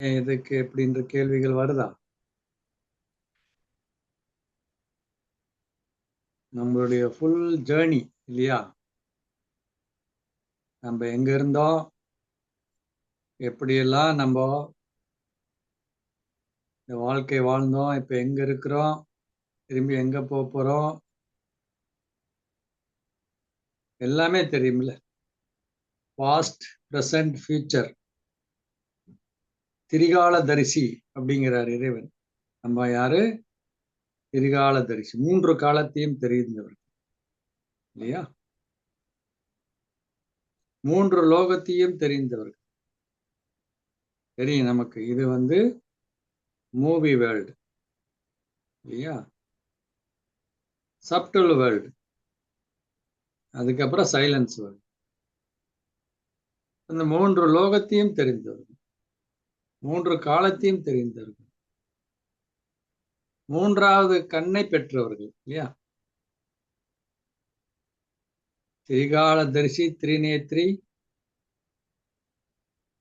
இதுக்கு எப்படின்ற கேள்விகள் வருதா? நம்மளுடைய ஃபுல் ஜேர்னி இல்லையா? நம்ம எங்க இருந்தோம், எப்படியெல்லாம் நம்ம இந்த வாழ்க்கை வாழ்ந்தோம், இப்ப எங்க இருக்கிறோம், திரும்பி எங்க போக போறோம், எல்லாமே தெரியுமில்ல. Past, present, future. திரிகால தரிசி அப்படிங்கிறார் இறைவன். நம்ம யாரு? திரிகால தரிசி. 3 காலத்தையும் தெரிந்தவர் இல்லையா? 3 லோகத்தையும் தெரிந்தவர். தெரியும் நமக்கு. இது வந்து மூவி வேர்ல்டு இல்லையா? சப்டல் வேர்ல்டு, அதுக்கப்புறம் சைலன்ஸ் வேர்ல்டு. அந்த 3 லோகத்தையும் தெரிந்தவர்கள், 3 காலத்தையும் தெரிந்தவர்கள், 3வது கண்ணை பெற்றவர்கள் இல்லையா? திரிகால தரிசி, திரிநேத்ரி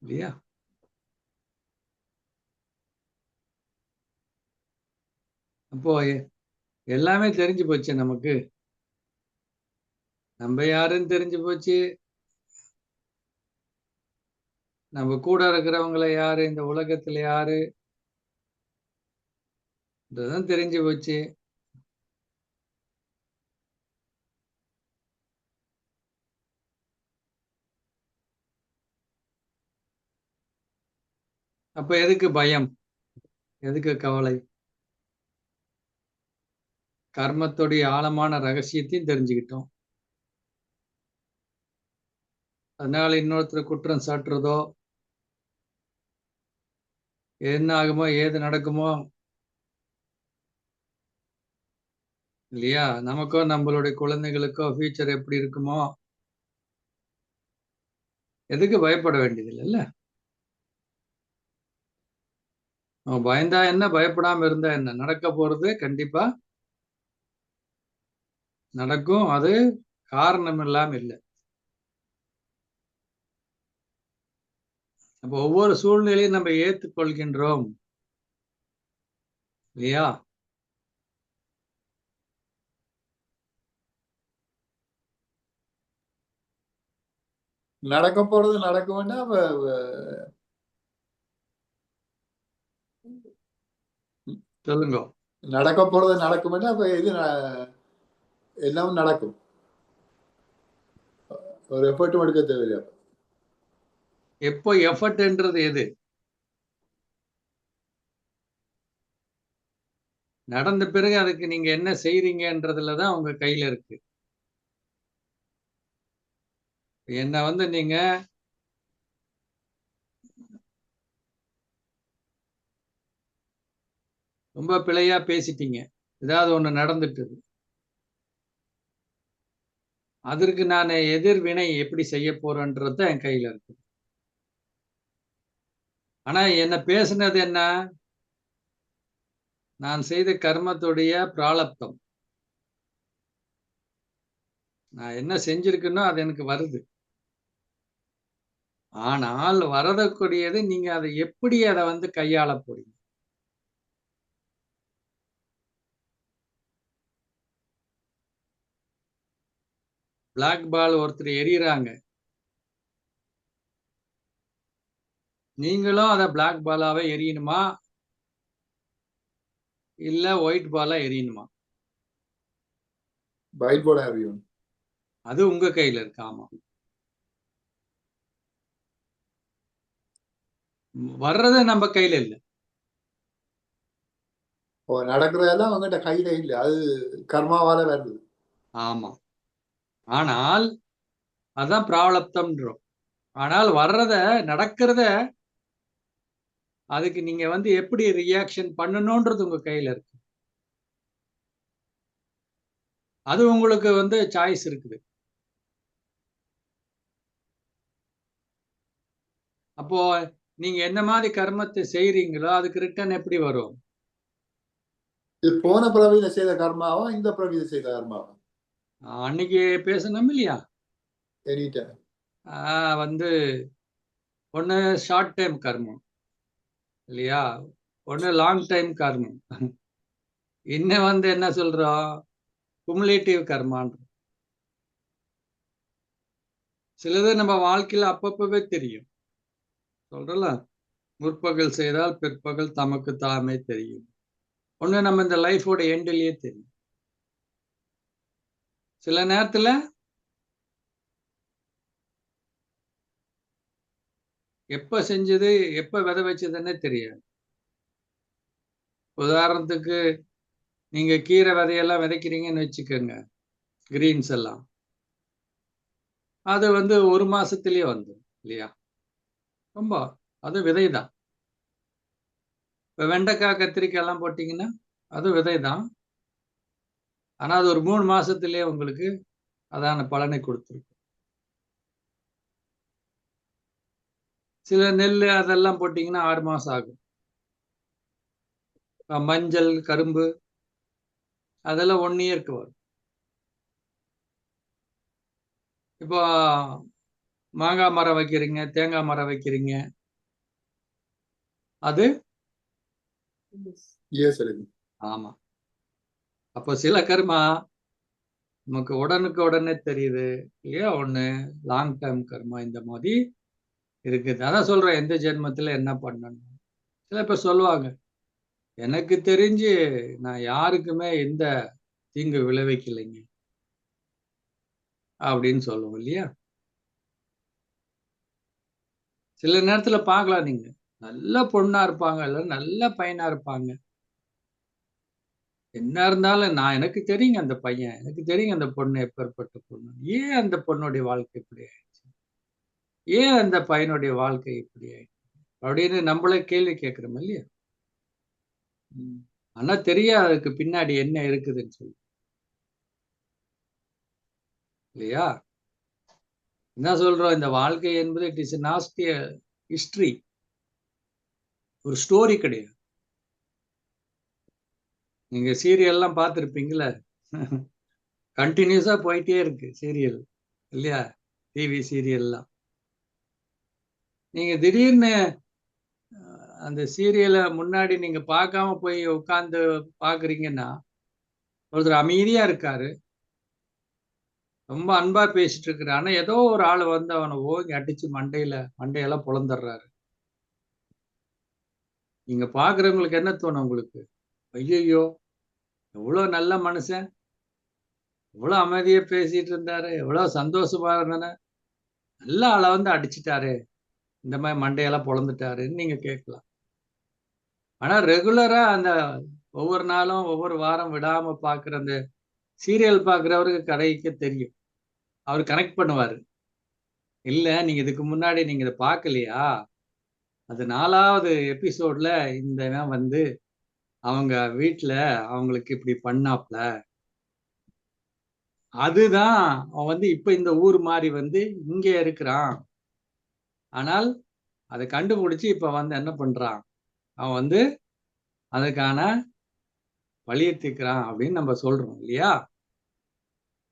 இல்லையா? அப்போ எல்லாமே தெரிஞ்சு போச்சு நமக்கு. நம்ம யாருன்னு தெரிஞ்சு போச்சு, நம்ம கூட இருக்கிறவங்கள யாரு, இந்த உலகத்துல யாரு தெரிஞ்சு போச்சு. அப்ப எதுக்கு பயம், எதுக்கு கவலை? கர்மத்துடைய ஆழமான ரகசியத்தையும் தெரிஞ்சுக்கிட்டோம். அதனால இன்னொருத்தர் குற்றம் சாட்டுறதோ, என்ன ஆகுமோ ஏது நடக்குமோ இல்லையா, நமக்கோ நம்மளுடைய குழந்தைகளுக்கோ ஃபியூச்சர் எப்படி இருக்குமோ, எதுக்கு பயப்பட வேண்டியது இல்லைல்ல. நம்ம பயந்தா என்ன, பயப்படாம இருந்தா என்ன? நடக்க போறது கண்டிப்பா நடக்கும். அது காரணம் இல்லாம இல்லை. அப்ப ஒவ்வொரு சூழ்நிலையும் நம்ம ஏற்றுக்கொள்கின்றோம் இல்லையா? நடக்க போறது நடக்கும்னா சொல்லுங்க. நடக்க போறது நடக்கும்னா அப்ப இது எல்லாம் நடக்கும். ஒரு எஃபர்ட்டும் எடுக்க தேவையில்லை. எப்போ எஃபர்ட்ன்றது எது? நடந்த பிறகு அதுக்கு நீங்க என்ன செய்றீங்கன்றதுலதான் உங்க கையில இருக்கு. என்ன வந்து நீங்க ரொம்ப பிழையா பேசிட்டீங்க, ஏதாவது ஒண்ணு நடந்துட்டது, அதற்கு நான் எதிர்வினை எப்படி செய்ய போறேன்றது என் கையில இருக்கு. ஆனா என்ன பேசுனது என்ன? நான் செய்த கர்மத்துடைய பிராலப்தம். நான் என்ன செஞ்சிருக்கேனோ அது எனக்கு வருது. ஆனால் வரதக்கூடியது நீங்க அதை எப்படி அதை வந்து கையாள போறீங்க. பிளாக் பால் ஒருத்தர் எரியறாங்க, நீங்களும் அதை பிளாக் பாலாவே எரியணுமா இல்ல ஒயிட் பாலா எரியணுமா? ஒயிட் பாலா எரியணும். அது உங்க கையில இருக்கு. ஆமா, வர்றது நம்ம கையில இல்ல. நடக்கிறதெல்லாம் அவங்ககிட்ட கையில இல்லை, அது கர்மாவால வருது. ஆமா, ஆனால் அதான் பிராலப்தம்ன்றோம். ஆனால் வர்றத, நடக்கிறத, அதுக்கு நீங்க வந்து எப்படி ரியாக்ஷன் பண்ணணும்ன்றது உங்க கையில இருக்கு. அது உங்களுக்கு வந்து சாய்ஸ் இருக்குது. அப்போ நீங்க என்ன மாதிரி கர்மத்தை செய்றீங்களோ அதுக்கு ரிட்டர்ன் எப்படி வரும்? இது போன பிறவியில செய்த கர்மாவா இந்த பிறவியில செய்த கர்மாவா? அன்னைக்கு பேசணும் இல்லையா? எனிடைம். வந்து ஒண்ணு ஷார்ட் டைம் கர்மம், இல்லையா? ஒண்ணு லாங் டைம் கர்மம். இன்னும் வந்து என்ன சொல்றோம்? குமுலேட்டிவ் கர்மான்றோம். சிலது நம்ம வாழ்க்கையில அப்பப்பவே தெரியும். சொல்றோம்ல, முற்பகல் செய்தால் பிற்பகல் தமக்கு தாமே தெரியும். ஒண்ணு நம்ம இந்த லைஃபோட எண்டுலயே தெரியும். சில நேரத்துல எப்ப செஞ்சது, எப்ப விதை வச்சதுன்னே தெரியாது. உதாரணத்துக்கு நீங்க கீரை விதையெல்லாம் விதைக்கிறீங்கன்னு வச்சுக்கோங்க, கிரீன்ஸ் எல்லாம். அது வந்து 1 மாசத்திலேயே வந்துரும் இல்லையா? ரொம்ப அது விதைதான். இப்ப வெண்டைக்காய், கத்திரிக்காய் எல்லாம் போட்டீங்கன்னா, அது விதைதான். ஆனா அது ஒரு 3 மாசத்திலேயே உங்களுக்கு அதான பலனை கொடுத்துரும். சில நெல்லு அதெல்லாம் போட்டீங்கன்னா 6 மாசம் ஆகும். மஞ்சள், கரும்பு அதெல்லாம் 1 இயர்க்கு வரும். இப்போ மாங்காய் மரம் வைக்கிறீங்க, தேங்காய் மரம் வைக்கிறீங்க. அது இயர்ஸ் எடுக்கும். ஆமா. அப்போ சில கர்மா நமக்கு உடனுக்கு உடனே தெரியுது இல்லையா? ஒண்ணு லாங் டேர்ம் கர்மா இந்த மாதிரி இருக்குது. அதான் சொல்றேன், எந்த ஜென்மத்துல என்ன பண்ணணும். சில பேர் சொல்லுவாங்க, எனக்கு தெரிஞ்சு நான் யாருக்குமே எந்த தீங்கு விளைவிக்கலைங்க அப்படின்னு சொல்லுவோம் இல்லையா? சில நேரத்துல பார்க்கலாம் நீங்க. நல்ல பொண்ணா இருப்பாங்க, இல்ல நல்ல பையனா இருப்பாங்க. என்ன இருந்தாலும் எனக்கு தெரியுங்க அந்த பையன், எனக்கு தெரியுங்க அந்த பொண்ணு எப்பேர்ப்பட்ட பொண்ணு. ஏன் அந்த பொண்ணுடைய வாழ்க்கை இப்படி ஆயிடுச்சு? ஏன் அந்த பையனுடைய வாழ்க்கை இப்படி ஆயிடுச்சு? அப்படின்னு நம்மளே கேள்வி கேட்கிறோம் இல்லையா? ஆனா தெரியாது அதுக்கு பின்னாடி என்ன இருக்குதுன்னு சொல்லி இல்லையா? என்ன சொல்றோம், இந்த வாழ்க்கை என்பது it is not a history, ஒரு ஸ்டோரி கிடையாது. நீங்க சீரியல் எல்லாம் பார்த்திருப்பீங்கல்ல, கண்டினியூஸா போயிட்டே இருக்கு சீரியல் இல்லையா? டிவி சீரியல்லாம் நீங்க திடீர்னு அந்த சீரியலை முன்னாடி நீங்க பார்க்காம போய் உட்கார்ந்து பாக்குறீங்கன்னா, ஒருத்தர் அமைதியா இருக்காரு, ரொம்ப அன்பா பேசிட்டு இருக்கிறாரு. ஆனா ஏதோ ஒரு ஆள் வந்து அவனை ஓங்கி அடிச்சு மண்டையெல்லாம் பொளந்துடுறாரு. நீங்க பாக்குறவங்களுக்கு என்ன தோணும் உங்களுக்கு? ஐயையோ! எவ்வளவு நல்ல மனுஷன், எவ்வளவு அமைதியா பேசிட்டு இருந்தாரு, எவ்வளவு சந்தோஷமா இருந்தானே, நல்ல ஆள வந்து அடிச்சுட்டாரு, இந்த மாதிரி மண்டையெல்லாம் பொளந்துட்டாருன்னு நீங்க கேட்கலாம். ஆனா ரெகுலரா அந்த ஒவ்வொரு நாளும் ஒவ்வொரு வாரம் விடாம பாக்குற அந்த சீரியல் பாக்குறவருக்கு கடைக்கு தெரியும். அவர் கனெக்ட் பண்ணுவாரு. இல்ல நீங்க இதுக்கு முன்னாடி நீங்க இத பார்க்கலையா? அது 4வது எபிசோட்ல இவன் வந்து அவங்க வீட்ல அவங்களுக்கு இப்படி பண்ணாப்ல. அதுதான் அவன் வந்து இப்ப இந்த ஊர் மாறி வந்து இங்க இருக்கிறான். ஆனால் அத கண்டுபிடிச்சு இப்ப வந்து என்ன பண்றான்? அவன் வந்து அதுக்கான பழிய தீர்க்கிறான் அப்படின்னு நம்ம சொல்றோம் இல்லையா?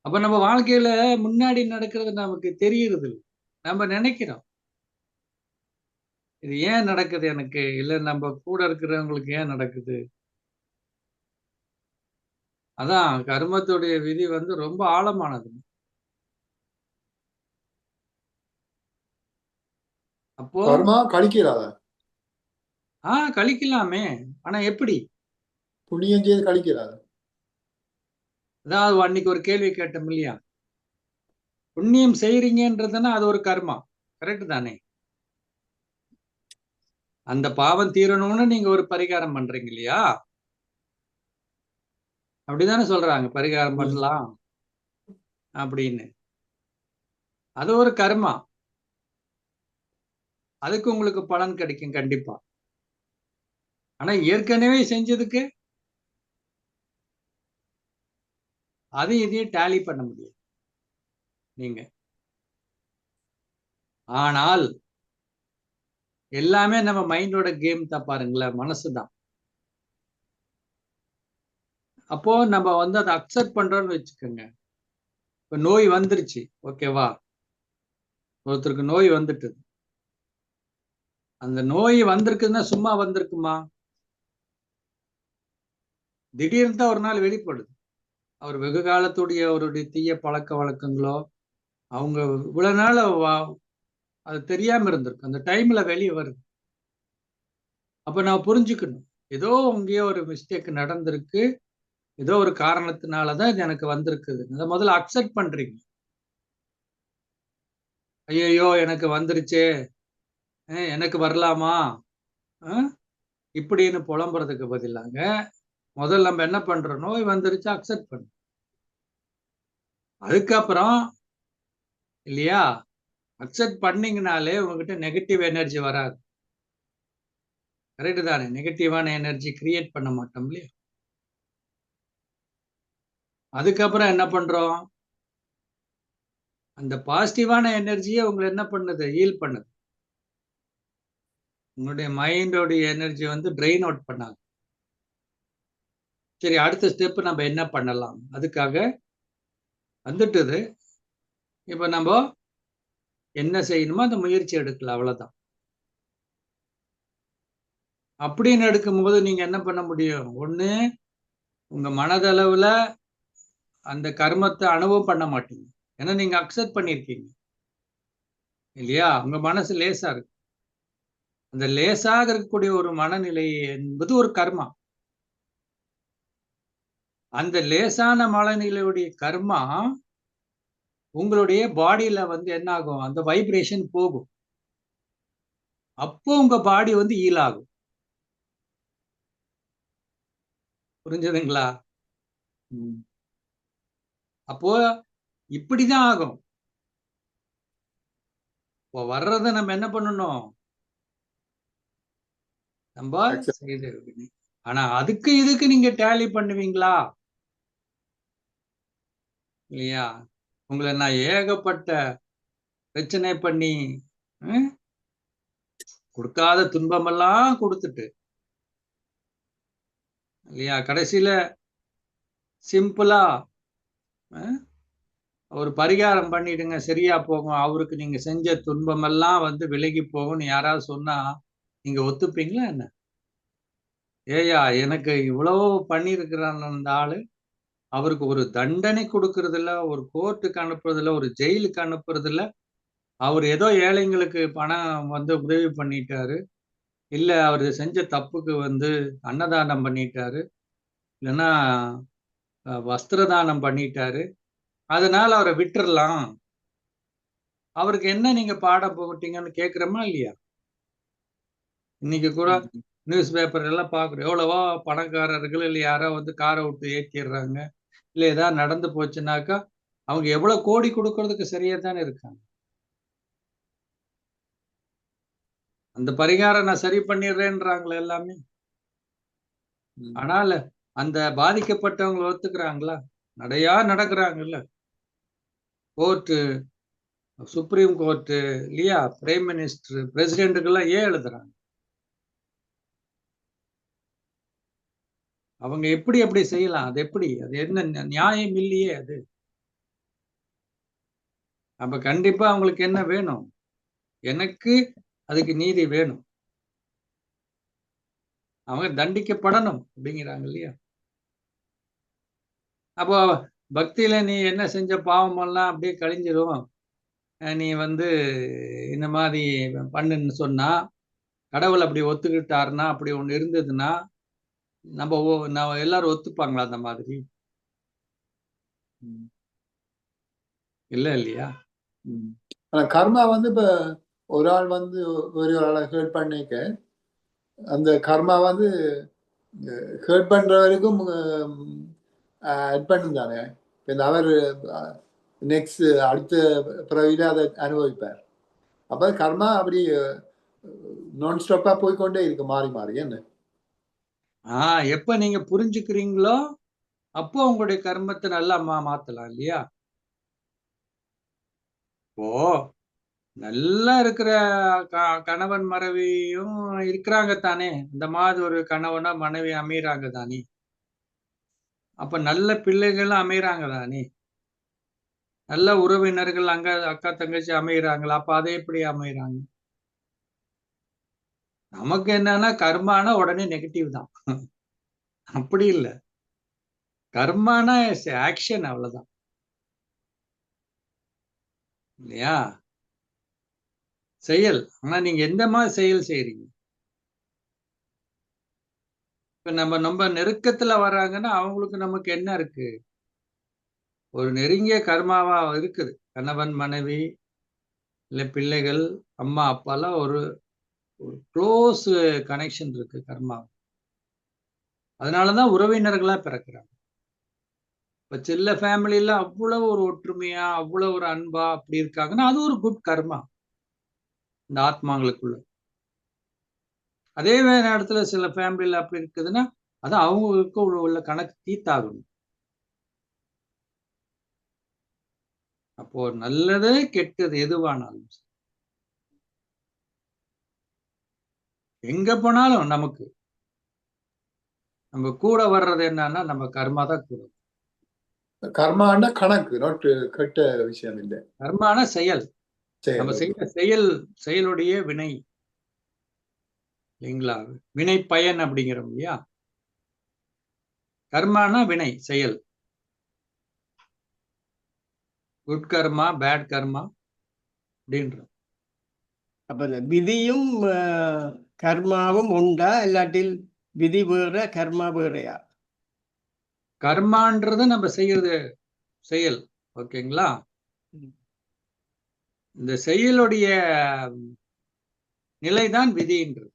அப்ப நம்ம வாழ்க்கையில முன்னாடி நடக்கிறது நமக்கு தெரியறது இல்ல. நம்ம நினைக்கிறோம். இது ஏன் நடக்குது எனக்கு? இல்ல நம்ம கூட இருக்கிறவங்களுக்கு ஏன் நடக்குது? அதான் கர்மத்துடைய விதி வந்து ரொம்ப ஆழமானது. அப்போ கர்மா கழிக்கிறாத, கழிக்கலாமே. ஆனா எப்படி? புண்ணியம் செய்து கழிக்கிறாத. அதாவது அன்னைக்கு ஒரு கேள்வி கேட்டோம் இல்லையா? புண்ணியம் செய்றீங்கன்றதுன்னா அது ஒரு கர்மா. கரெக்ட் தானே? அந்த பாவம் தீரணும்னு நீங்க ஒரு பரிகாரம் பண்றீங்க இல்லையா? அப்படிதானே சொல்றாங்க. பரிகாரம் ம். பண்ணலாம் அப்படின்னு. அது ஒரு கர்மா. அதுக்கு உங்களுக்கு பலன் கிடைக்கும் கண்டிப்பா. ஆனா ஏற்கனவே செஞ்சதுக்கு அதையும் இதையும் டேலி பண்ண முடியாது நீங்க. ஆனால் எல்லாமே நம்ம மைண்டோட கேம் தான் பாருங்களேன். மனசுதான். அப்போ நம்ம வந்து அதை அக்செப்ட் பண்றோம்னு வச்சுக்கோங்க. இப்ப நோய் வந்துருச்சு, ஓகேவா? ஒருத்தருக்கு நோய் வந்துட்டு அந்த நோய் வந்திருக்குன்னா சும்மா வந்திருக்குமா? திடீர்னு தான் ஒரு நாள் வெளிப்படுது. அவர் வெகு காலத்துடைய அவருடைய தீய பழக்க வழக்கங்களோ, அவங்க இவ்வளவு நாள் அது தெரியாம இருந்திருக்கு. அந்த டைம்ல வெளியே வருது. அப்ப நான் புரிஞ்சுக்கணும். ஏதோ அங்கேயோ ஒரு மிஸ்டேக் நடந்திருக்கு. ஏதோ ஒரு காரணத்தினாலதான் இது எனக்கு வந்திருக்குது. அதை முதல்ல அக்செப்ட் பண்றீங்க. ஐயோ எனக்கு வந்துருச்சே, எனக்கு வரலாமா இப்படின்னு புலம்புறதுக்கு பதிலாங்க முதல்ல நம்ம என்ன பண்றோம், நோய் வந்துருச்சு அக்செப்ட் பண்ணு. அதுக்கப்புறம் இல்லையா, அக்செப்ட் பண்ணீங்கனாலே உங்ககிட்ட நெகட்டிவ் எனர்ஜி வராது. கரெக்டு தானே? நெகட்டிவான எனர்ஜி கிரியேட் பண்ண மாட்டோம் இல்லையா? அதுக்கப்புறம் என்ன பண்றோம், அந்த பாசிட்டிவான எனர்ஜியை உங்களை என்ன பண்ணுது, ஹீல் பண்ணுது. உங்களுடைய மைண்டோடைய எனர்ஜி வந்து ட்ரெயின் அவுட் பண்ணாது. சரி, அடுத்த ஸ்டெப் நம்ம என்ன பண்ணலாம்? அதுக்காக வந்துட்டுது. இப்ப நம்ம என்ன செய்யணுமோ அந்த முயற்சி எடுக்கலாம், அவ்வளவுதான். அப்படின்னு எடுக்கும்போது நீங்க என்ன பண்ண முடியும்? ஒண்ணு, உங்க மனதளவுல அந்த கர்மத்தை அனுபவம் பண்ண மாட்டீங்க. ஏன்னா நீங்க அக்செப்ட் பண்ணிருக்கீங்க இல்லையா? உங்க மனசு லேசா இருக்கு. அந்த லேசாக இருக்கக்கூடிய ஒரு மனநிலை என்பது ஒரு கர்மா. அந்த லேசான மனநிலையுடைய கர்மா உங்களுடைய பாடியில வந்து என்ன ஆகும், அந்த வைப்ரேஷன் போகும். அப்போ உங்க பாடி வந்து ஹீல் ஆகும். புரிஞ்சதுங்களா? அப்போ இப்படிதான் ஆகும். இப்போ வர்றதை நம்ம என்ன பண்ணணும், நம்ம செய்து. ஆனா அதுக்கு இதுக்கு நீங்க டேலி பண்ணுவீங்களா இல்லையா? உங்களை நான் ஏகப்பட்ட பிரச்சனை பண்ணி கொடுக்காத துன்பமெல்லாம் கொடுத்துட்டு இல்லையா, கடைசியில சிம்பிளா ஒரு பரிகாரம் பண்ணிடுங்க சரியா போகும், அவருக்கு நீங்க செஞ்ச துன்பமெல்லாம் வந்து விலகி போகும்னு யாராவது சொன்னா நீங்க ஒத்துப்பீங்களா என்ன? ஏயா, எனக்கு இவ்வளவு பண்ணியிருக்கிறான் அந்த ஆளு, அவருக்கு ஒரு தண்டனை கொடுக்கறது இல்ல, ஒரு கோர்ட்டுக்கு அனுப்புறது இல்ல, ஒரு ஜெயிலுக்கு அனுப்புறது இல்ல, அவர் ஏதோ ஏழைங்களுக்கு பணம் வந்து உதவி பண்ணிட்டாரு, இல்ல அவர் செஞ்ச தப்புக்கு வந்து அன்னதானம் பண்ணிட்டாரு, இல்லைன்னா வஸ்திர தானம் பண்ணிட்டாரு, அதனால அவரை விட்டுறலாம், அவருக்கு என்ன நீங்க பாடம் போட்டீங்கன்னு கேட்கிறோமா இல்லையா? இன்னைக்கு கூட நியூஸ் பேப்பர் எல்லாம் பாக்குறோம், எவ்வளவோ பணக்காரர்கள் இல்லை யாரோ வந்து காரை விட்டு ஏற்றிடுறாங்க, இல்ல ஏதாவது நடந்து போச்சுனாக்கா அவங்க எவ்வளவு கோடி கொடுக்கறதுக்கு சரியா தானே இருக்காங்க. அந்த பரிகாரம் நான் சரி பண்ணிடுறேன்றாங்களே எல்லாமே. ஆனால் அந்த பாதிக்கப்பட்டவங்க ஒத்துக்கிறாங்களா? நடையா நடக்கிறாங்கல்ல. கோர்ட்டு, சுப்ரீம் கோர்ட்டு இல்லையா, பிரைம் மினிஸ்டர், பிரசிடென்ட்டுக்கெல்லாம் ஏன் எழுதுறாங்க? அவங்க எப்படி அப்படி செய்யலாம்? அது எப்படி? அது என்ன நியாயம் இல்லையே அது. அப்ப கண்டிப்பா அவங்களுக்கு என்ன வேணும்? எனக்கு அதுக்கு நீதி வேணும், அவங்க தண்டிக்கப்படணும் அப்படிங்கிறாங்க இல்லையா? அப்போ பக்தியில நீ என்ன செஞ்ச பாவம் எல்லாம் அப்படியே கழிஞ்சிரும், நீ வந்து இந்த மாதிரி பண்ணுன்னு சொன்னா, கடவுள் அப்படி ஒத்துக்கிட்டாருன்னா, அப்படி ஒண்ணு இருந்ததுன்னா நம்ம எல்லாரும் ஒத்துப்பாங்களா அந்த மாதிரி? இல்ல இல்லையா? ஆனா கர்மா வந்து இப்ப ஒரு ஆள் வந்து ஒரு ஆளை ஹேர்ட் பண்ணிக்க, அந்த கர்மா வந்து ஹேர்ட் பண்றவருக்கும் பண்ணும் தானே. அவர் நெக்ஸ்ட் அடுத்த பிறவில அதை அனுபவிப்பார். அப்ப கர்மா அப்படி நான் ஸ்டாப்பா போய்கொண்டே இருக்கு, மாறி மாறி. என்ன எப்ப நீங்க புரிஞ்சுக்கிறீங்களோ அப்போ உங்களுடைய கர்மத்தை நல்லா மாத்தலாம் இல்லையா? ஓ, நல்லா இருக்கிற கணவன் மனைவியும் இருக்கிறாங்க தானே, இந்த மாதிரி ஒரு கணவனா மனைவி அமையறாங்க தானே, அப்ப நல்ல பிள்ளைகளும் அமையறாங்க தானே, நல்ல உறவினர்கள் அங்க அக்கா தங்கச்சி அமையறாங்களா? அப்ப அதை எப்படி அமையறாங்க? நமக்கு என்னன்னா கர்மானா உடனே நெகட்டிவ் தான். அப்படி இல்லை. கர்மானா ஆக்ஷன், அவ்வளவுதான் இல்லையா? செயல். ஆனா நீங்க எந்த மாதிரி செயல் செய்யறீங்க? இப்ப நம்ம நம்ம நெருக்கத்துல வர்றாங்கன்னா அவங்களுக்கு நமக்கு என்ன இருக்கு? ஒரு நெருங்கிய கர்மாவா இருக்குது. கணவன் மனைவி, இல்ல பிள்ளைகள், அம்மா அப்பாலாம் ஒரு க்ளோஸ் கனெக்ஷன் இருக்கு கர்மா. அதனாலதான் உறவினர்களா பிறக்கிறாங்க. இப்ப சில ஃபேமிலில அவ்வளவு ஒரு ஒற்றுமையா, அவ்வளவு ஒரு அன்பா அப்படி இருக்காங்கன்னா அது ஒரு குட் கர்மா இந்த ஆத்மாங்களுக்குள்ள. அதே நேரத்துல சில ஃபேமிலில அப்படி இருக்குதுன்னா அது அவங்களுக்கு உள்ள கணக்கு தீர்த்தாகணும். அப்போ நல்லது கெட்டது எதுவானாலும் எங்க போனாலும் நமக்கு நம்ம கூட வர்றது என்னன்னா நம்ம கர்மா தான் கூட. கர்மான்னா கணக்கு, நாட் கெட்ட விஷயம் இல்லை. கர்மான செயல். நம்ம செயல். செய்த செயலுடைய வினை இல்லைங்களா? வினை பயன் அப்படிங்கிறோம் இல்லையா? கர்மானா வினை செயல். குட் கர்மா, பேட் கர்மா அப்படின்றோம். அப்ப இந்த விதியும் கர்மாவும் உண்டா, இல்லாட்டில் விதி வேற கர்மா வேறையா? கர்மான்றது நம்ம செய்யறது செயல். ஓகேங்களா? இந்த செயலுடைய நிலைதான் விதின்றது.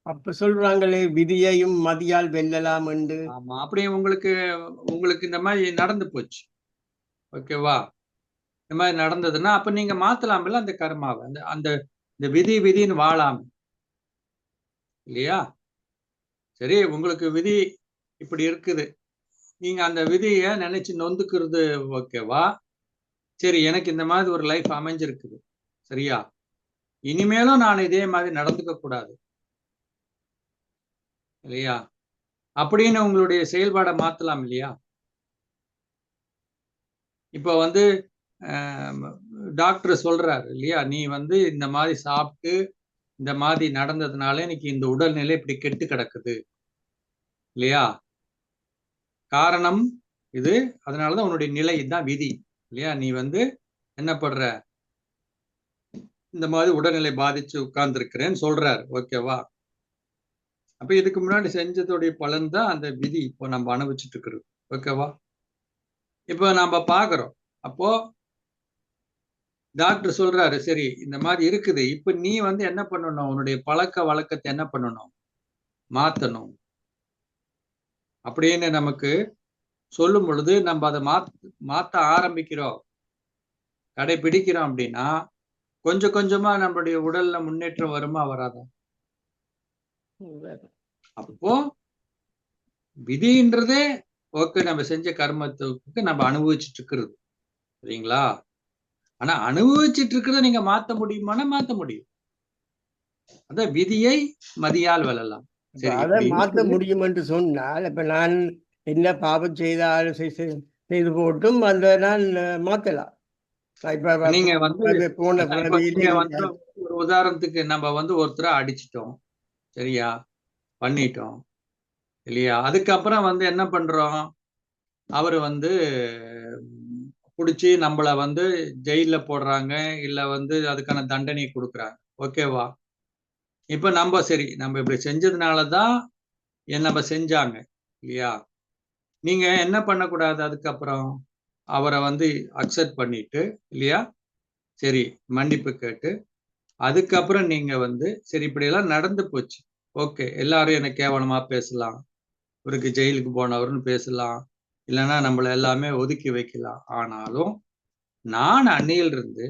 அப்ப சொல்றாங்களே விதியையும் மதியால் வெல்லலாம் என்று. ஆமா, அப்படி உங்களுக்கு இந்த மாதிரி நடந்து போச்சு, ஓகேவா? இந்த மாதிரி நடந்ததுன்னா அப்ப நீங்க மாத்தலாம்ல அந்த கர்மாவை. அந்த அந்த இந்த விதின்னு வாழாம இல்லையா? சரி, உங்களுக்கு விதி இப்படி இருக்குது, நீங்க அந்த விதியை நினைச்சு நொந்துக்கிறது ஓகேவா? சரி, எனக்கு இந்த மாதிரி ஒரு லைஃப் அமைஞ்சிருக்குது, சரியா? இனிமேலும் நான் இதே மாதிரி நடந்துக்க கூடாது இல்லையா? அப்படின்னு உங்களுடைய செயல்பாடை மாத்தலாம் இல்லையா? இப்ப வந்து டாக்டர் சொல்றாரு இல்லையா, நீ வந்து இந்த மாதிரி சாப்பிட்டு இந்த மாதிரி நடந்ததுனால இன்னைக்கு இந்த உடல்நிலை இப்படி கெட்டு கிடக்குது இல்லையா? காரணம் இது, அதனாலதான் உன்னுடைய நிலை இதுதான் விதி இல்லையா? நீ வந்து என்ன பண்ற, இந்த மாதிரி உடல்நிலை பாதிச்சு உட்கார்ந்து இருக்கிறேன்னு சொல்றாரு, ஓகேவா? அப்ப இதுக்கு முன்னாடி செஞ்சதுடைய பலன் தான் அந்த விதி இப்போ நம்ம அனுபவிச்சுட்டு இருக்கிறது, ஓகேவா? இப்போ நம்ம பாக்குறோம். அப்போ டாக்டர் சொல்றாரு, சரி இந்த மாதிரி இருக்குது, இப்ப நீ வந்து என்ன பண்ணணும், உன்னுடைய பழக்க வழக்கத்தை என்ன பண்ணணும், மாத்தணும் அப்படின்னு நமக்கு சொல்லும் பொழுது நம்ம அதை மாத்த ஆரம்பிக்கிறோம், கடைபிடிக்கிறோம் அப்படின்னா கொஞ்சம் கொஞ்சமா நம்மளுடைய உடல்ல முன்னேற்றம் வருமா வராதா? அப்போ விதின்றதே ஓகே, நம்ம செஞ்ச கர்மத்துக்கு நம்ம அனுபவிச்சுட்டு இருக்கிறது, சரிங்களா? ஆனா அனுபவிச்சுட்டு இருக்கிறத நீங்க மாத்த முடியுமானா மாத்த முடியும். அத விதியை மதியால் வெல்லலாம். சரி, அதை இப்படி மாற்ற இருக்குது. முடியும் என்று சொன்னால், இப்ப நான் என்ன பாவம் செய்தாலும் செய்து போட்டும் அந்த நான் மாத்தலாம். இப்ப நீங்க வந்து போன இப்ப பிறவியிலே நீங்க வந்து ஒரு உதாரணத்துக்கு நம்ம வந்து ஒருத்தரை அடிச்சிட்டோம், சரியா? பண்ணிட்டோம் இல்லையா? அதுக்கப்புறம் வந்து என்ன பண்றோம், அவரு வந்து புடிச்சு நம்மள வந்து ஜெயில போடுறாங்க, இல்ல வந்து அதுக்கான தண்டனை கொடுக்குறாங்க, ஓகேவா? இப்ப நம்ம சரி, நம்ம இப்படி செஞ்சதுனாலதான் நம்ம செஞ்சாங்க இல்லையா? நீங்க என்ன பண்ணக்கூடாது, அதுக்கப்புறம் அவரை வந்து அக்செப்ட் பண்ணிட்டு இல்லையா, சரி மன்னிப்பு கேட்டு அதுக்கப்புறம் நீங்க வந்து சரி இப்படி எல்லாம் நடந்து போச்சு, ஓகே, எல்லாரும் என்ன கேவலமா பேசலாம், இவருக்கு ஜெயிலுக்கு போனவர்னு பேசலாம், இல்லைன்னா நம்மள எல்லாமே ஒதுக்கி வைக்கலாம், ஆனாலும் நான் அன்னையில இருந்து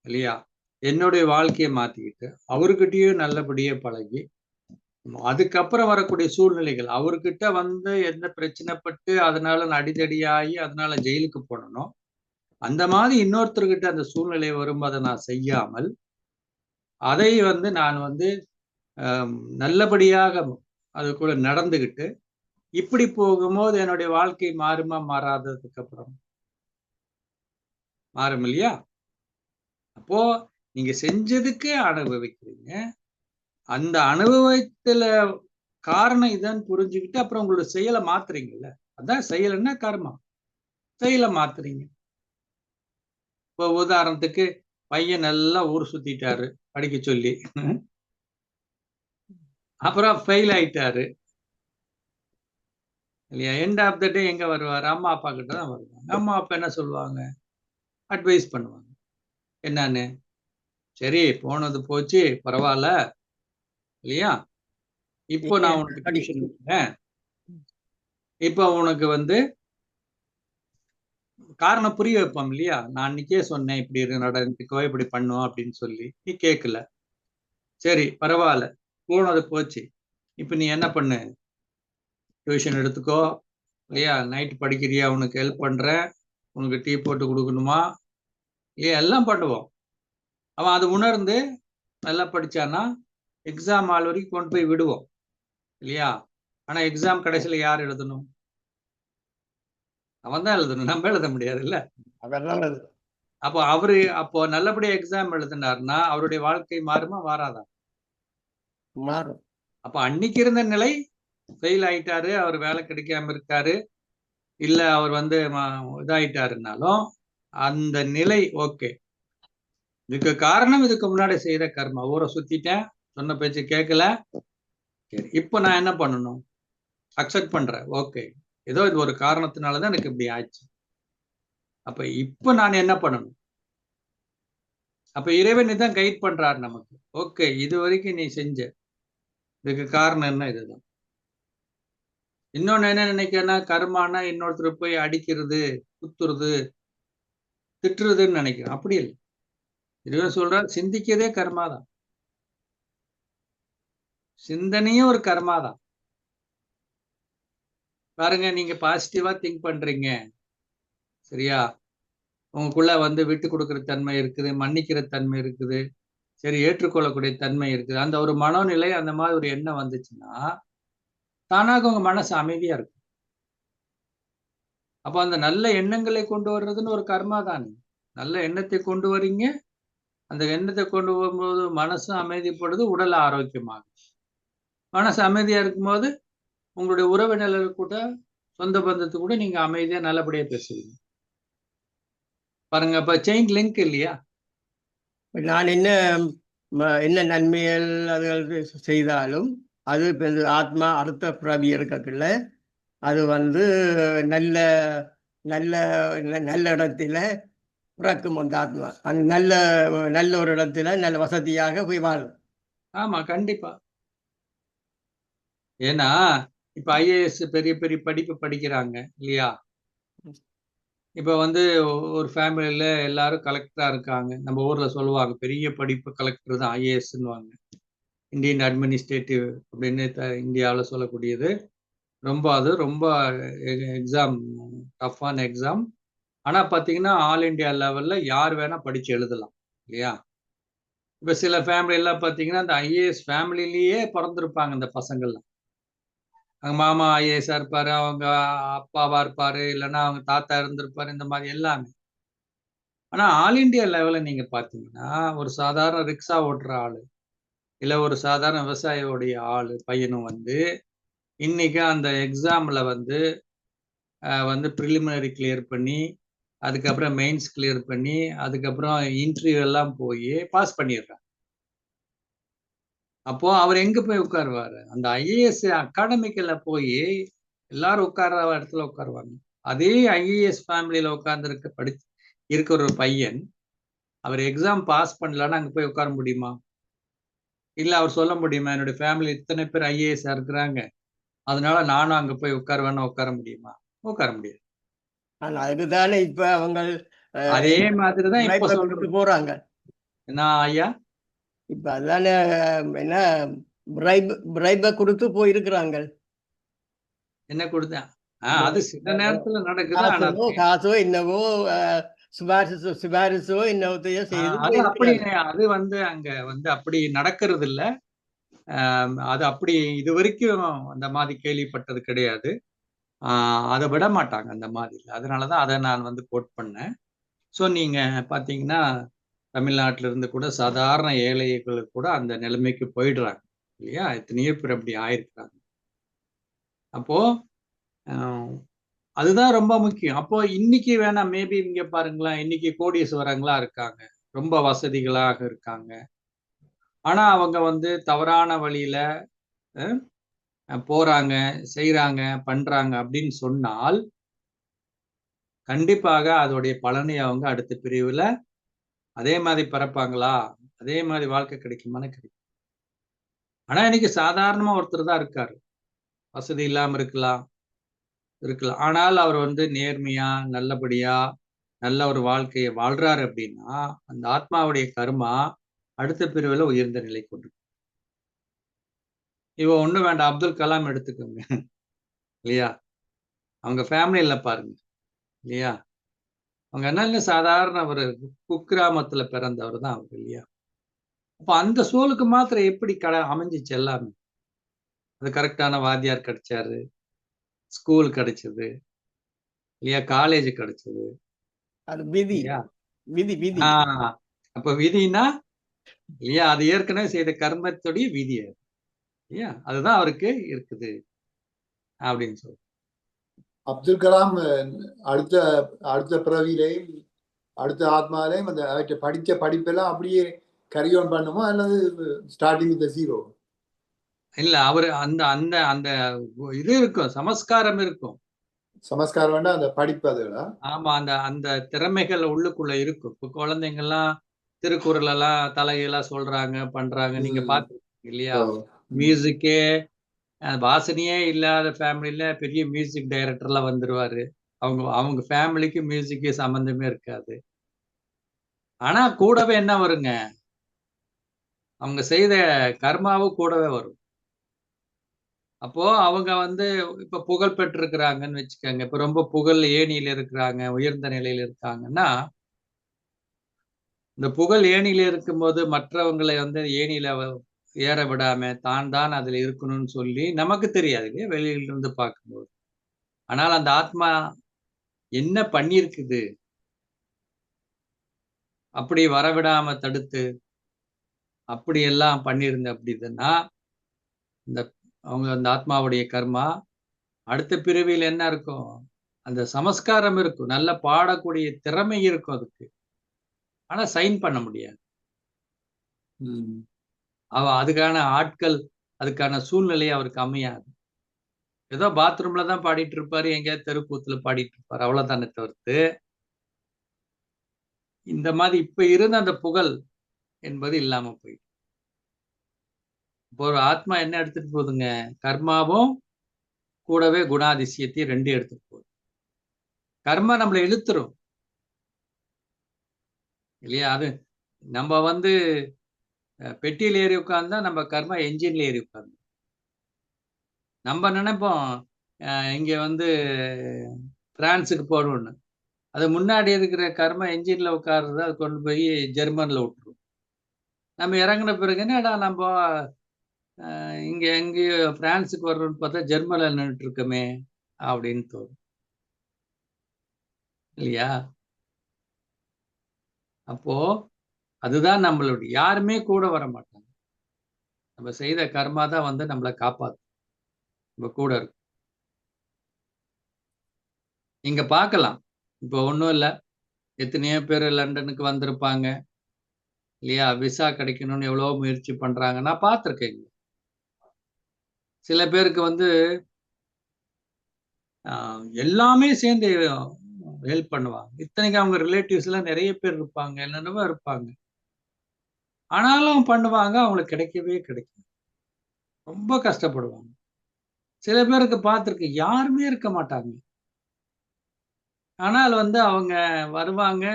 இல்லையா என்னுடைய வாழ்க்கையை மாத்திக்கிட்டு அவர்கிட்டயும் நல்லபடியா பழகி அதுக்கப்புறம் வரக்கூடிய சூழ்நிலைகள், அவர்கிட்ட வந்து எந்த பிரச்சனைப்பட்டு அதனால நான் அடிதடியாகி அதனால ஜெயிலுக்கு போனனோ அந்த மாதிரி இன்னொருத்தர்கிட்ட அந்த சூழ்நிலை வரும் அதை நான் செய்யாமல் அதை வந்து நான் வந்து நல்லபடியாக அது கூட நடந்துகிட்டு இப்படி போகும்போது என்னுடைய வாழ்க்கை மாறுமா மாறாததுக்கு அப்புறம் மாறும் இல்லையா? அப்போ நீங்க செஞ்சதுக்கு அனுபவிக்கிறீங்க, அந்த அனுபவத்துல காரணம் இதான் புரிஞ்சுக்கிட்டு அப்புறம் உங்களோட செயலை மாத்துறீங்கல்ல, அதான் செயல்னா கர்மா. செயலை மாத்துறீங்க. இப்போ உதாரணத்துக்கு பையன் நல்லா ஊர் சுத்திட்டாரு படிக்க சொல்லி, அப்புறம் ஃபெயில் ஆயிட்டாரு இல்லையா? எண்ட் ஆஃப் த டே எங்க வருவாரு? அம்மா அப்பா கிட்ட தான் வருவாங்க. அம்மா அப்பா என்ன சொல்லுவாங்க? அட்வைஸ் பண்ணுவாங்க. என்னன்னு? சரி போனது போச்சு, பரவாயில்ல இல்லையா? இப்போ நான் உனக்கு படி டியூஷன் வைக்கிறேன். இப்போ உனக்கு வந்து காரணம் புரிய வைப்போம் இல்லையா? நான் அன்னைக்கே சொன்னேன் இப்படி நடந்துக்கோ, இப்படி பண்ணுவோம் அப்படின்னு சொல்லி. நீ கேட்கல. சரி பரவாயில்ல, போனது போச்சு. இப்போ நீ என்ன பண்ணு? டியூஷன் எடுத்துக்கோ இல்லையா? நைட் படிக்கிறியா? உனக்கு ஹெல்ப் பண்றேன். உனக்கு டீ போட்டு கொடுக்கணுமா? இல்லையா? எல்லாம் பண்ணுவோம். அவன் அது உணர்ந்து நல்லா படிச்சானா எக்ஸாம் ஹால் வரைக்கும் கொண்டு போய் விடுவோம் இல்லையா? ஆனா எக்ஸாம் கடைசியில யார் எழுதணும்? அவன் தான் எழுதணும், நம்ம எழுத முடியாது இல்ல. அதெல்லாம் அது அப்போ நல்லபடியா எக்ஸாம் எழுதினார்னா அவருடைய வாழ்க்கை மாறுமா மாறாதா? மாறும். அப்ப அன்னைக்கு இருந்த நிலை ஃபெயில் ஆயிட்டாரு, அவர் வேலை கிடைக்காம இருக்காரு, இல்ல அவர் வந்து இதாயிட்டாருனாலும் அந்த நிலை ஓகே. இதுக்கு காரணம் இதுக்கு முன்னாடி செய்த கர்மா. ஊரை சுத்திட்டேன், சொன்ன பேச்சு கேட்கல. சரி இப்போ நான் என்ன பண்ணணும்? அக்செப்ட் பண்றேன். ஓகே, ஏதோ இது ஒரு காரணத்தினாலதான் எனக்கு இப்படி ஆச்சு. அப்ப இப்ப நான் என்ன பண்ணணும்? அப்ப இறைவன் இதான் கைட் பண்றாரு நமக்கு. ஓகே, இது வரைக்கும் நீ செஞ்ச, இதுக்கு காரணம் என்ன? இதுதான். இன்னொன்னு என்ன நினைக்கிறேன்னா, கர்மானா இன்னொருத்தர் போய் அடிக்கிறது, குத்துறது, திட்டுறதுன்னு நினைக்கிறேன். அப்படி இல்லை. இறைவன் சொல்றார், சிந்திக்கிறதே கர்மா தான். சிந்தனையும் ஒரு கர்மா தான். பாருங்க, நீங்க பாசிட்டிவா திங்க் பண்றீங்க சரியா? உங்களுக்குள்ள வந்து விட்டு கொடுக்கிற தன்மை இருக்குது, மன்னிக்கிற தன்மை இருக்குது, சரி ஏற்றுக்கொள்ளக்கூடிய தன்மை இருக்குது. அந்த ஒரு மனோநிலை, அந்த மாதிரி ஒரு எண்ணம் வந்துச்சுன்னா தானாக உங்க மனசு அமைதியா இருக்கும். அப்ப அந்த நல்ல எண்ணங்களை கொண்டு வர்றதுன்னு ஒரு கர்மா தானே. நல்ல எண்ணத்தை கொண்டு வர்றீங்க, அந்த எண்ணத்தை கொண்டு வரும்போது மனசு அமைதிப்படுது, உடல் ஆரோக்கியமாகும். மனசு அமைதியா இருக்கும்போது உங்களுடைய உறவினர்கள் கூட, சொந்த பந்தத்து கூட நீங்க அமைதியா நல்லபடியா பேசுவீங்க. பாருங்க, அப்ப செயின் லிங்க் இல்லையா? நான் என்ன நன்மைகள் அதுகள் செய்தாலும் அது இப்ப இந்த ஆத்மா அடுத்த பிறவி இருக்கக்குள்ள அது வந்து நல்ல நல்ல நல்ல இடத்துல பிறக்கும். அந்த ஆத்மா அந்த நல்ல நல்ல ஒரு இடத்துல நல்ல வசதியாக போய் வாழும். ஆமா, கண்டிப்பா. ஏன்னா இப்ப ஐஏஎஸ் பெரிய பெரிய படிப்பு படிக்கிறாங்க இல்லையா? இப்ப வந்து ஒரு ஃபேமிலியில எல்லாரும் கலெக்டரா இருக்காங்க. நம்ம ஊர்ல சொல்லுவாங்க, பெரிய படிப்பு கலெக்டர் தான் ஐஏஎஸ்ன்னுவாங்க. இந்தியன் அட்மினிஸ்ட்ரேட்டிவ் அப்படின்னு இந்தியாவில் சொல்லக்கூடியது. அது ரொம்ப எக்ஸாம், டஃப்பான எக்ஸாம். ஆனா பாத்தீங்கன்னா ஆல் இண்டியா லெவல்ல யார் வேணா படிச்சு எழுதலாம் இல்லையா? இப்ப சில ஃபேமிலி எல்லாம் பாத்தீங்கன்னா அந்த ஐஏஎஸ் ஃபேமிலிலேயே பிறந்திருப்பாங்க இந்த பசங்கள்லாம். அவங்க மாமா ஐஏஎஸ்ஆ இருப்பாரு, அவங்க அப்பாவா இருப்பாரு, இல்லைன்னா அவங்க தாத்தா இருந்திருப்பாரு, இந்த மாதிரி எல்லாமே. ஆனா ஆல் இண்டியா லெவல்ல நீங்க பாத்தீங்கன்னா ஒரு சாதாரண ரிக்ஷா ஓட்டுற ஆளு, இல்ல ஒரு சாதாரண விவசாயியோடைய ஆளு பையனும் வந்து இன்னைக்கு அந்த எக்ஸாம்ல வந்து ப்ரிலிமினரி கிளியர் பண்ணி, அதுக்கப்புறம் மெயின்ஸ் கிளியர் பண்ணி, அதுக்கப்புறம் இன்டர்வியூ எல்லாம் போய் பாஸ் பண்ணிடுறாங்க. அப்போ அவர் எங்க போய் உட்காருவாரு? அந்த ஐஏஎஸ் அகாடமிக்கல்ல போய் எல்லாரும் உட்கார்ற இடத்துல உட்காருவாங்க. அதே ஐஏஎஸ் ஃபேமிலியில உட்கார்ந்து இருக்கிற ஒரு பையன் அவர் எக்ஸாம் பாஸ் பண்ணலன்னா அங்க போய் உட்கார முடியுமா? இல்ல அவர் சொல்ல முடியுமா, என்னுடைய ஃபேமிலி இத்தனை பேர் ஐஏஎஸ் இருக்கிறாங்க, அதனால நானும் அங்க போய் உட்காருவேன்னா உட்கார முடியுமா? உட்கார முடியாது. ஆனா அதுதானே இப்ப அவங்க அதே மாதிரிதான் இப்ப கொடுத்து சொல்றோம். போறாங்க. என்ன ஐயா? இப்ப அதானே என்ன பிரைப கொடுத்து போயிருக்கிறாங்க. என்ன கொடுத்தேன்? அது சில நேரத்துல நடக்குது. ஆனா காசோ என்னவோ சிபாரிசோ என்னத்தையோ செய்து அது அப்படி போயிருக்கிறாங்க. அது அங்க அப்படி நடக்கிறது இல்ல. அது அப்படி இது வரைக்கும் அந்த மாதிரி கேள்விப்பட்டது கிடையாது. அதை விட மாட்டாங்க அந்த மாதிரி. அதனாலதான் அதை நான் கோட் பண்ணேன். ஸோ நீங்க பாத்தீங்கன்னா தமிழ்நாட்டில இருந்து கூட சாதாரண ஏழைகள் கூட அந்த நிலைமைக்கு போயிடுறாங்க. இல்லையா? எத்தனையோ பேர் அப்படி ஆயிருக்கிறாங்க. அப்போ அதுதான் ரொம்ப முக்கியம். அப்போ இன்னைக்கு வேணா மேபி இங்க பாருங்களேன், இன்னைக்கு கோடீஸ்வரங்களா இருக்காங்க, ரொம்ப வசதிகளாக இருக்காங்க. ஆனா அவங்க வந்து தவறான வழியில போறாங்க, செய்றாங்க, பண்றாங்க அப்படின்னு சொன்னால் கண்டிப்பாக அதோடைய பலனை அவங்க அடுத்த பிரிவுல அதே மாதிரி பிறப்பாங்களா, அதே மாதிரி வாழ்க்கை கிடைக்குமான்னு கிடைக்கும். ஆனா இன்னைக்கு சாதாரணமா ஒருத்தர் தான் இருக்காரு. வசதி இல்லாம இருக்கலாம். ஆனால் அவர் வந்து நேர்மையா, நல்லபடியா, நல்ல ஒரு வாழ்க்கைய வாழ்றாரு அப்படின்னா, அந்த ஆத்மாவுடைய கர்மா அடுத்த பிரிவுல உயர்ந்த நிலை கொண்டு. இவ ஒண்ணும் வேண்டாம். அப்துல் கலாம் எடுத்துக்கோங்க. இல்லையா? அவங்க ஃபேமிலில பாருங்க. இல்லையா? அவங்க நல்ல சாதாரண ஒரு குக்கிராமத்துல பிறந்தவர் தான் அவர் இல்லையா? அப்ப அந்த சூழலுக்கு மாத்திரம் எப்படி அமைஞ்சிச்சு எல்லாமே. அது கரெக்டான வாத்தியார் கிடைச்சாரு. ஸ்கூல் கிடைச்சது. இல்லையா? காலேஜ் கிடைச்சது. அது விதி இல்லையா? விதி விதி அப்ப விதினா இல்லையா? அது ஏற்கனவே செய்த கர்மத்துடைய விதி அது. இல்லையா? அதுதான் அவருக்கு இருக்குது அப்படின்னு சொல்லி. அப்துல் கலாம் அடுத்த அடுத்த பிறவிலையும் அடுத்த ஆத்மாலையும் அந்த அவற்றை படித்த படிப்பெல்லாம் அப்படியே கேரி ஆன் பண்ணுமோ அல்லது ஸ்டார்டிங் வித் ஜீரோ? இல்ல அவரு அந்த அந்த அந்த இது இருக்கும், சமஸ்காரம் இருக்கும். சமஸ்காரம் வேண்டாம், அந்த படிப்பு அதுகளா? ஆமா, அந்த அந்த திறமைகள் உள்ளுக்குள்ள இருக்கும். இப்ப குழந்தைங்க எல்லாம் திருக்குறள் எல்லாம் தலைகீழா சொல்றாங்க, பண்றாங்க. நீங்க பார்த்திருக்கீங்க இல்லையா? மியூசிக்கே வாசனையே இல்லாத ஃபேமிலில பெரிய மியூசிக் டைரக்டர்லாம் வந்துருவாரு. அவங்க அவங்க ஃபேமிலிக்கு மியூசிக்கு சம்பந்தமே இருக்காது. ஆனா கூடவே என்ன வருங்க? அவங்க செய்த கர்மாவும் கூடவே வரும். அப்போ அவங்க வந்து இப்ப புகழ் பெற்றிருக்கிறாங்கன்னு வச்சுக்கோங்க. இப்ப ரொம்ப புகழ் ஏணியில இருக்கிறாங்க, உயர்ந்த நிலையில இருக்காங்கன்னா, இந்த புகழ் ஏணியில இருக்கும்போது மற்றவங்களை வந்து ஏணியில ஏற விடாம, தான் தான் அதுல இருக்கணும்னு சொல்லி நமக்கு தெரியாது இல்லையா? வெளியில இருந்து பார்க்கும்போது. ஆனால் அந்த ஆத்மா என்ன பண்ணியிருக்குது? அப்படி வரவிடாம தடுத்து, அப்படி எல்லாம் பண்ணியிருந்து அப்படிதுன்னா, இந்த அவங்க அந்த ஆத்மாவுடைய கர்மா அடுத்த பிறவியில என்ன இருக்கும்? அந்த சமஸ்காரம் இருக்கும். நல்லா பாடக்கூடிய திறமை இருக்கும் அதுக்கு. ஆனா சைன் பண்ண முடியாது. அதுக்கான ஆட்கள், அதுக்கான சூழ்நிலை அவருக்கு அமையாது. ஏதோ பாத்ரூம்ல தான் பாடிட்டு இருப்பாரு. எங்கேயாவது தெருக்கூத்துல பாடிட்டு இருப்பாரு. அவ்வளவுதானே தவிர்த்து, இந்த மாதிரி இப்ப இருந்த அந்த புகழ் என்பது இல்லாம போயிடும். இப்போ ஒரு ஆத்மா என்ன எடுத்துட்டு போகுதுங்க? கர்மாவும் கூடவே குணாதிசயத்தையும் 2 எடுத்துட்டு போகுது. கர்மா நம்மள இழுத்துரும். இல்லையா? அது நம்ம வந்து பெட்டியில ஏறி உட்கார்ந்தா நம்ம கர்மா என்ஜின்ல ஏறி உட்கார்ந்து. நம்ம நினைப்போம் இங்க வந்து பிரான்ஸுக்கு போகணும்னு. அது முன்னாடி இருக்கிற கர்மா என்ஜின்ல உட்கார்றத அது கொண்டு போய் ஜெர்மன்ல விட்டுரும். நம்ம இறங்குன பிறகு என்னடா நம்ப இங்க எங்கேயோ பிரான்ஸுக்கு வர்றோம்னு பார்த்தா ஜெர்மன்ல நின்னுட்டு இருக்கோமே அப்படின்னு தோணும். இல்லையா? அப்போ அதுதான் நம்மளுடைய யாருமே கூட வர மாட்டாங்க. நம்ம செய்த கர்மா தான் வந்து நம்மள காப்பாத்தும். நம்ம கூட இருக்கும். நீங்க பார்க்கலாம். இப்போ ஒண்ணும் இல்ல. எத்தனையோ பேர் லண்டனுக்கு வந்திருப்பாங்க. இல்லையா? விசா கிடைக்கணும்னு எவ்வளவோ முயற்சி பண்றாங்க. நான் பார்த்துருக்கேங்க. சில பேருக்கு வந்து எல்லாமே சேர்ந்து ஹெல்ப் பண்ணுவாங்க. இத்தனைக்கும் அவங்க ரிலேட்டிவ்ஸ்லாம் நெறைய பேர் இருப்பாங்க. என்னென்னமோ இருப்பாங்க. ஆனாலும் பண்ணுவாங்க. அவங்களுக்கு கிடைக்கவே கிடைக்காது. ரொம்ப கஷ்டப்படுவாங்க. சில பேருக்கு பார்த்துருக்கேன். யாருமே இருக்க மாட்டாங்க. ஆனால் வந்து அவங்க வருவாங்க.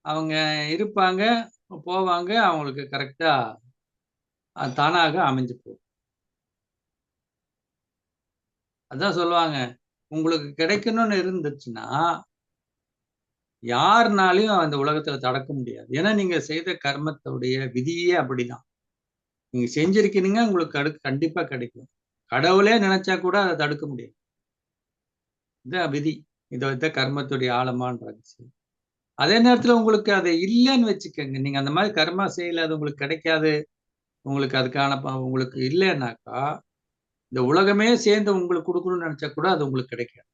அவங்க இருப்பாங்க. போவாங்க. அவங்களுக்கு கரெக்ட்டா தானாக அமைஞ்சு போகும். அதான் சொல்லுவாங்க. உங்களுக்கு கிடைக்கணும்னு இருந்துச்சுன்னா, யாருனாலயும் அந்த உலகத்துல தடுக்க முடியாது. ஏன்னா நீங்க செய்த கர்மத்துடைய விதியே அப்படிதான். நீங்க செஞ்சிருக்கிறீங்க, உங்களுக்கு கண்டிப்பா கிடைக்கும். கடவுளே நினைச்சா கூட அத தடுக்க முடியாது. இதான் விதி. இதான் கர்மத்துடைய ஆழமான ரகசியம். அதே நேரத்துல உங்களுக்கு அது இல்லன்னு வச்சுக்கங்க. நீங்க அந்த மாரி கர்மா செய்யல, அது உங்களுக்கு கிடைக்காது உங்களுக்கு அதுக்கான உங்களுக்கு இல்லைன்னாக்கா இந்த உலகமே சேர்ந்து உங்களுக்கு கொடுக்கணும்னு நினைச்சா கூட அது உங்களுக்கு கிடைக்காது.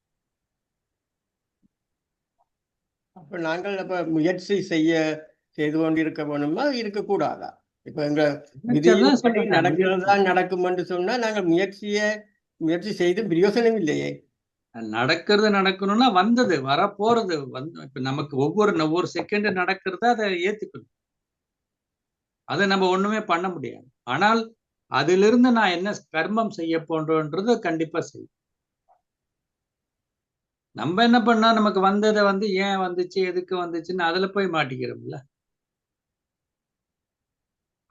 அப்ப நாங்கள் அப்ப முயற்சி செய்து கொண்டிருக்க வேணுமா இருக்கக்கூடாதா? இப்ப எங்க நினைச்சதான் விதியின்படி சொல்றேன் நடக்கிறதா நடக்கும் என்று சொன்னா நாங்கள் முயற்சி செய்து பிரயோசனம் இல்லையே. நடக்கிறது நடக்கணும்னா வந்தது வரப்போறது இப்ப நமக்கு ஒவ்வொரு செகண்ட் நடக்கிறத அதை ஏத்துக்கணும். அதை நம்ம ஒண்ணுமே பண்ண முடியாது. ஆனால் அதிலிருந்து நான் என்ன கர்மம் செய்ய போன்றோன்றது கண்டிப்பா செய்யும். நம்ம என்ன பண்ணா நமக்கு வந்ததை ஏன் வந்துச்சு எதுக்கு வந்துச்சுன்னு அதுல போய் மாட்டிக்கிறோம்ல.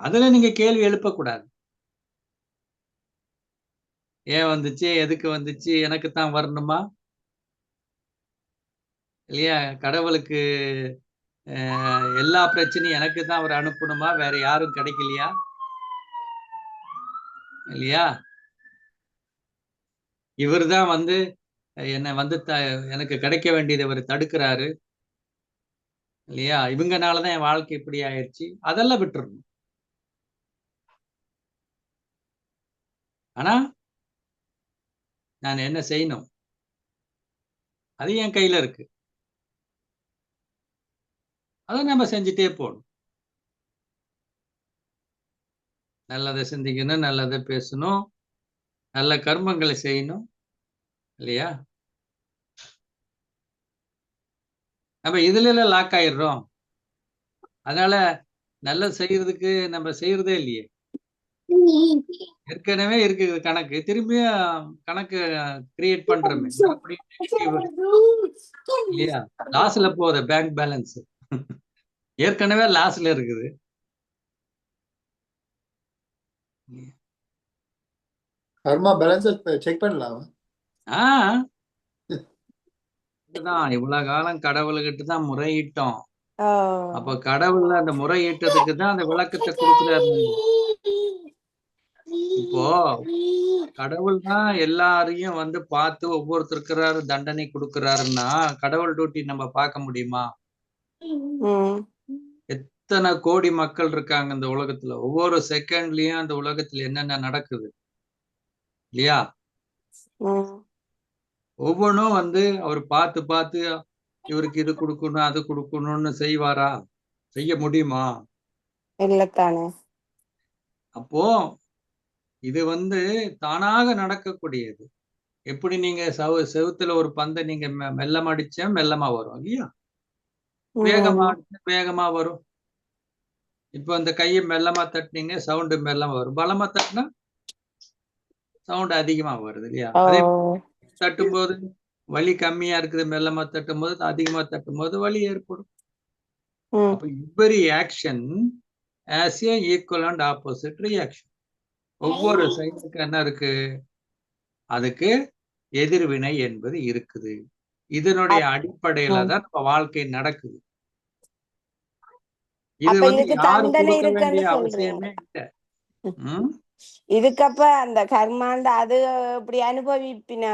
அதுல நீங்க கேள்வி எழுப்பக்கூடாது. ஏன் வந்துச்சு எதுக்கு வந்துச்சு எனக்கு தான் வரணுமா இல்லையா? கடவுளுக்கு எல்லா பிரச்சனையும் எனக்கு தான் அவர் அனுப்பணுமா? வேற யாரும் கிடைக்கலையா? இல்லையா? இவர் தான் என்னை எனக்கு கிடைக்க வேண்டியதை இவர் தடுக்கிறாரு இல்லையா? இவங்கனாலதான் என் வாழ்க்கை இப்படி ஆயிடுச்சு. அதெல்லாம் விட்டுறணும். ஆனா நான் என்ன செய்யணும் அது என் கையில இருக்கு. அதை நம்ம செஞ்சுட்டே போகணும். நல்லதை சிந்திக்கணும், நல்லதை பேசணும், நல்ல கர்மங்களை செய்யணும் இல்லையா? நம்ம இதுல எல்லாம் லாக் ஆயிடுறோம். அதனால நல்லது செய்யறதுக்கு நம்ம செய்யறதே இல்லையே. ஏற்கனவே இருக்கு கணக்கு, திரும்பியும் கணக்கு கிரியேட் பண்றோமே மறுபடியும் நெகட்டிவ் இல்லையா? லாஸ்ல போகுது பேங்க் பேலன்ஸ். ஏற்கனவே லாஸ்ல இருக்குது. கர்மா பேலன்ஸ் செக் பண்ணலாம். இதுதான் இவ்வளவு காலம் கடவுள்கிட்ட தான் முறையிட்டோம். அப்ப கடவுள் அந்த முறையிட்டதுக்கு தான் அந்த விளக்கத்தை கொடுக்குறாரு. இப்போ கடவுள் தான் எல்லாரையும் பார்த்து ஒவ்வொருத்தருக்கிறாரு தண்டனை கொடுக்கிறாருன்னா கடவுள் டியூட்டி நம்ம பார்க்க முடியுமா? எத்தனை கோடி மக்கள் இருக்காங்க இந்த உலகத்துல. ஒவ்வொரு செகண்ட்லயும் அந்த உலகத்துல என்னென்ன நடக்குது இல்லையா? ஒவ்வொன்றும் அவர் பார்த்து பார்த்து இவருக்கு இது கொடுக்கணும் அது கொடுக்கணும்னு செய்வாரா? செய்ய முடியுமா? இல்லத்தானே. அப்போ இது தானாக நடக்கக்கூடியது. எப்படி நீங்க செவுத்துல ஒரு பந்தை நீங்க மெல்லமா அடிச்சா மெல்லமா வரும் இல்லையா? வேகமா அடிச்சா வேகமா வரும். இப்ப அந்த கையை மெல்லமா தட்டினீங்க சவுண்டு மெல்லமா வரும். பலமா தட்டினா சவுண்ட் அதிகமா வருது இல்லையா? அதே தட்டும் போது வலி கம்மியா இருக்குது, மெல்லமா தட்டும் போது அதிகமா தட்டும் போது வலி ஏற்படும். அப்ப every action as a equal and opposite reaction. ஒவ்வொரு செயலுக்கு என்ன இருக்கு? அதுக்கு எதிர்வினை என்பது இருக்குது. இதனுடைய அடிப்படையில தான் நம்ம வாழ்க்கை நடக்குது. இது யாரும் கொடுக்க வேண்டிய அவசியமே இல்லை. இதுக்கு அப்ப அந்த கர்மாண்ட அது இப்படி அனுபவிப்பின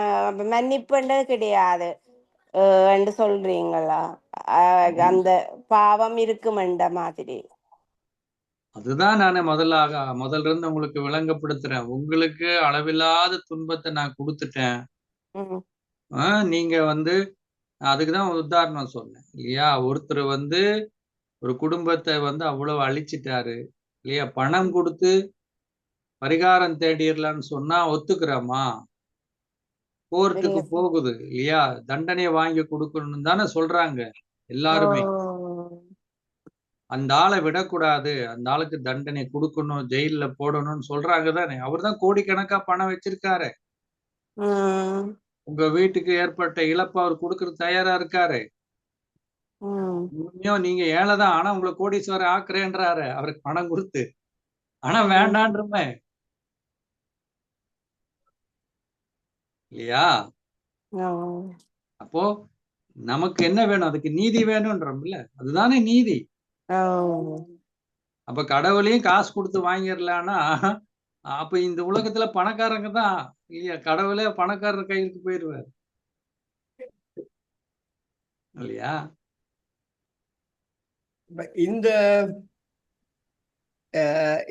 மன்னிப்புன்றது கிடையாது என்று சொல்றீங்களா? அந்த பாவம் இருக்குமென்ற மாதிரி. அதுதான் நான் முதல்ல இருந்து உங்களுக்கு விளங்கப்படுத்துறேன். உங்களுக்கு அளவில்லாத துன்பத்தை நான் கொடுத்துட்டேன். நீங்க அதுக்குதான் உதாரணம் சொன்னேன் இல்லையா? ஒருத்தர் ஒரு குடும்பத்தை அவ்வளவு அழிச்சிட்டாரு இல்லையா? பணம் கொடுத்து பரிகாரம் தேடிடலான்னு சொன்னா ஒத்துக்கிறோமா? போறதுக்கு போகுது இல்லையா? தண்டனையை வாங்கி கொடுக்கணும்னு தானே சொல்றாங்க எல்லாருமே. அந்த ஆளை விடக்கூடாது, அந்த ஆளுக்கு தண்டனை கொடுக்கணும், ஜெயில போடணும்னு சொல்றாங்க தானே. அவர் தான் கோடிக்கணக்கா பணம் வச்சிருக்காரு. உங்க வீட்டுக்கு ஏற்பட்ட இழப்பு அவர் கொடுக்கறது தயாரா இருக்காரு. நீங்க ஏழைதான், ஆனா உங்களை கோடீஸ்வரர் ஆக்குறேன்றாரு அவருக்கு பணம் கொடுத்து. ஆனா வேண்டான்றமே இல்லையா? அப்போ நமக்கு என்ன வேணும்? அதுக்கு நீதி வேணும்ன்றோம்ல. அதுதானே நீதி. அப்ப கடவுளையும் காசு கொடுத்து வாங்கிடலான்னா அப்ப இந்த உலகத்துல பணக்காரங்க தான் இல்லையா? கடவுளே பணக்காரர் கையிலுக்கு போயிடுவார் இல்லையா? இந்த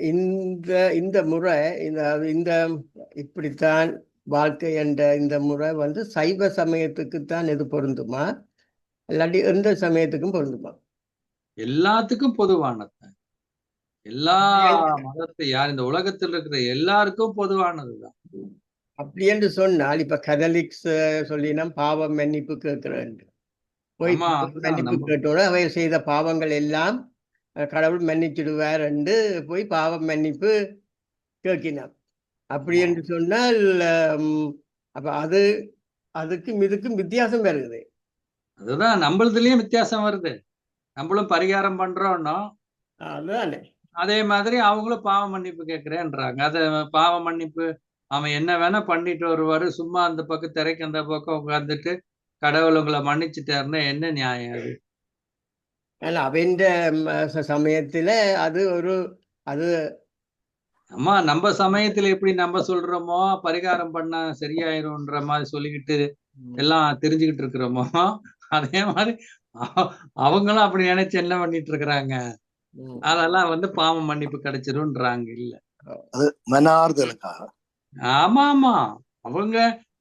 இந்த இந்த முறை இந்த இப்படித்தான் வாழ்க்கை என்ற இந்த முறை வந்து சைவ சமயத்துக்குத்தான் இது பொருந்துமா, இல்லாட்டி எந்த சமயத்துக்கும் பொருந்துமா? எல்லாத்துக்கும் பொதுவானது. எல்லா மதத்தை யார் இந்த உலகத்தில் இருக்கிற எல்லாருக்கும் பொதுவானதுதான். அப்படி என்று சொன்னால் இப்ப கதலிக்ஸ் சொல்லினா பாவம் மன்னிப்பு கேட்கிறேன், போய் ஆமா, மன்னிப்பு கேட்டோட அவை செய்த பாவங்கள் எல்லாம் கடவுள் மன்னிச்சிடுவார் என்று போய் பாவம் மன்னிப்பு கேட்கினான். அப்படி என்று சொன்னால் அப்ப அதுக்கும் இதுக்கும் வித்தியாசம் வருது. அதுதான் நம்மளதுலயும் வித்தியாசம் வருது. நம்மளும் பரிகாரம் பண்றோம்னா அதுதானே அதே மாதிரி அவங்களும் பாவ மன்னிப்பு கேட்கிறேன்றாங்க. அத பாவ மன்னிப்பு அவன் என்ன வேணா பண்ணிட்டு வருவாரு. சும்மா அந்த பக்கம் திரைக்கு அந்த பக்கம் உட்கார்ந்துட்டு கடவுள் உங்களை மன்னிச்சுட்டாருன்னா என்ன நியாயம் அது? ஆனா அவன்ற சமயத்துல அது அம்மா நம்ம சமயத்துல எப்படி நம்ம சொல்றோமோ பரிகாரம் பண்ணா சரியாயிரும்ன்ற மாதிரி சொல்லிக்கிட்டு எல்லாம் தெரிஞ்சுக்கிட்டு இருக்கிறோமோ, அதே மாதிரி அவங்களும் அப்படி நினைச்சு என்ன பண்ணிட்டு இருக்கிறாங்க. அதெல்லாம் வந்து பாவ மன்னிப்பு கிடைச்சிரும்ன்றாங்க. இல்ல, அது மனார்தலுக்காக. ஆமா ஆமா, அவங்க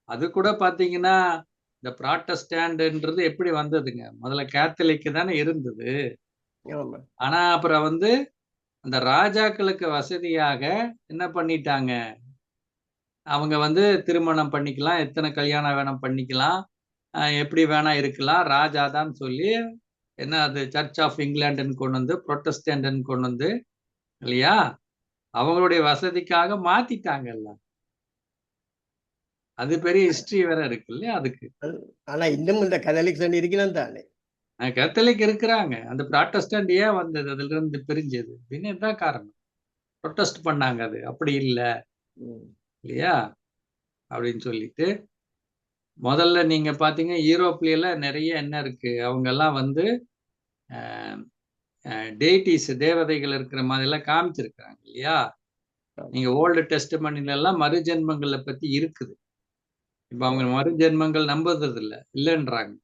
அது கூட பாத்தீங்கன்னா இந்த ப்ராட்டஸ்டாண்ட்ன்றது எப்படி வந்ததுங்க? முதல்ல கேத்தலிக் தானே இருந்தது. ஆனா அப்புறம் வந்து அந்த ராஜாக்களுக்கு வசதியாக என்ன பண்ணிட்டாங்க, அவங்க வந்து திருமணம் பண்ணிக்கலாம், எத்தனை கல்யாணம் வேணும் பண்ணிக்கலாம், எப்படி வேணா இருக்கலாம், ராஜா தான் சொல்லி என்ன அது சர்ச் ஆஃப் இங்கிலாண்டுன்னு கொண்டு வந்து புரொட்டஸ்டன்ட்னு கொண்டு வந்து இல்லையா, அவங்களுடைய வசதிக்காக மாத்திட்டாங்கல்ல. அது பெரிய ஹிஸ்டரி வேற இருக்கு இல்லையா அதுக்கு. ஆனா இன்னும் இந்த கதலிக்ஸ் இருக்கிறான் தானே, கத்தலிக் இருக்கிறாங்க. அந்த ப்ராட்டஸ்டன்ட் ஏன் வந்தது, அதுல இருந்து பிரிஞ்சது அப்படின்னு தான் காரணம். ப்ரொட்டஸ்ட் பண்ணாங்க, அது அப்படி இல்லை இல்லையா அப்படின்னு சொல்லிட்டு. முதல்ல நீங்க பாத்தீங்க யூரோப்ல எல்லாம் நிறைய என்ன இருக்கு, அவங்க எல்லாம் வந்து டேட்டிஸ் தேவதைகள் இருக்கிற மாதிரி எல்லாம் காமிச்சிருக்காங்க இல்லையா. நீங்க ஓல்டு டெஸ்டமென்ட்ல எல்லாம் மறுஜென்மங்களை பத்தி இருக்குது. இப்ப அவங்க மறுஜென்மங்கள் நம்புறது இல்லைன்றாங்க.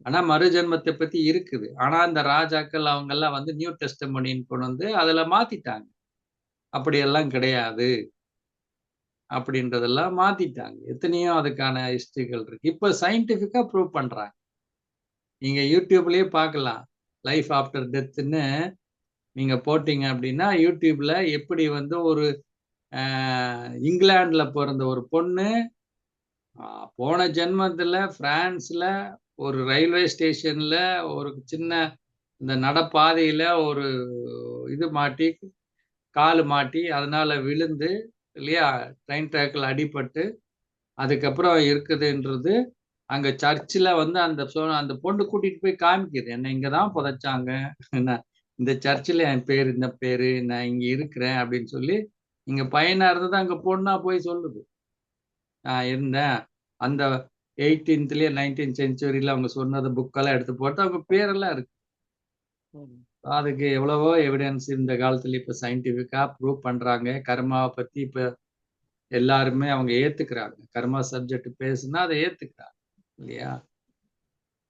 ஆனா மறுஜென்மத்தை பத்தி இருக்குது. ஆனா இந்த ராஜாக்கள் அவங்க எல்லாம் வந்து நியூ டெஸ்டமென்ட்னு கொண்டு வந்து அதுல மாத்திட்டாங்க. அப்படியெல்லாம் கிடையாது அப்படின்றதெல்லாம் மாத்திட்டாங்க. எத்தனையோ அதுக்கான ஹிஸ்டரிகள் இருக்கு. இப்ப சயின்டிபிக்கா ப்ரூவ் பண்றாங்க. நீங்க யூடியூப்லயே பார்க்கலாம். லைஃப் ஆஃப்டர் டெத்ன்னு நீங்க போட்டீங்க அப்படின்னா யூடியூப்ல எப்படி வந்து ஒரு இங்கிலாந்துல பிறந்த ஒரு பொண்ணு போன ஜென்மத்துல பிரான்ஸ்ல ஒரு ரயில்வே ஸ்டேஷன்ல ஒரு சின்ன இந்த நடப்பாதையில ஒரு இது மாட்டி காலு மாட்டி அதனால விழுந்து இல்லையா, ட்ரெயின் ட்ராக்ல அடிபட்டு அதுக்கப்புறம் இருக்குதுன்றது அங்க சர்ச்சில் வந்து அந்த பொண்ணு கூட்டிட்டு போய் காமிக்குது, என்ன இங்கதான் புதைச்சாங்க, இந்த சர்ச்சில் என் பேரு இந்த பேரு, நான் இங்க இருக்கிறேன் அப்படின்னு சொல்லி. இங்க பையனா இருந்தது அங்க பொண்ணா போய் சொல்லுது, நான் இருந்தேன். அந்த 18th 19th செஞ்சுரியில அவங்க சொன்னது புக்கெல்லாம் எடுத்து போட்டு அவங்க பேரெல்லாம் இருக்கு. அதுக்கு எவ்வளவோ எவிடன்ஸ் இந்த காலத்துல இப்ப சயின்டிபிக்கா ப்ரூவ் பண்றாங்க. கர்மாவை பத்தி இப்ப எல்லாருமே அவங்க ஏத்துக்கிறாங்க. கர்மா சப்ஜெக்ட் பேசுனா அதை ஏத்துக்கிறாங்க இல்லையா.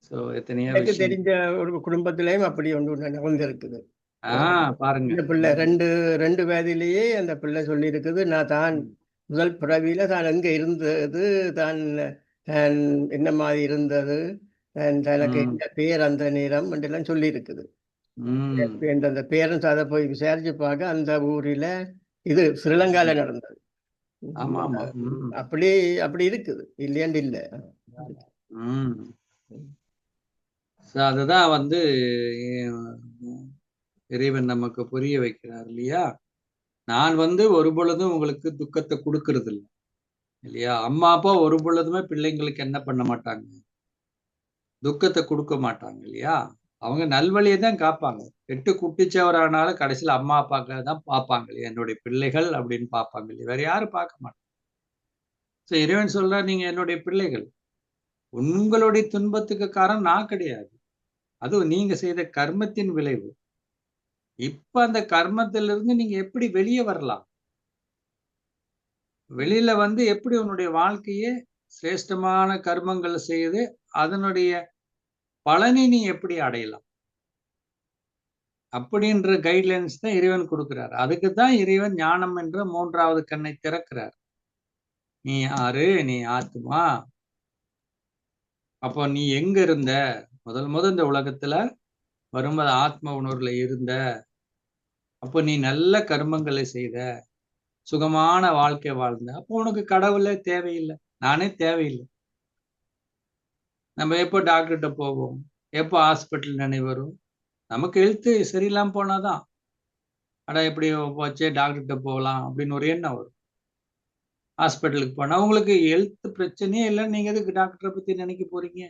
சோ எத்தனையோ எனக்கு விஷயம் தெரிஞ்ச ஒரு குடும்பத்திலையும் அப்படி ஒன்று நடந்திருக்குது. பாருங்க. இந்த பிள்ளை ரெண்டு வயதிலேயே அந்த பிள்ளை சொல்லி இருக்குது, நான் தான் முதல் பிறவியில தான் எங்க இருந்தது, தான் என்ன மாதிரி இருந்தது, தனக்கு என்ன பேர் அந்த நேரம் எல்லாம் சொல்லி இருக்குது. அந்த பேரண்ட்ஸ் அதை போய் விசாரிச்சு பார்க்க அந்த ஊரில இது ஸ்ரீலங்கால நடந்தது. ஆமா ஆமா. அப்படி இருக்குது, இல்லையாண்டு இல்ல. அதுதான் வந்து இறைவன் நமக்கு புரிய வைக்கிறார் இல்லையா. நான் வந்து ஒரு பொழுதும் உங்களுக்கு துக்கத்தை கொடுக்கறது இல்லை இல்லையா. அம்மா அப்பா ஒரு பொழுதுமே பிள்ளைங்களுக்கு என்ன பண்ண மாட்டாங்க, துக்கத்தை கொடுக்க மாட்டாங்க இல்லையா. அவங்க நல்வழியை தான் காப்பாங்க. கெட்டு குட்டிச்சவரானாலும் கடைசியில் அம்மா அப்பாக்க தான் பார்ப்பாங்க இல்லையா, என்னுடைய பிள்ளைகள் அப்படின்னு பார்ப்பாங்க இல்லையா, வேற யாரும் பார்க்க மாட்டாங்க. இறைவன் சொல்ற, நீங்க என்னுடைய பிள்ளைகள், உங்களுடைய துன்பத்துக்கு காரணம் நான் கிடையாது, அது நீங்க செய்த கர்மத்தின் விளைவு. இப்ப அந்த கர்மத்திலிருந்து நீங்க எப்படி வெளியே வரலாம், வெளியில வந்து எப்படி உன்னுடைய வாழ்க்கையே சிரேஷ்டமான கர்மங்களை செய்து அதனுடைய பலனை நீ எப்படி அடையலாம். அப்படின்ற கைட்லைன்ஸ் தான் இறைவன் கொடுக்கிறார். அதுக்கு தான் இறைவன் ஞானம் என்ற 3வது கண்ணை திறக்கிறார். நீ யாரு? நீ ஆத்மா. அப்போ நீ எங்க இருந்த? முதல் இந்த உலகத்துல வரும்போது ஆத்ம உணர்வுல இருந்த. அப்போ நீ நல்ல கர்மங்களை செய்த, சுகமான வாழ்க்கை வாழ்ந்த. அப்போ உனக்கு கடவுளே தேவையில்லை, நானே தேவையில்லை. நம்ம எப்போ டாக்டர்கிட்ட போவோம்? எப்போ ஹாஸ்பிட்டல் நினைவு வரும்? நமக்கு ஹெல்த் சரியில்லாம போனாதான் அடா எப்படி போச்சே டாக்டர்கிட்ட போகலாம் அப்படின்னு ஒரு எண்ணம் வரும். ஹாஸ்பிட்டலுக்கு போனா உங்களுக்கு ஹெல்த் பிரச்சனையே இல்லை, நீங்க எதுக்கு டாக்டரை பத்தி நினைக்க போறீங்க?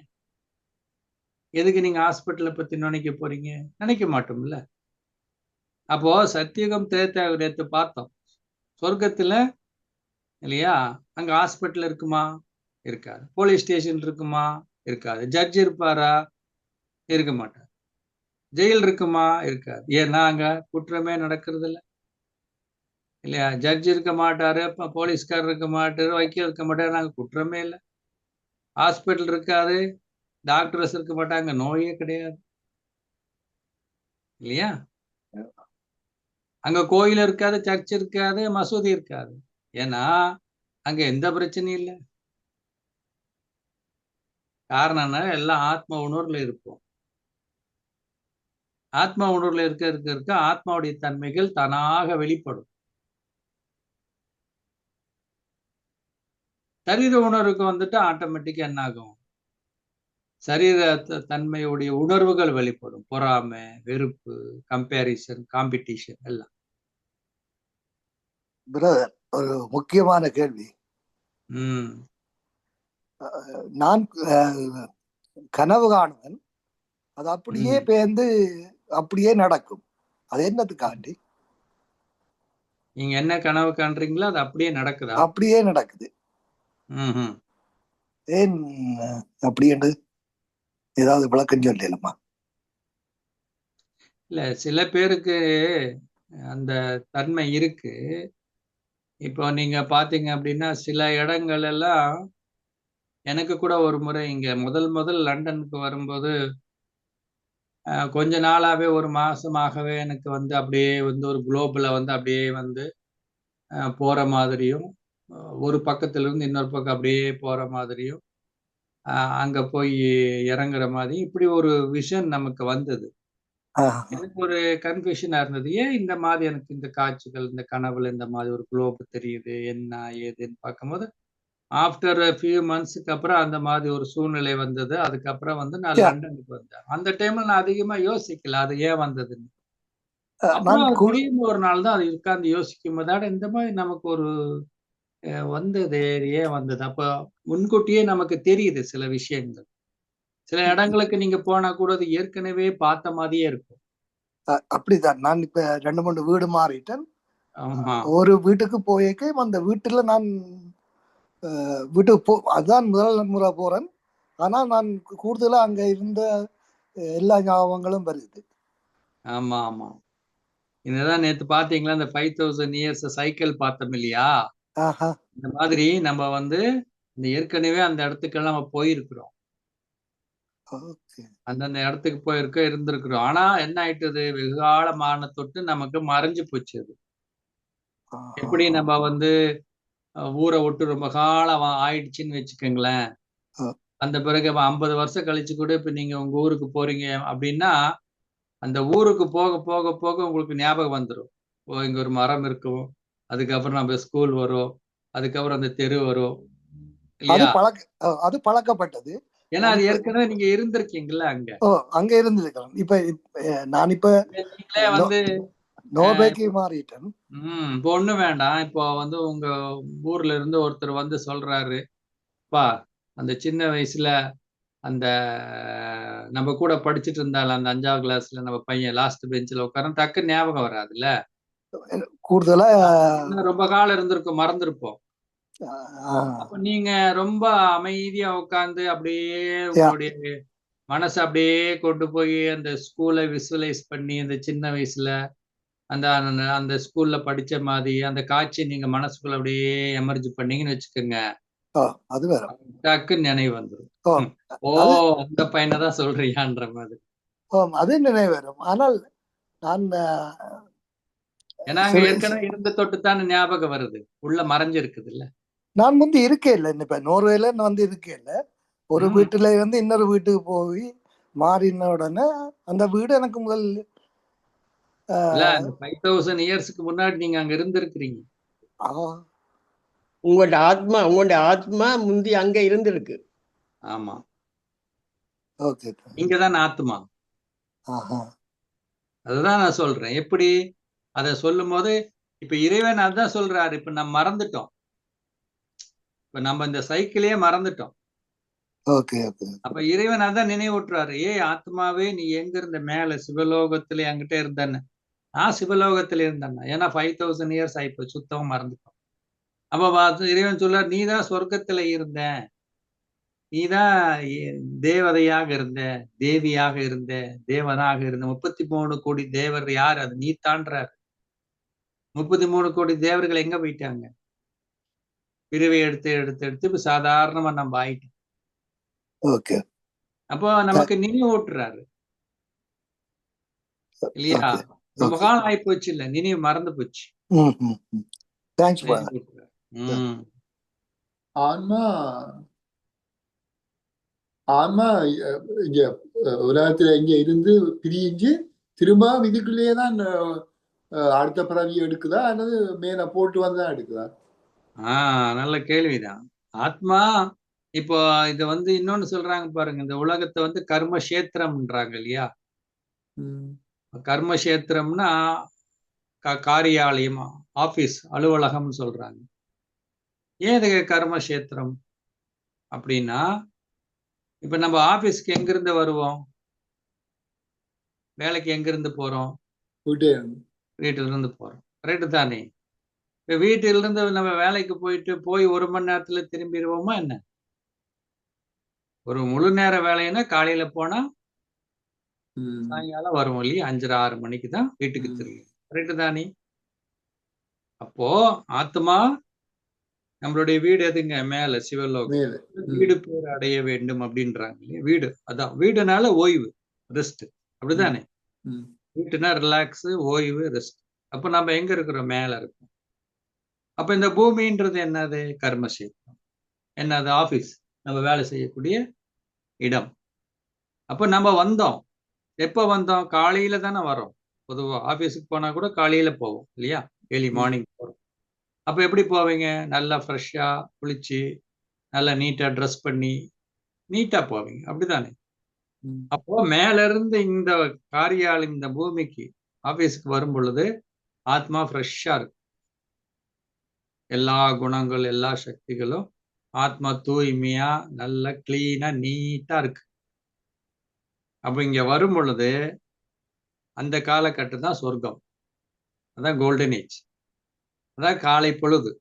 எதுக்கு நீங்க ஹாஸ்பிட்டலை பத்தி நினைக்க போறீங்க? நினைக்க மாட்டோம்ல. அப்போ சத்தியுகம் நேத்து பார்த்தோம். சொர்க்கத்துல இல்லையா, அங்க ஹாஸ்பிட்டல் இருக்குமா? இருக்காது. போலீஸ் ஸ்டேஷன் இருக்குமா? இருக்காது. ஜட்ஜ் இருப்பாரா? இருக்க மாட்டார். ஜெயில் இருக்குமா? இருக்காது. ஏன்னா அங்க குற்றமே நடக்கிறது இல்லை இல்லையா. ஜட்ஜ் இருக்க மாட்டாரு, போலீஸ்காரர் இருக்க மாட்டாரு, வக்கீல் இருக்க மாட்டாரு, நாங்க குற்றமே இல்லை. ஹாஸ்பிட்டல் இருக்காது, டாக்டர்ஸ் இருக்க மாட்டாங்க, நோயே கிடையாது இல்லையா. அங்க கோயில் இருக்காது, சர்ச் இருக்காது, மசூதி இருக்காது. ஏன்னா அங்க எந்த பிரச்சனையும் இல்லை. காரணம் எல்லாம் ஆத்ம உணர்வுல இருப்போம். ஆத்மா உணர்வுல இருக்க ஆத்மாவுடைய தன்மைகள் தானாக வெளிப்படும். சரீர உணர்வுக்கு வந்துட்டு ஆட்டோமேட்டிக்கா என்ன ஆகும்? சரீர தன்மையுடைய உணர்வுகள் வெளிப்படும். பொறாமை, வெறுப்பு, கம்பேரிசன், காம்படிஷன் எல்லாம். பிரதர், ஒரு முக்கியமான கேள்வி. நான் கனவு காணுவேன், அது அப்படியே பேர்ந்து அப்படியே நடக்கும். அது என்னத்துக்காண்டி? நீங்க என்ன கனவு காண்றீங்களோ அது அப்படியே நடக்குதா? அப்படியே நடக்குது. ஏன் அப்படி என்று ஏதாவது விளக்கம் சொல்லலாமா? இல்ல, சில பேருக்கு அந்த தன்மை இருக்கு. இப்போ நீங்க பாத்தீங்க அப்படின்னா சில இடங்கள் எல்லாம், எனக்கு கூட ஒரு முறை இங்க முதல் லண்டனுக்கு வரும்போது கொஞ்ச நாளாவே ஒரு மாசமாகவே எனக்கு வந்து அப்படியே வந்து ஒரு குளோபுல வந்து அப்படியே வந்து போற மாதிரியும், ஒரு பக்கத்துல இருந்து இன்னொரு பக்கம் அப்படியே போற மாதிரியும், அங்க போய் இறங்குற மாதிரி இப்படி ஒரு விஷன் நமக்கு வந்தது. எனக்கு ஒரு கன்ஃபியூஷனா இருந்தது. ஏன் இந்த மாதிரி எனக்கு இந்த காட்சிகள், இந்த கனவுல இந்த மாதிரி ஒரு குளோப் தெரியுது, என்ன ஏதுன்னு பார்க்கும்போது ஆஃப்டர் ஃபியூ மந்த்ஸ்க்கு அப்புறம் அந்த மாதிரி ஒரு சூழ்நிலை வந்தது. அதுக்கப்புறம் வந்து நான் லண்டனுக்கு வந்தேன். அந்த டைம்ல நான் அதிகமா யோசிக்கல அது ஏன் வந்ததுன்னு. அப்புறம் திடீர்னு ஒரு நாள் தான் அது உட்கார்ந்து யோசிக்கும் போது இந்த மாதிரி நமக்கு ஒரு வந்தது, ஏன் வந்தது? அப்ப முன்கூட்டியே நமக்கு தெரியுது சில விஷயங்கள். சில இடங்களுக்கு நீங்க போனா கூட அது ஏற்கனவே பார்த்த மாதிரியே இருக்கும். அப்படிதான். நான் இப்ப 2-3 வீடு மாறிட்டேன். ஒரு வீட்டுக்கு போயிருக்க அந்த வீட்டுல நான் வீட்டுக்கு அதுதான் முதல் முறை போறேன். ஆனா நான் கூடுதலா அங்க இருந்த எல்லா ஞாபகங்களும் வருது. ஆமா ஆமா, இதுதான் நேத்து பாத்தீங்களா இந்த 5000 இயர்ஸ் சைக்கிள் பார்த்தோம் இல்லையா? இந்த மாதிரி நம்ம வந்து இந்த ஏற்கனவே அந்த இடத்துக்கெல்லாம் நம்ம போயிருக்கிறோம். அந்தந்த இடத்துக்கு இருந்திருக்கிறோம். ஆனா என்ன ஆயிட்டது, வெகுகாலமான தொட்டு நமக்கு மறைஞ்சு போச்சு. அது எப்படி நம்ம வந்து ஊரை விட்டு ரொம்ப காலம் ஆயிடுச்சுன்னு வச்சுக்கோங்களேன். அந்த பிறகு 50 வருஷம் கழிச்சு கூட இப்ப நீங்க உங்க ஊருக்கு போறீங்க அப்படின்னா, அந்த ஊருக்கு போக போக போக உங்களுக்கு ஞாபகம் வந்துடும். ஓ, இங்க ஒரு மரம் இருக்கும், அதுக்கப்புறம் நம்ம ஸ்கூல் வரும், அதுக்கப்புறம் அந்த தெரு வரும் இல்லையா? அது பழக்கப்பட்டது. ஏன்னா அது ஏற்கனவே நீங்க இருந்திருக்கீங்கல்ல அங்க. அங்க இருந்திருக்கலாம். இப்ப நான் இப்ப நீங்களே வந்து நோபேக்கு மாறிட்டேன். இப்போ ஒண்ணும் வேண்டாம். இப்போ வந்து உங்க ஊர்ல இருந்து ஒருத்தர் வந்து சொல்றாரு, பா அந்த சின்ன வயசுல அந்த நம்ம கூட படிச்சுட்டு இருந்தால அந்த 5ஆவது கிளாஸ்ல நம்ம பையன் லாஸ்ட் பெஞ்சில் உட்கார டக்குன்னு ஞாபகம் வராதுல்ல. கூடுதலா ரொம்ப காலம் இருந்திருக்கும், மறந்துருப்போம். அப்ப நீங்க ரொம்ப அமைதியா உட்கார்ந்து அப்படியே உங்களுடைய மனசை அப்படியே கொண்டு போய் அந்த ஸ்கூலை விசுவலைஸ் பண்ணி அந்த சின்ன வயசுல அந்த அந்த ஸ்கூல்ல படிச்ச மாதிரி அந்த காட்சி நீங்க மனசுக்குள்ள அப்படியே எமர்ஜ் பண்ணீங்கன்னு வச்சுக்கோங்க, அது வேற டக்குன்னு நினைவு வந்துடும். ஓ, அந்த பையனை தான் சொல்றியான்ற மாதிரி அது நினைவு வரும். ஆனால் நான் ஏன்னா அங்க ஏற்கனவே இருந்த தொட்டு தானே ஞாபகம் வருது, உள்ள மறைஞ்சிருக்குது இல்ல. நான் வந்து இருக்கே இல்லை, இப்ப நோர்வேல வந்து இருக்கே இல்லை. ஒரு வீட்டுல வந்து இன்னொரு வீட்டுக்கு போய் மாறின உடனே அந்த வீடு எனக்கு முதல் இல்ல, அந்த 5000 இயர்ஸ்க்கு முன்னாடி நீங்க அங்க இருந்திருக்கிறீங்க. உங்களோட ஆத்மா முந்தி அங்க இருந்திருக்கு. ஆமா, ஓகே. இங்கதான் ஆத்மா. அதுதான் நான் சொல்றேன். எப்படி அத சொல்லும் போது இப்ப இறைவன் அதான் சொல்றாரு. இப்ப நம்ம மறந்துட்டோம், இப்ப நம்ம இந்த சைக்கிளையே மறந்துட்டோம். ஓகே. அப்ப இறைவன் அதான் நினைவூட்டுறாரு. ஆத்மாவே நீ எங்க இருந்த? மேல சிவலோகத்துல என்கிட்ட இருந்தேன்னு. நான் சிவலோகத்துல இருந்தேன். ஏன்னா 5000 இயர்ஸ் ஆயிப்போச்சு, சுத்தமா மறந்துட்டோம். அப்ப இறைவன் சொல்றார், நீதான் சொர்க்கத்துல இருந்த, நீதான் தேவதையாக இருந்த, தேவியாக இருந்த, தேவனாக இருந்த. 33 கோடி தேவர் யார்? அது நீ தான்றார். 33 கோடி தேவர்கள் எங்க போயிட்டாங்க? பிறவை எடுத்து எடுத்து எடுத்து இப்ப சாதாரணமா நம்ம ஆயிட்டோம். ஓகே. அப்போ நமக்கு நினைவூட்டுறாரு இல்லையா? ரொம்ப காலம் ஆகி போச்சு இல்ல, நினைவு மறந்து போச்சு. ஆன்மா ஆன்மா இங்க உலகத்துல இங்க இருந்து பிரிஞ்சு திரும்ப இதுக்குள்ளேயே தான் அடுத்த பிறவி எடுக்குதா அல்லது மேல போட்டு வந்தா எடுக்குதா? நல்ல கேள்விதான். ஆத்மா இப்போ இத வந்து இன்னொன்னு சொல்றாங்க பாருங்க, இந்த உலகத்தை வந்து கர்மக்ஷேத்திரம்ன்றாங்க இல்லையா? கர்மக்ஷேத்திரம்னா காரியாலயம், ஆபீஸ், அலுவலகம்னு சொல்றாங்க. ஏன் இது கர்மக்ஷேத்திரம் அப்படின்னா, இப்ப நம்ம ஆபீஸ்க்கு எங்கிருந்து வருவோம்? வேலைக்கு எங்கிருந்து போறோம்? வீட்டில இருந்து போறோம். கரெக்டு தானே? இப்ப வீட்டில இருந்து நம்ம வேலைக்கு போய் 1 மணி நேரத்துல திரும்பிடுவோமா என்ன? ஒரு முழு நேர வேலைன்னா காலையில போனா சாயங்காலம் வருவோம் இல்லையா? 5:30 6 மணிக்கு தான் வீட்டுக்கு திரும்பும். கரெக்டு தானே? அப்போ ஆத்மா நம்மளுடைய வீடு எதுங்க? மேல சிவலோகம். வீடு பேர் அடைய வேண்டும் அப்படின்றாங்க இல்லையா? வீடு, அதான் வீடுனால ஓய்வு, ரெஸ்ட், அப்படிதானே? வீட்டுனா ரிலாக்ஸ், ஓய்வு, ரெஸ்ட். அப்ப நம்ம எங்க இருக்கிறோம்? மேல இருக்கோம். அப்ப இந்த பூமின்றது என்னது? கர்மக்ஷேத்திரம். என்னது? ஆபீஸ், நம்ம வேலை செய்யக்கூடிய இடம். அப்ப நம்ம வந்தோம். எப்ப வந்தோம்? காலையில தானே வரோம். பொதுவா ஆபீஸுக்கு போனா கூட காலையில போவோம் இல்லையா? ஏர்லி மார்னிங் போறோம். அப்ப எப்படி போவீங்க? நல்லா ஃப்ரெஷ்ஷா குளிச்சு, நல்லா நீட்டா ட்ரெஸ் பண்ணி நீட்டா போவீங்க, அப்படிதானே? அப்போ மேல இருந்து இந்த காரியாலயம், இந்த பூமிக்கு ஆபீஸுக்கு வரும் பொழுது ஆத்மா ஃப்ரெஷ்ஷா இருக்கு. எல்லா குணங்கள், எல்லா சக்திகளும், ஆத்மா தூய்மையா நல்லா கிளீனா நீட்டா இருக்கு. அப்ப இங்க வரும் பொழுது அந்த காலகட்டம் தான் சொர்க்கம். அதான் கோல்டன் ஏஜ், அதான் காலை பொழுது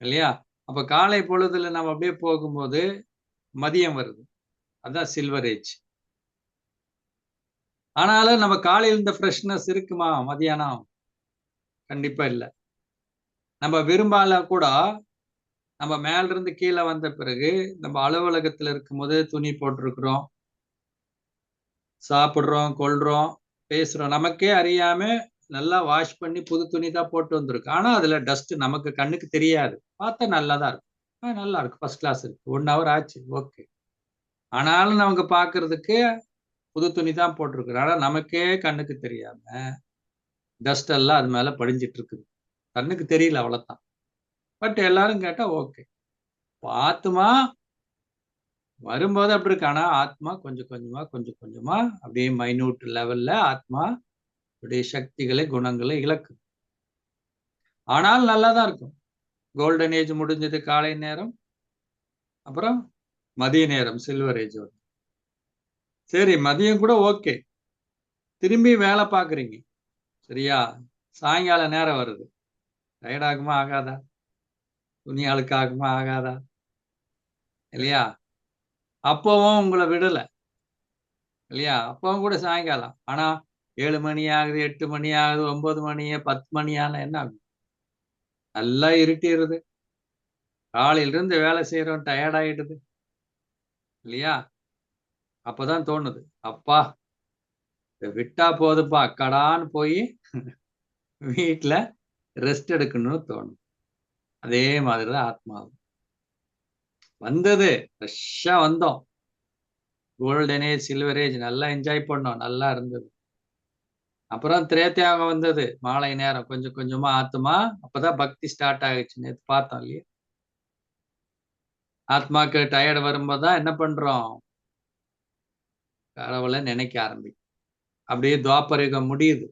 இல்லையா? அப்ப காலை பொழுதுல நம்ம அப்படியே போகும்போது மதியம் வருது, அதான் சில்வர் ஏஜ். ஆனாலும் நம்ம காலையில் இந்த ஃப்ரெஷ்னஸ் இருக்குமா மதியானம்? கண்டிப்பா இல்ல. நம்ம விரும்பால கூட நம்ம மேல இருந்து கீழே வந்த பிறகு நம்ம அலுவலகத்துல இருக்கும்போது துணி போட்டிருக்கிறோம், சாப்பிடுறோம், கொள்றோம், பேசுறோம். நமக்கே அறியாம நல்லா வாஷ் பண்ணி புது துணி தான் போட்டு வந்திருக்கு. ஆனா அதுல டஸ்ட் நமக்கு கண்ணுக்கு தெரியாது. பார்த்தா நல்லா தான் இருக்கும். நல்லா இருக்கு, ஃபர்ஸ்ட் கிளாஸ் இருக்கு. 1 hour ஆச்சு, ஓகே. ஆனாலும் நமக்கு பாக்குறதுக்கு புது துணி தான் போட்டிருக்கிறோம். ஆனா நமக்கே கண்ணுக்கு தெரியாம டஸ்ட் எல்லாம் அது மேல படிஞ்சிட்டு இருக்குது. கண்ணுக்கு தெரியல, அவ்வளவுதான். பட் எல்லாரும் கேட்டா ஓகே. ஆத்மா வரும்போது அப்படி இருக்கு. ஆனா ஆத்மா கொஞ்சம் கொஞ்சமா அப்படியே மைன்யூட் லெவல்ல ஆத்மா சக்திகளை, குணங்களை இழக்கு. ஆனால் நல்லாதான் இருக்கும். கோல்டன் ஏஜ் முடிஞ்சது காலை நேரம், அப்புறம் மதிய நேரம் சில்வர் ஏஜ் வரும். சரி, மதியம் கூட ஓகே, திரும்பி வேலை பாக்குறீங்க சரியா? சாயங்கால நேரம் வருது, டயர்ட் ஆகுமா ஆகாதா? துணி அழுக்காகுமா ஆகாதா? இல்லையா? அப்பவும் உங்களை விடல இல்லையா? அப்பவும் கூட சாயங்காலம். ஆனா 7 மணி ஆகுது, 8 மணி ஆகுது, 9 மணி, 10 மணி ஆனா என்ன ஆகும்? நல்லா இருட்டிடுது. காலையில இருந்து வேலை செய்யறோம், டயர்ட் ஆயிடுது இல்லையா? அப்பதான் தோணுது, அப்பா விட்டா போதுப்பா அக்கடான்னு போய் வீட்டுல ரெஸ்ட் எடுக்கணும்னு தோணும். அதே மாதிரிதான் ஆத்மாவும் வந்தது, ஃப்ரெஷ்ஷா வந்தோம். கோல்டன் ஏஜ், சில்வர் ஏஜ் நல்லா என்ஜாய் பண்ணோம், நல்லா இருந்தது. அப்புறம் திரேத்தியாகம் வந்தது, மாலை நேரம் கொஞ்சம் கொஞ்சமா ஆத்மா, அப்பதான் பக்தி ஸ்டார்ட் ஆகிடுச்சு. நேற்று பார்த்தோம் இல்லையா? ஆத்மாக்கு டயர்டு வரும்போதுதான் என்ன பண்றோம்? கடவுளை நினைக்க ஆரம்பிக்கும். அப்படியே துவாபர யுகம் முடியுது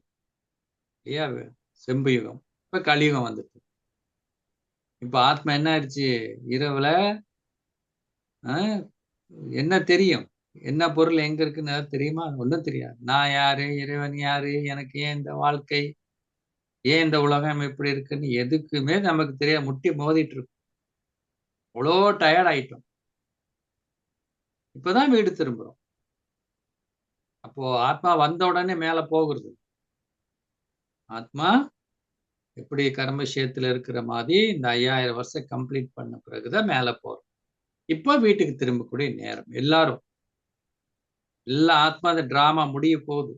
இல்லையா? செம்பு யுகம், இப்ப கலியுகம் வந்துட்டு. இப்ப ஆத்மா என்ன ஆயிடுச்சு? இரவுல என்ன தெரியும்? என்ன பொருள் எங்க இருக்குன்னு தெரியுமா? ஒன்றும் தெரியாது. நான் யாரு, இறைவன் யாரு, எனக்கு ஏன் இந்த வாழ்க்கை, ஏன் இந்த உலகம் எப்படி இருக்குன்னு எதுக்குமே நமக்கு தெரியாது. முட்டி மோதிட்டு இருக்கும். அவ்வளோ டயர்ட் ஆயிட்டோம். இப்பதான் வீடு திரும்புறோம். அப்போ ஆத்மா வந்த உடனே மேல போகிறது. ஆத்மா எப்படி கர்மஷேத்துல இருக்கிற மாதிரி இந்த 5000 வருஷம் கம்ப்ளீட் பண்ண பிறகுதான் மேல போறோம். இப்ப வீட்டுக்கு திரும்பக்கூடிய நேரம். எல்லாரும் எல்லா ஆத்மா அந்த டிராமா முடிய போகுது.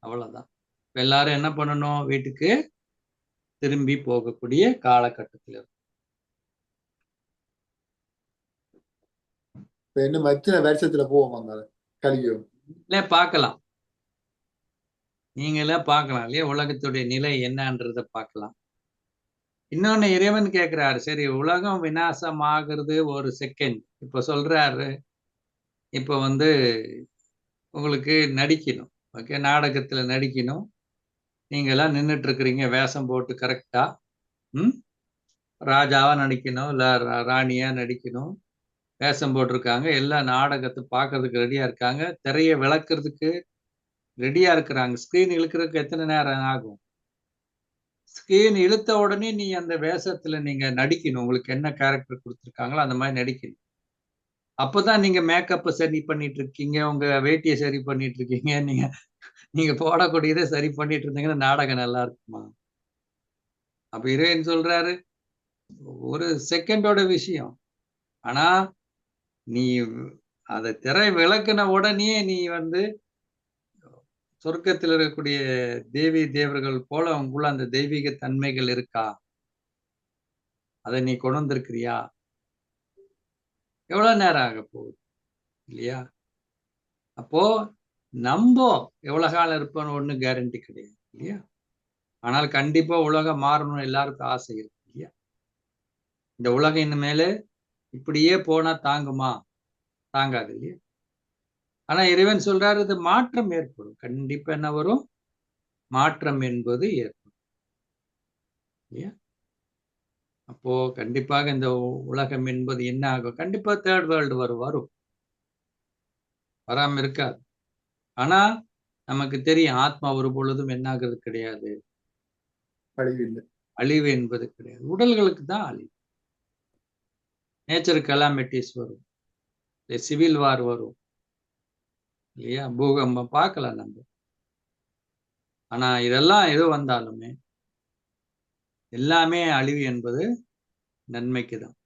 அவ்வளவுதான். எல்லாரும் என்ன பண்ணணும்? வீட்டுக்கு திரும்பி போகக்கூடிய காலகட்டத்தில் இருக்கு. இன்னும் எத்தனை வருஷத்துல போவாங்க கலியுகம்? இல்ல பார்க்கலாம், நீங்களே பார்க்கலாம் இல்லையா? உலகத்துடைய நிலை என்னன்றத பார்க்கலாம். இன்னொன்னு இறைவன் கேட்கிறாரு, சரி உலகம் விநாசம் ஆகுறது ஒரு செகண்ட். இப்ப சொல்றாரு, இப்ப உங்களுக்கு நடிக்கணும், ஓகே, நாடகத்துல நடிக்கணும். நீங்க எல்லாம் நின்றுட்டு இருக்கிறீங்க வேஷம் போட்டு கரெக்டா. ராஜாவா நடிக்கணும், இல்ல ராணியா நடிக்கணும். வேஷம் போட்டிருக்காங்க, எல்லா நாடகத்தை பார்க்கறதுக்கு ரெடியா இருக்காங்க, திரையை விளக்குறதுக்கு ரெடியா இருக்கிறாங்க. ஸ்கிரீன் இழுக்கிறதுக்கு எத்தனை நேரம் ஆகும்? ஸ்கிரீன் இழுத்த உடனே நீ அந்த வேஷத்துல நீங்க நடிக்கணும். உங்களுக்கு என்ன கேரக்டர் கொடுத்துருக்காங்களோ அந்த மாதிரி நடிக்கணும். அப்பதான் நீங்க மேக்கப்பை சரி பண்ணிட்டு இருக்கீங்க, உங்க வேட்டியை சரி பண்ணிட்டு இருக்கீங்க, நீங்க போடக்கூடியதை சரி பண்ணிட்டு இருந்தீங்கன்னா நாடகம் நல்லா இருக்குமா? அப்ப இறைவன் சொல்றாரு, ஒரு செகண்டோட விஷயம். ஆனா நீ அதை திரை விளக்குன உடனே நீ சொர்க்கத்தில் இருக்கக்கூடிய தேவி தேவர்கள் போல உங்களுக்குள்ள அந்த தெய்வீக தன்மைகள் இருக்கா? அதை நீ கொண்டு வந்திருக்கிறியா? எவ்வளவு நேரம் ஆக போகுது இல்லையா? அப்போ நம்ம எவ்வளவு காலம் இருப்போம்னு ஒன்றும் கேரண்டி கிடையாது இல்லையா? ஆனால் கண்டிப்பா உலகம் மாறணும், எல்லாருக்கும் ஆசை இருக்கு இல்லையா? இந்த உலகம் இனிமேல இப்படியே போனா தாங்குமா? தாங்காது இல்லையா? ஆனா இறைவன் சொல்றாரு, இது மாற்றம் ஏற்படும். கண்டிப்பா என்ன வரும்? மாற்றம் என்பது ஏற்படும் இல்லையா? அப்போ கண்டிப்பாக இந்த உலகம் என்பது என்ன ஆகும்? கண்டிப்பா தேர்ட் வேர்ல்டு வரும், வராம இருக்காது. ஆனா நமக்கு தெரியும், ஆத்மா ஒரு பொழுதும் என்ன ஆகுறது கிடையாது, அழிவு என்பது கிடையாது. உடல்களுக்கு தான் அழிவு. நேச்சர் கலாமிட்டிஸ் வரும், சிவில் வார் வரும் இல்லையா? பூகம்பம் பார்க்கலாம் நம்ம. ஆனா இதெல்லாம் எது வந்தாலுமே எல்லாமே அழிவு என்பது நன்மைக்கு தான்.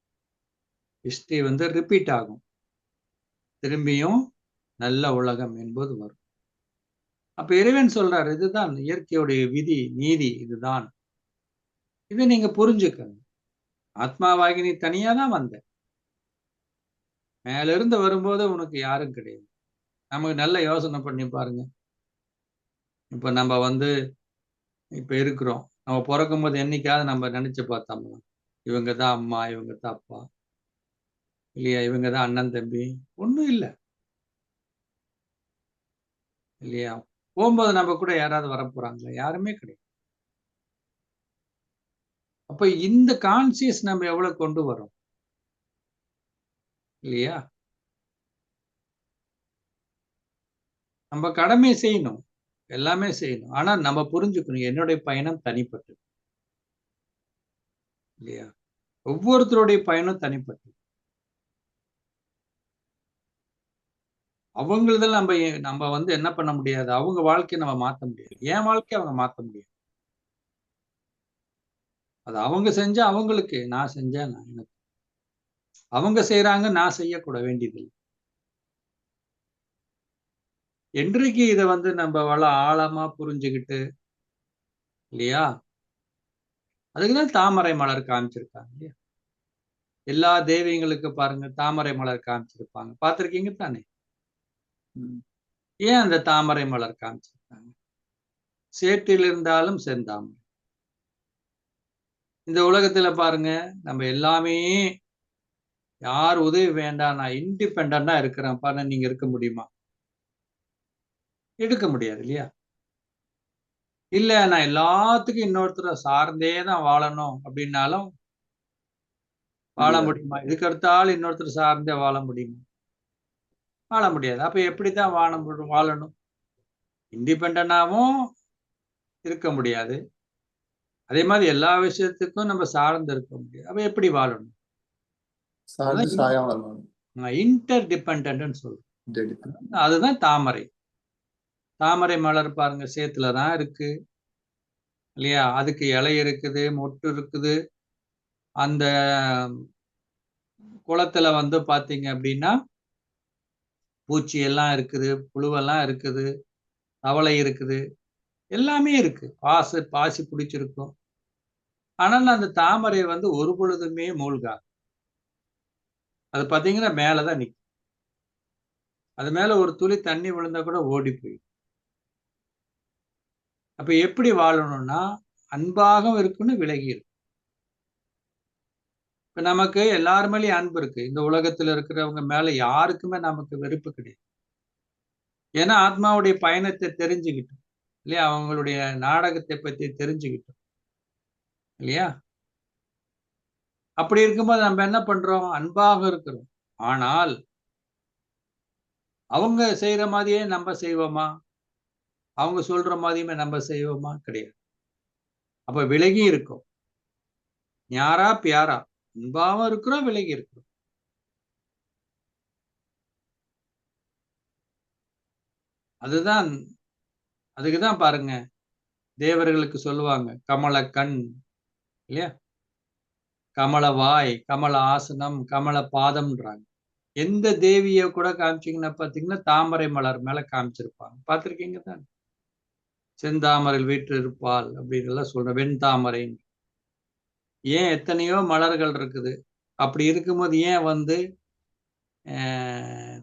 ஹிஸ்டரி ரிப்பீட் ஆகும், திரும்பியும் நல்ல உலகம் என்பது வரும். அப்ப இறைவன் சொல்றாரு, இதுதான் இயற்கையுடைய விதி, நீதி இதுதான். இதை நீங்க புரிஞ்சுக்கணும். ஆத்மாவாகி நீ தனியா தான் வந்த, மேல இருந்து வரும்போது உனக்கு யாரும் கிடையாது. நமக்கு நல்ல யோசனை பண்ணி பாருங்க. இப்ப நம்ம இப்ப இருக்கிறோம், நம்ம பிறக்கும் போது என்னைக்காவது நம்ம நினைச்சு பார்த்தோம்னா இவங்க தான் அம்மா, இவங்க தான் அப்பா இல்லையா, இவங்க தான் அண்ணன் தம்பி? ஒண்ணும் இல்லை இல்லையா? போகும்போது நம்ம கூட யாராவது வரப்போறாங்களா? யாருமே கிடையாது. அப்ப இந்த கான்சியஸ் நம்ம எவ்வளவு கொண்டு வரோம் இல்லையா? நம்ம கடமை செய்யணும், எல்லாமே செய்யணும். ஆனா நம்ம புரிஞ்சுக்கணும், என்னுடைய பயணம் தனிப்பட்டது இல்லையா? ஒவ்வொருத்தருடைய பயணம் தனிப்பட்டது. அவங்களதில் நம்ம என்ன பண்ண முடியாது, அவங்க வாழ்க்கையை நம்ம மாற்ற முடியாது. என் வாழ்க்கையை அவங்க மாற்ற முடியாது. அது அவங்க செஞ்சா அவங்களுக்கு, நான் செஞ்சேன் எனக்கு. அவங்க செய்யறாங்க, நான் செய்யக்கூட வேண்டியதில்லை. என்றைக்கு இதை வந்து நம்ம ஆழமா புரிஞ்சுக்கிட்டு இல்லையா, அதுக்குதான் தாமரை மலர் காமிச்சிருக்காங்க இல்லையா. எல்லா தெய்வங்களுக்கு பாருங்க தாமரை மலர் காமிச்சிருப்பாங்க, பார்த்திருக்கீங்க தானே. ஏன் அந்த தாமரை மலர் காமிச்சிருக்காங்க? சேற்றில் இருந்தாலும் செந்தாமரை. இந்த உலகத்துல பாருங்க, நம்ம எல்லாமே யார் உதவி வேண்டாம், நான் இண்டிபெண்டா இருக்கிறேன் பாருங்க, நீங்க இருக்க முடியுமா? எடுக்க முடியாது இல்லையா. இல்ல நான் எல்லாத்துக்கும் இன்னொருத்தரை சார்ந்தே தான் வாழணும் அப்படின்னாலும் வாழ முடியுமா? இதுக்கு அடுத்தாலும் இன்னொருத்தர் சார்ந்தே வாழ முடியுமா? வாழ முடியாது. அப்ப எப்படித்தான் வாழணும்? இண்டிபெண்டாவும் இருக்க முடியாது, அதே மாதிரி எல்லா விஷயத்துக்கும் நம்ம சார்ந்து இருக்க முடியாது. அப்ப எப்படி வாழணும்? இன்டர் டிபெண்டன்ட் சொல்றோம். அதுதான் தாமரை. தாமரை மலர் பாருங்க சேத்துலதான் இருக்கு இல்லையா. அதுக்கு இலை இருக்குது, மொட்டு இருக்குது. அந்த குளத்துல வந்து பாத்தீங்க அப்படின்னா பூச்சி எல்லாம் இருக்குது, புழுவெல்லாம் இருக்குது, தவளை இருக்குது, எல்லாமே இருக்கு. பாசி பிடிச்சிருக்கும். ஆனால் அந்த தாமரை வந்து ஒரு பொழுதுமே மூழ்காது. அது பாத்தீங்கன்னா மேலதான் நிக்கும். அது மேல ஒரு துளி தண்ணி விழுந்தா கூட ஓடி போயிடும். அப்ப எப்படி வாழணும்னா அன்பாக இருக்கணும், விலகி இருக்கும். இப்ப நமக்கு எல்லார் மேலேயும் அன்பு இருக்கு. இந்த உலகத்துல இருக்கிறவங்க மேல யாருக்குமே நமக்கு வெறுப்பு கிடையாது. ஏன்னா ஆத்மாவுடைய பயணத்தை தெரிஞ்சுக்கிட்டோம் இல்லையா, அவங்களுடைய நாடகத்தை பத்தி தெரிஞ்சுக்கிட்டோம் இல்லையா. அப்படி இருக்கும்போது நம்ம என்ன பண்றோம்? அன்பாக இருக்கிறோம். ஆனால் அவங்க செய்யற மாதிரியே நம்ம செய்வோமா? அவங்க சொல்ற மாதிரியுமே நம்ம செய்வோமா? கிடையாது. அப்ப விலகி இருக்கும். ஞாரா பியாரா, அன்பாவும் இருக்கிறோம், விலகி இருக்கிறோம். அதுக்குதான் பாருங்க தேவர்களுக்கு சொல்லுவாங்க கமல கண் இல்லையா, கமல வாய், கமல ஆசனம், கமல பாதம்ன்றாங்க. எந்த தேவிய கூட காமிச்சீங்கன்னா பாத்தீங்கன்னா தாமரை மலர் மேல காமிச்சிருப்பாங்க, பார்த்திருக்கீங்க தான். செந்தாமரையில் வீட்டு இருப்பாள் அப்படின்னு எல்லாம் சொல்ற, வெண்தாமரை. ஏன் எத்தனையோ மலர்கள் இருக்குது, அப்படி இருக்கும்போது ஏன் வந்து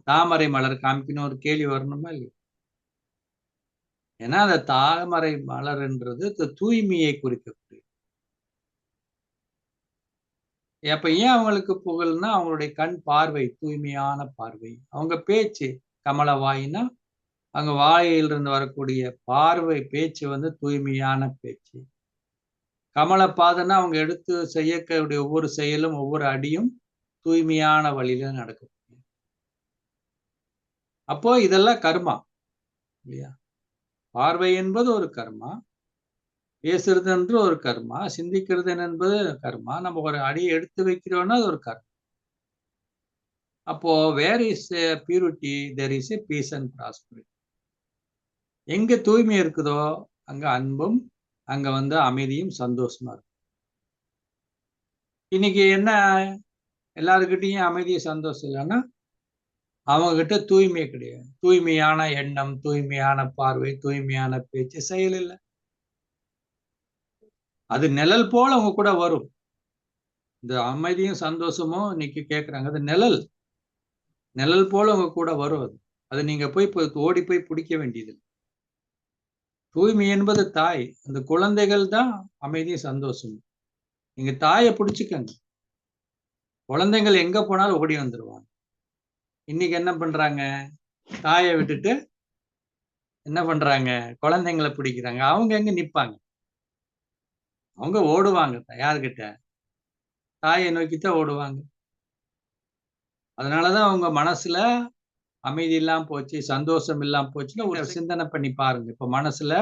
தாமரை மலர் காமிக்கணும் ஒரு கேள்வி வரணுமா இல்லையா. ஏன்னா அந்த தாமரை மலர்ன்றது தூய்மையை குறிக்கக்கூடிய. அப்ப ஏன் அவங்களுக்கு புகழ்னா அவங்களுடைய கண் பார்வை தூய்மையான பார்வை, அவங்க பேச்சு கமல வாயினா அங்க வாயிலிருந்து வரக்கூடிய பார்வை பேச்சு வந்து தூய்மையான பேச்சு. கமல பாதனா அவங்க எடுத்து செய்யக்கூடிய ஒவ்வொரு செயலும் ஒவ்வொரு அடியும் தூய்மையான வழியில நடக்கும். அப்போ இதெல்லாம் கர்மா இல்லையா. பார்வை என்பது ஒரு கர்மா, பேசுறது என்று ஒரு கர்மா, சிந்திக்கிறது என்பது கர்மா, நம்ம ஒரு அடியை எடுத்து வைக்கிறோம்னா அது ஒரு கர்மா. அப்போ where is purity there is a peace and prosperity. எங்க தூய்மை இருக்குதோ அங்க அன்பும், அங்க வந்து அமைதியும் சந்தோஷமா இருக்கும். இன்னைக்கு என்ன எல்லாருக்கிட்டையும் அமைதிய சந்தோஷம் இல்லைன்னா அவங்க கிட்ட தூய்மை கிடையாது. தூய்மையான எண்ணம், தூய்மையான பார்வை, தூய்மையான பேச்சு, செயல் இல்லை. அது நிழல் போல அவங்க கூட வரும். இந்த அமைதியும் சந்தோஷமும் இன்னைக்கு கேட்கறாங்க, அது நிழல் போல அவங்க கூட வரும். அது நீங்க போய் ஓடி போய் பிடிக்க வேண்டியது. தூய்மை என்பது தாய், அந்த குழந்தைகள் தான் அமைதியும் சந்தோஷம். நீங்க தாயை பிடிச்சுக்கங்க, குழந்தைகள் எங்க போனாலும் ஓடி வந்துருவாங்க. இன்னைக்கு என்ன பண்றாங்க? தாயை விட்டுட்டு என்ன பண்றாங்க? குழந்தைங்களை பிடிக்கிறாங்க. அவங்க எங்க நிப்பாங்க? அவங்க ஓடுவாங்க யாருக்கிட்ட? தாயை நோக்கித்தான் ஓடுவாங்க. அதனாலதான் அவங்க மனசுல அமைதி இல்லாம போச்சு, சந்தோஷம் இல்லாம போச்சுன்னா ஒரு சிந்தனை பண்ணி பாருங்க. இப்ப மனசுல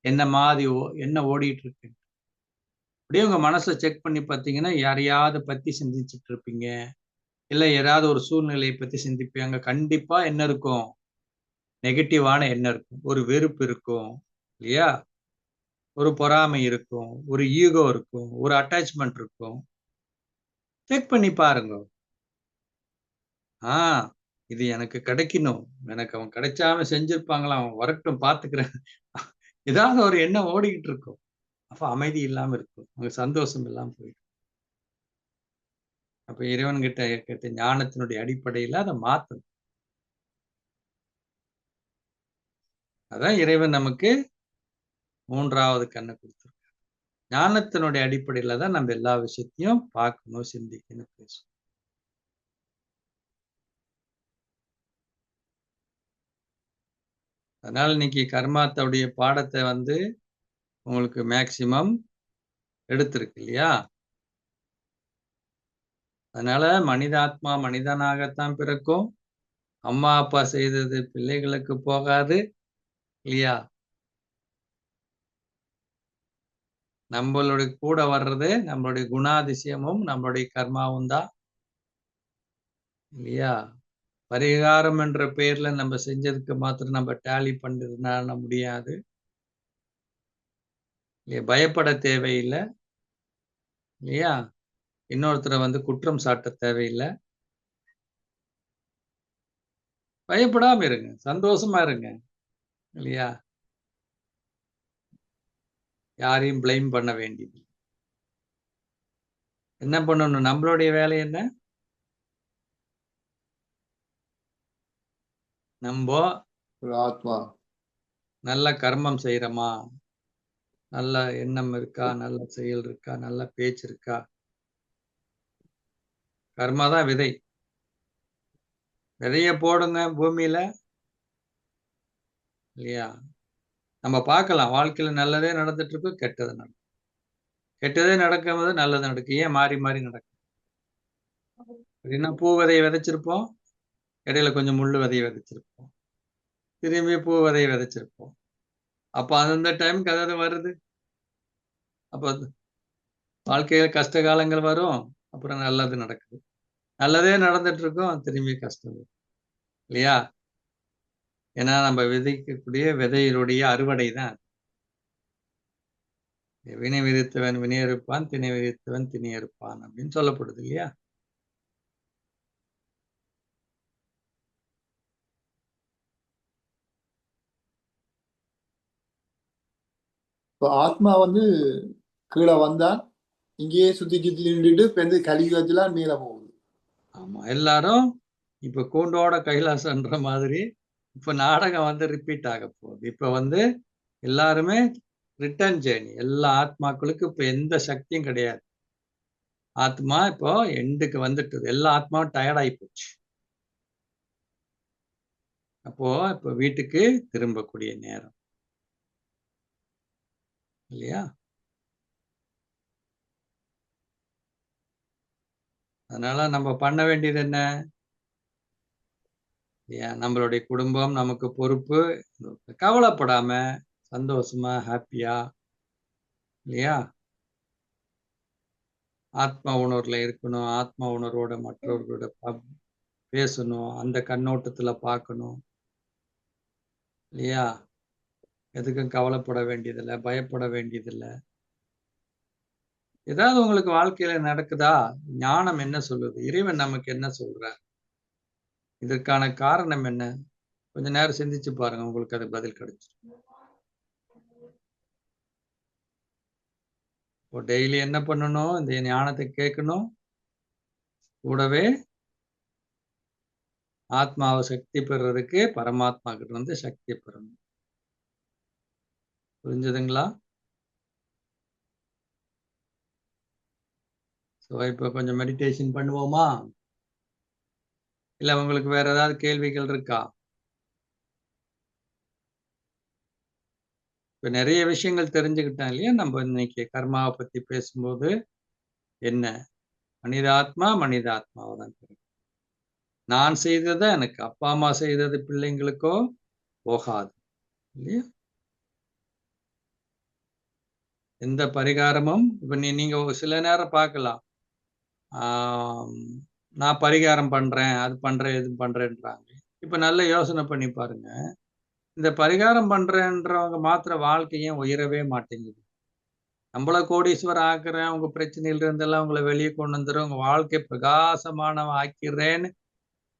என்ன ஓடிட்டு இருக்கு அப்படியே உங்க மனசை செக் பண்ணி பார்த்தீங்கன்னா யாரையாவது பத்தி சிந்திச்சுட்டு இருப்பீங்க, இல்ல ஏதாவது ஒரு சூழ்நிலையை பத்தி சிந்திப்பீங்க. கண்டிப்பா என்ன இருக்கும்? நெகட்டிவான எண்ணம் இருக்கும், ஒரு வெறுப்பு இருக்கும் இல்லையா, ஒரு பொறாமை இருக்கும், ஒரு ஈகோ இருக்கும், ஒரு அட்டாச்மெண்ட் இருக்கும். செக் பண்ணி பாருங்க. இது எனக்கு கிடைக்கணும், எனக்கு அவன் கிடைச்சாம செஞ்சிருப்பாங்களா, அவன் வரட்டும் பார்த்துக்கிறேன். ஏதாவது ஒரு எண்ணம் ஓடிக்கிட்டு இருக்கும். அப்ப அமைதி இல்லாம இருக்கும், உங்க சந்தோஷம் இல்லாம போயிடும். அப்ப இறைவன் கிட்ட கேட்ட ஞானத்தினுடைய அடிப்படையில அதை மாத்தணும். அதான் இறைவன் நமக்கு 3வது கண்ணை கொடுத்திருக்காரு. ஞானத்தினுடைய அடிப்படையில தான் நம்ம எல்லா விஷயத்தையும் பார்க்கணும், சிந்திக்கணும், பேசணும். அதனால இன்னைக்கு கர்மாத்தோடைய பாடத்தை உங்களுக்கு மேக்சிமம் எடுத்திருக்கு இல்லையா? அதனால மனிதாத்மா மனிதனாகத்தான் பிறக்கும். அம்மா அப்பா செய்தது பிள்ளைகளுக்கு போகாது இல்லையா? நம்மளுடைய கூட வர்றது நம்மளுடைய குணாதிசயமும் நம்மளுடைய கர்மாவும் தான் இல்லையா? பரிகாரம் என்ற பெயர்ல நம்ம செஞ்சதுக்கு மாத்திரம் நம்ம டேலி பண்ணிருந்தா முடியாது இல்லையா? பயப்பட தேவையில்லை இல்லையா? இன்னொருத்தரை குற்றம் சாட்ட தேவையில்லை. பயப்படாம இருங்க, சந்தோஷமா இருங்க இல்லையா? யாரையும் பிளேம் பண்ண வேண்டியது. என்ன பண்ணணும்? நம்மளுடைய வேலை என்ன? நம்ம ஆத்மா நல்ல கர்மம் செய்யறோமா, நல்ல எண்ணம் இருக்கா, நல்ல செயல் இருக்கா, நல்ல பேச்சு இருக்கா? கர்மா தான் விதை. விதைய போடுங்க பூமியில இல்லையா? நம்ம பார்க்கலாம், வாழ்க்கையில நல்லதே நடந்துட்டு இருக்கும், கெட்டது நடக்கும். கெட்டதே நடக்கும்போது நல்லது நடக்கும். ஏன் மாறி மாறி நடக்கும்? அப்படின்னா பூ விதையை விதைச்சிருப்போம், இடையில கொஞ்சம் முள்ளு விதையை விதைச்சிருப்போம், திரும்பி பூ விதையை விதைச்சிருப்போம். அப்ப அந்த டைமுக்கு அதாவது வருது. அப்ப வாழ்க்கையில கஷ்ட காலங்கள் வரும், அப்புறம் நல்லது நடக்குது. நல்லதே நடந்துட்டு இருக்கும், திரும்பி கஷ்டம் இல்லையா? ஏன்னா நம்ம விதைக்கக்கூடிய விதையினுடைய அறுவடை தான். வினை விதித்தவன் வினை இருப்பான், திணை விதித்தவன் திணை இருப்பான் அப்படின்னு சொல்லப்படுது இல்லையா? இப்போ ஆத்மா கீழே வந்தா இங்கேயே சுத்தி சுத்தி நின்றுட்டு இப்ப கலியுகத்துல மேல போகுது. ஆமா, எல்லாரும் இப்ப கூண்டோட கைலாசன்ற மாதிரி இப்ப நாடகம் ரிப்பீட் ஆக போகுது. இப்ப எல்லாருமே ரிட்டர்ன் ஜேர்னி. எல்லா ஆத்மாக்களுக்கும் இப்ப எந்த சக்தியும் கிடையாது. ஆத்மா இப்போ எண்டுக்கு வந்துட்டது. எல்லா ஆத்மாவும் டயர்ட் ஆகி போச்சு. அப்போ இப்ப வீட்டுக்கு திரும்பக்கூடிய நேரம் இல்லையா? அதனால நம்ம பண்ண வேண்டியது என்ன? நம்மளுடைய குடும்பம் நமக்கு பொறுப்பு. கவலைப்படாம சந்தோஷமா ஹாப்பியா இல்லையா? ஆத்மா உணர்வுல இருக்கணும். ஆத்மா உணர்வோட மற்றவர்களோட பேசணும், அந்த கண்ணோட்டத்துல பார்க்கணும் இல்லையா? எதுக்கும் கவலைப்பட வேண்டியதில்லை, பயப்பட வேண்டியதில்லை. ஏதாவது உங்களுக்கு வாழ்க்கையில நடக்குதா? ஞானம் என்ன சொல்லுது? இறைவன் நமக்கு என்ன சொல்றார்? இதற்கான காரணம் என்ன? கொஞ்ச நேரம் சிந்திச்சு பாருங்க, உங்களுக்கு அது பதில் கிடைச்சிடும். இப்போ டெய்லி என்ன பண்ணணும்? இந்த ஞானத்தை கேட்கணும், கூடவே ஆத்மாவை சக்தி பெறுறதுக்கு பரமாத்மா கிட்ட சக்தி பெறணும். புரிஞ்சதுங்களா? இப்ப கொஞ்சம் மெடிடேஷன் பண்ணுவோமா? இல்ல உங்களுக்கு வேற ஏதாவது கேள்விகள் இருக்கா? இப்ப நிறைய விஷயங்கள் தெரிஞ்சுக்கிட்டோம் இல்லையா? நம்ம இன்னைக்கு கர்மாவை பத்தி பேசும்போது என்ன? மனிதாத்மா மனிதாத்மாவை தான் தெரியும். நான் செய்ததை எனக்கு அப்பா அம்மா செய்தது பிள்ளைங்களுக்கோ போகாது இல்லையா? எந்த பரிகாரமும் இப்ப நீங்க சில நேரம் பார்க்கலாம், நான் பரிகாரம் பண்றேன், அது பண்றேன், இது பண்றேன்றாங்க. இப்ப நல்ல யோசனை பண்ணி பாருங்க, இந்த பரிகாரம் பண்றேன்றவங்க மாத்திர வாழ்க்கையே உயரவே மாட்டேங்குது. நம்மள கோடீஸ்வரர் ஆக்குறேன், உங்க பிரச்சனையில இருந்தெல்லாம் உங்களை வெளியே கொண்டு வந்துடும், உங்க வாழ்க்கை பிரகாசமானவ ஆக்கிறேன்னு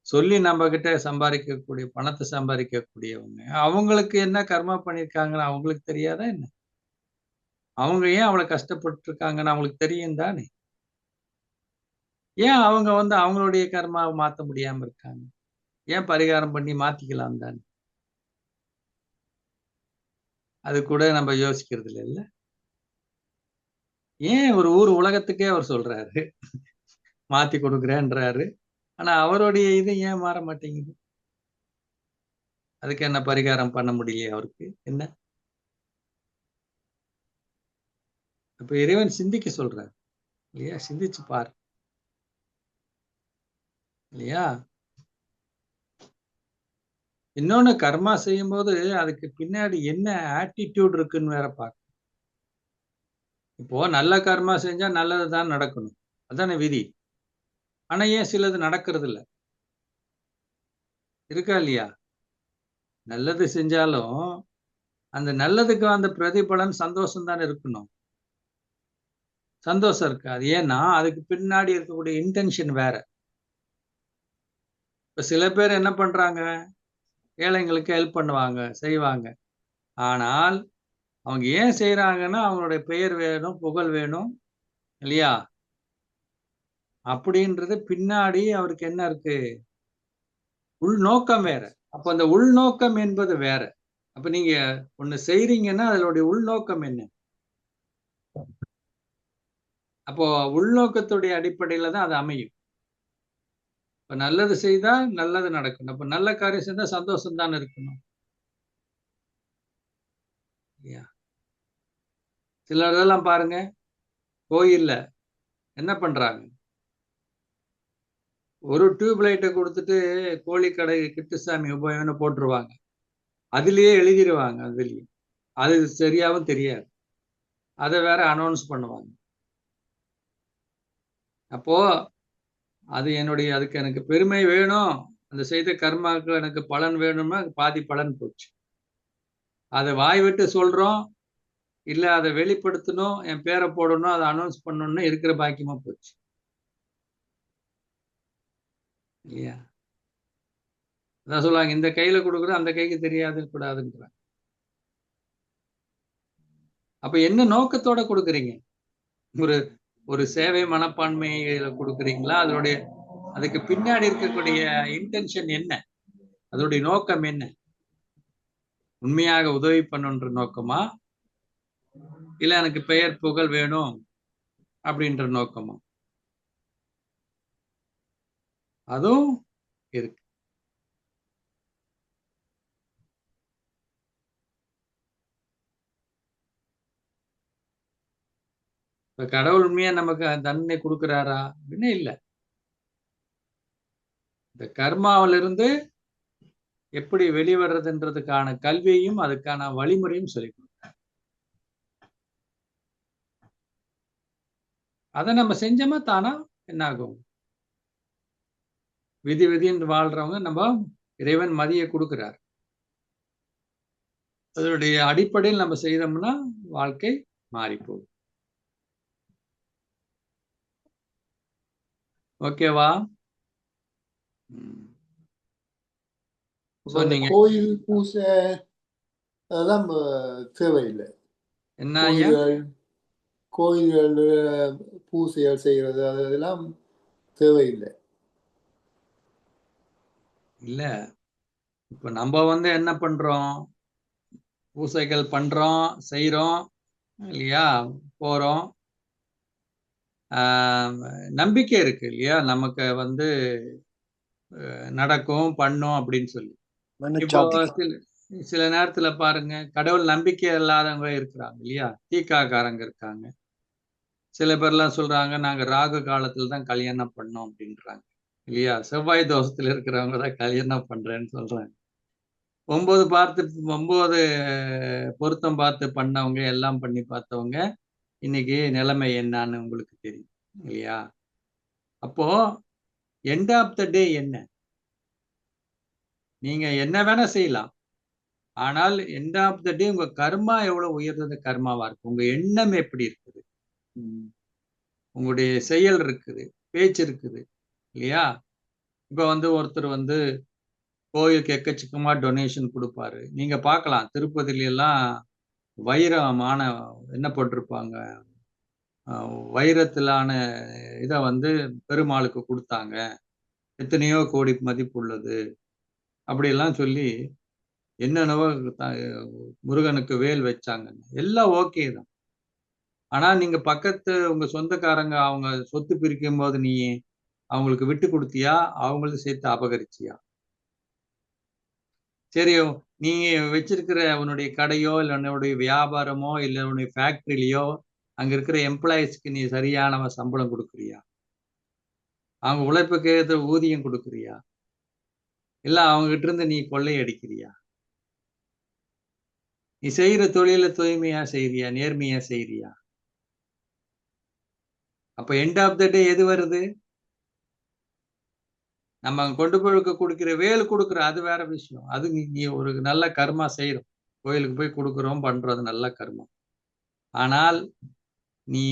சொல்லி நம்ம கிட்ட சம்பாதிக்கக்கூடிய பணத்தை சம்பாதிக்கக்கூடியவங்க அவங்களுக்கு என்ன கர்மா பண்ணியிருக்காங்கன்னு அவங்களுக்கு தெரியாதா என்ன? அவங்க ஏன் அவ்வளவு கஷ்டப்பட்டு இருக்காங்கன்னு அவங்களுக்கு தெரியும் தானே? ஏன் அவங்க அவங்களுடைய கர்மாவை மாத்த முடியாம இருக்காங்க? ஏன் பரிகாரம் பண்ணி மாத்திக்கலாம் தானே? அது கூட நம்ம யோசிக்கிறது இல்ல. ஏன் ஒரு ஊர் உலகத்துக்கே அவர் சொல்றாரு மாத்தி கொடுக்குறேன்றாரு. ஆனா அவருடைய இது ஏன் மாற மாட்டேங்குது? அதுக்கு என்ன பரிகாரம் பண்ண முடியலையே அவருக்கு என்ன? அப்ப இறைவன் சிந்திக்க சொல்றாரு இல்லையா? சிந்திச்சு பாரு இல்லையா? இன்னொன்னு கர்மா செய்யும் போது அதுக்கு பின்னாடி என்ன ஆட்டிடியூட் இருக்குன்னு வேற பார்க்கணும். இப்போ நல்ல கர்மா செஞ்சா நல்லதுதான் நடக்கணும், அதானே விதி. ஆனா ஏன் சிலது நடக்கிறது இல்ல? இருக்கா இல்லையா? நல்லது செஞ்சாலும் அந்த நல்லதுக்கு அந்த பிரதிபலன் சந்தோஷம் தானே இருக்கணும். சந்தோஷம் இருக்காது. ஏன்னா அதுக்கு பின்னாடி இருக்கக்கூடிய இன்டென்ஷன் வேற. இப்ப சில பேர் என்ன பண்றாங்க, ஏழைங்களுக்கு ஹெல்ப் பண்ணுவாங்க, செய்வாங்க. ஆனால் அவங்க ஏன் செய்யறாங்கன்னா அவங்களுடைய பெயர் வேணும், புகழ் வேணும் இல்லையா? அப்படின்றது பின்னாடி அவருக்கு என்ன இருக்கு? உள்நோக்கம் வேற. அப்ப அந்த உள்நோக்கம் என்பது வேற. அப்ப நீங்க ஒண்ணு செய்றீங்கன்னா அதனுடைய உள்நோக்கம் என்ன? அப்போ உள்நோக்கத்துடைய அடிப்படையில தான் அது அமையும். இப்ப நல்லது செய்தா நல்லது நடக்கணும். அப்ப நல்ல காரியம் செஞ்சா சந்தோஷம் தானே இருக்கணும் இல்லையா? சிலரெல்லாம் பாருங்க, கோயில்ல என்ன பண்றாங்க, ஒரு டியூப் லைட்டை கொடுத்துட்டு கோழிக்கடை கிட்டுசாமி உபயோகம்னு போட்டுருவாங்க. அதுலயே எழுதிடுவாங்க. அதுலயே அது சரியாவும் தெரியாது. அதை வேற அனௌன்ஸ் பண்ணுவாங்க. அப்போ அது அதுக்கு எனக்கு பெருமை வேணும், அந்த செய்த கர்மாவுக்கு எனக்கு பலன் வேணும்னா பாதி பலன் போச்சு. அதை வாய் விட்டு சொல்றோம் இல்ல, அதை வெளிப்படுத்தணும், என் பேரை போடணும், அதை அனௌன்ஸ் பண்ணணும்னு இருக்கிற பாக்கியமா போச்சு இல்லையா? அதான் சொல்லுவாங்க, இந்த கையில கொடுக்குறது அந்த கைக்கு தெரியாது கூடாதுன்றாங்க. அப்ப என்ன நோக்கத்தோட கொடுக்குறீங்க? ஒரு ஒரு சேவை மனப்பான்மையில கொடுக்குறீங்களா? அதுக்கு பின்னாடி இருக்கக்கூடிய இன்டென்ஷன் என்ன? அதோடைய நோக்கம் என்ன? உண்மையாக உதவி பண்ணுன்ற நோக்கமா, இல்ல எனக்கு பெயர் புகழ் வேணும் அப்படின்ற நோக்கமா? அதுவும் இருக்கு. இப்ப கடவுள் உண்மையா நமக்கு தண்டனை கொடுக்கிறாரா அப்படின்னு இல்ல. இந்த கர்மாவிலிருந்து எப்படி வெளிவர்றதுன்றதுக்கான கல்வியையும் அதுக்கான வழிமுறையும் சொல்லிக் கொடுத்தார். அதை நம்ம செஞ்சோமா தானா என்ன ஆகும்? விதி விதின்னு வாழ்றவங்க நம்ம இறைவன் மதியை கொடுக்கிறார். அதனுடைய அடிப்படையில் நம்ம செய்தோம்னா வாழ்க்கை மாறி போகும். ஓகேவா? கோயில் பூசை அதெல்லாம் தேவையில்லை. என்ன கோயில்கள் பூசைகள் செய்யறது அதெல்லாம் தேவையில்லை. இல்ல, இப்ப நம்ம என்ன பண்றோம், பூசைகள் பண்றோம், செய்யறோம் இல்லையா? போறோம், நம்பிக்கை இருக்கு இல்லையா? நமக்கு நடக்கும் பண்ணும் அப்படின்னு சொல்லி. இப்போ சில நேரத்துல பாருங்க, கடவுள் நம்பிக்கை இல்லாதவங்க இருக்கிறாங்க இல்லையா? தீக்காக்காரங்க இருக்காங்க. சில பேர்லாம் சொல்றாங்க, நாங்க ராகு காலத்துல தான் கல்யாணம் பண்ணோம் அப்படின்றாங்க இல்லையா? செவ்வாய் தோஷத்துல இருக்கிறவங்க தான் கல்யாணம் பண்றேன்னு சொல்றாங்க. 9 பொருத்தம் பார்த்து பண்ணவங்க, எல்லாம் பண்ணி பார்த்தவங்க இன்னைக்கு நிலைமை என்னன்னு உங்களுக்கு தெரியும் இல்லையா? அப்போ எண்ட் ஆஃப் த டே என்ன? நீங்க என்ன வேணா செய்யலாம், ஆனால் எண்ட் ஆஃப் த டே உங்க கர்மா எவ்வளவு உயர்ந்தது கர்மாவா இருக்கு, உங்க எண்ணம் எப்படி இருக்குது, உங்களுடைய செயல் இருக்குது, பேச்சு இருக்குது இல்லையா? இப்ப வந்து ஒருத்தர் வந்து கோயிலுக்கு எக்கச்சக்கமா டொனேஷன் கொடுப்பாரு. நீங்க பார்க்கலாம் திருப்பதில எல்லாம் வைரமான என்ன போட்டிருப்பாங்க, வைரத்திலான இத வந்து பெருமாளுக்கு குடுத்தாங்க. எத்தனையோ கோடி மதிப்புள்ளது. அப்படியெல்லாம் சொல்லி என்னென்னவோ த முருகனுக்கு வேல் வச்சாங்கன்னு. எல்லாம் ஓகே தான். ஆனா நீங்க பக்கத்து உங்க சொந்தக்காரங்க அவங்க சொத்து பிரிக்கும்போது நீ அவங்களுக்கு விட்டு குடுத்தியா? அவங்களும் சேர்த்து அபகரிச்சியா? சரி, நீ வச்சிருக்கிற உன்னுடைய கடையோ, இல்ல உன்னுடைய வியாபாரமோ, இல்ல உன்னுடைய ஃபேக்டரிலயோ, அங்க இருக்கிற எம்ப்ளாயீஸ்க்கு நீ சரியான சம்பளம் குடுக்குறியா? அவங்க உழைப்புக்கு ஏத்த ஊதியம் குடுக்குறியா? இல்ல அவங்ககிட்ட இருந்து நீ கொள்ளை அடிக்கிறியா? நீ செய்யற தொழில தூய்மையா செய்றியா? நேர்மையா செய்றியா? அப்ப எண்ட் ஆஃப் த டே எது வருது? நம்ம அங்க கொண்டு போய் குடுக்கிற வேலு குடுக்குற அது வேற விஷயம். அது நீ நீ ஒரு நல்ல கர்மா செய்றோம். கோயிலுக்கு போய் குடுக்குறோம், பண்றது நல்ல கர்மா. ஆனால் நீ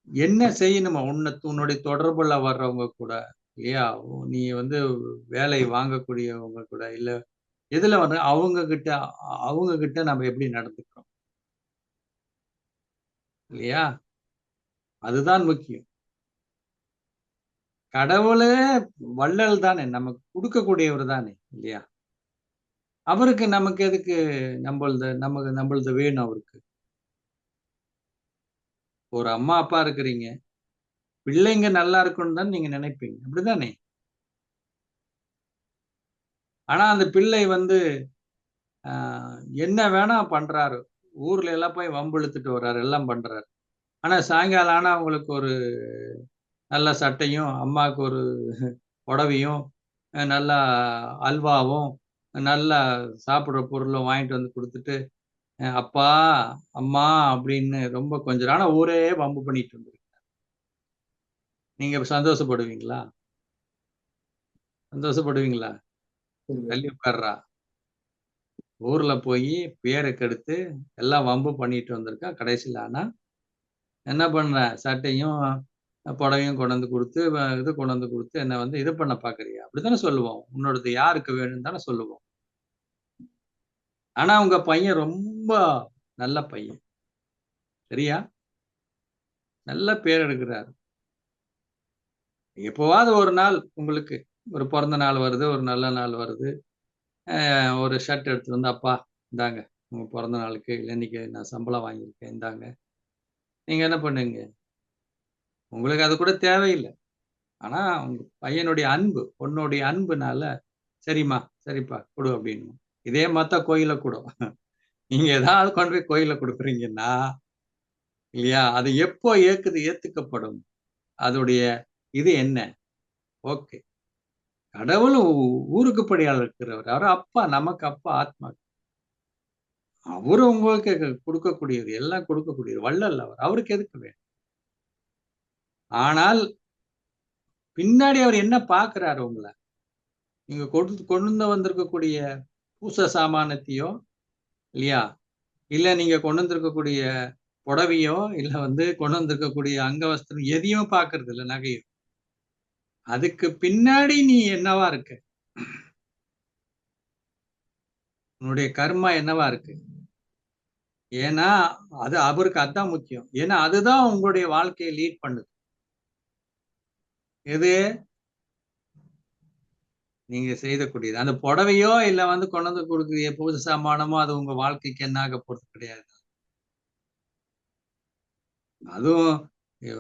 என்ன செய்யணுமோ உன்னுடைய தொடர்புல வர்றவங்க கூட இல்லையா? நீ வந்து வேலை வாங்கக்கூடியவங்க கூட, இல்ல எதுல வந்து அவங்க கிட்ட நம்ம எப்படி நடந்துக்கிறோம்? இல்லையா? அதுதான் முக்கியம். கடவுளே வள்ளல் தானே! நமக்கு குடுக்கக்கூடியவர் தானே! இல்லையா? அவருக்கு நமக்கு எதுக்கு நம்மளது வேணும் அவருக்கு. ஒரு அம்மா, அப்பா இருக்கிறீங்க. பிள்ளைங்க நல்லா இருக்கணும்னு தான் நீங்க நினைப்பீங்க. அப்படிதானே? ஆனா அந்த பிள்ளை வந்து அ என்ன வேணா பண்றாரு. ஊர்ல எல்லாம் போய் வம்பு இழுத்துட்டு வர்றாரு. எல்லாம் பண்றாரு. ஆனா சாயங்காலம் ஆனா அவங்களுக்கு ஒரு நல்ல சட்டையும், அம்மாவுக்கு ஒரு புடவையும், நல்லா அல்வாவும், நல்லா சாப்பிடுற பொருளும் வாங்கிட்டு வந்து குடுத்துட்டு, அப்பா, அம்மா அப்படின்னு ரொம்ப கொஞ்சுறாரு. ஆனா ஊரே வம்பு பண்ணிட்டு இருந்திருக்கு. நீங்க சந்தோஷப்படுவீங்களா? சந்தோஷப்படுவீங்களா? தள்ளி உட்கார்றா. ஊர்ல போயி பேர கெடுத்து எல்லாம் வம்பு பண்ணிட்டு வந்திருக்கான். கடைசில ஆனா என்ன பண்ற? சட்டையும், புடவையும் கொண்டாந்து குடுத்து, இது கொண்டாந்து குடுத்து என்ன வந்து இது பண்ண பார்க்கிறியா? அப்படித்தானே சொல்லுவோம். உன்னோடது யாருக்கு வேணும்னு தானே சொல்லுவோம். ஆனா உங்க பையன் ரொம்ப நல்ல பையன். சரியா? நல்ல பேர் எடுக்கிறாரு. எப்பவாவது ஒரு நாள் உங்களுக்கு ஒரு பொறந்த நாள் வருது, ஒரு நல்ல நாள் வருது. ஒரு ஷர்ட் எடுத்துட்டு வந்து, "அப்பா இந்தாங்க, உங்க பொறந்த நாளுக்கு இல்ல இன்னைக்கு நான் சம்பளம் வாங்கியிருக்கேன். இந்தாங்க." நீங்க என்ன பண்ணுவீங்க? உங்களுக்கு அது கூட தேவையில்ல. ஆனா உங்க பையனுடைய அன்பு, பொண்ணுடைய அன்புனால, "சரிம்மா, சரிப்பா குடு" அப்படின்னுவோம். இதே மத்த கோயில்ல கூட. நீங்க ஏதாவது கொண்டு போய் கோயில்ல குடுக்குறீங்கன்னா, இல்லையா? அது எப்போ ஏத்துக்கப்படும்? அதோடைய இது என்ன? ஓகே. கடவுள் ஊருக்கு படியாளர் இருக்கிறவர். அவரு அப்பா, நமக்கு அப்பா ஆத்மா. அவரு உங்களுக்கு குடுக்கக்கூடியது, எல்லாம் குடுக்கக்கூடியது. வள்ளல் அவர். அவருக்கு எதுக்கு வேணும்? ஆனால் பின்னாடி அவர் என்ன பார்க்கிறாரு உங்கள? நீங்க கொண்டு வந்திருக்கக்கூடிய பூச சாமானத்தையோ, இல்லையா? இல்ல நீங்க கொண்டு வந்திருக்கக்கூடிய புடவையோ, இல்ல வந்து கொண்டு வந்திருக்கக்கூடிய அங்கவஸ்திரம் எதையும் பார்க்கறது இல்ல, நகையும். அதுக்கு பின்னாடி நீ என்னவா இருக்க? உன்னுடைய கர்மா என்னவா இருக்கு? ஏன்னா, அவருக்கு அதான் முக்கியம். ஏன்னா, அதுதான் உங்களுடைய வாழ்க்கைய லீட் பண்ணுது. எது? நீங்க செய்தக்கூடியது. அந்த புடவையோ, இல்ல வந்து கொண்டு வந்து குடுக்குற பூஜை சாமானமோ, அது உங்க வாழ்க்கைக்கு என்ன ஆக போறது கிடையாது. அதுவும் யோ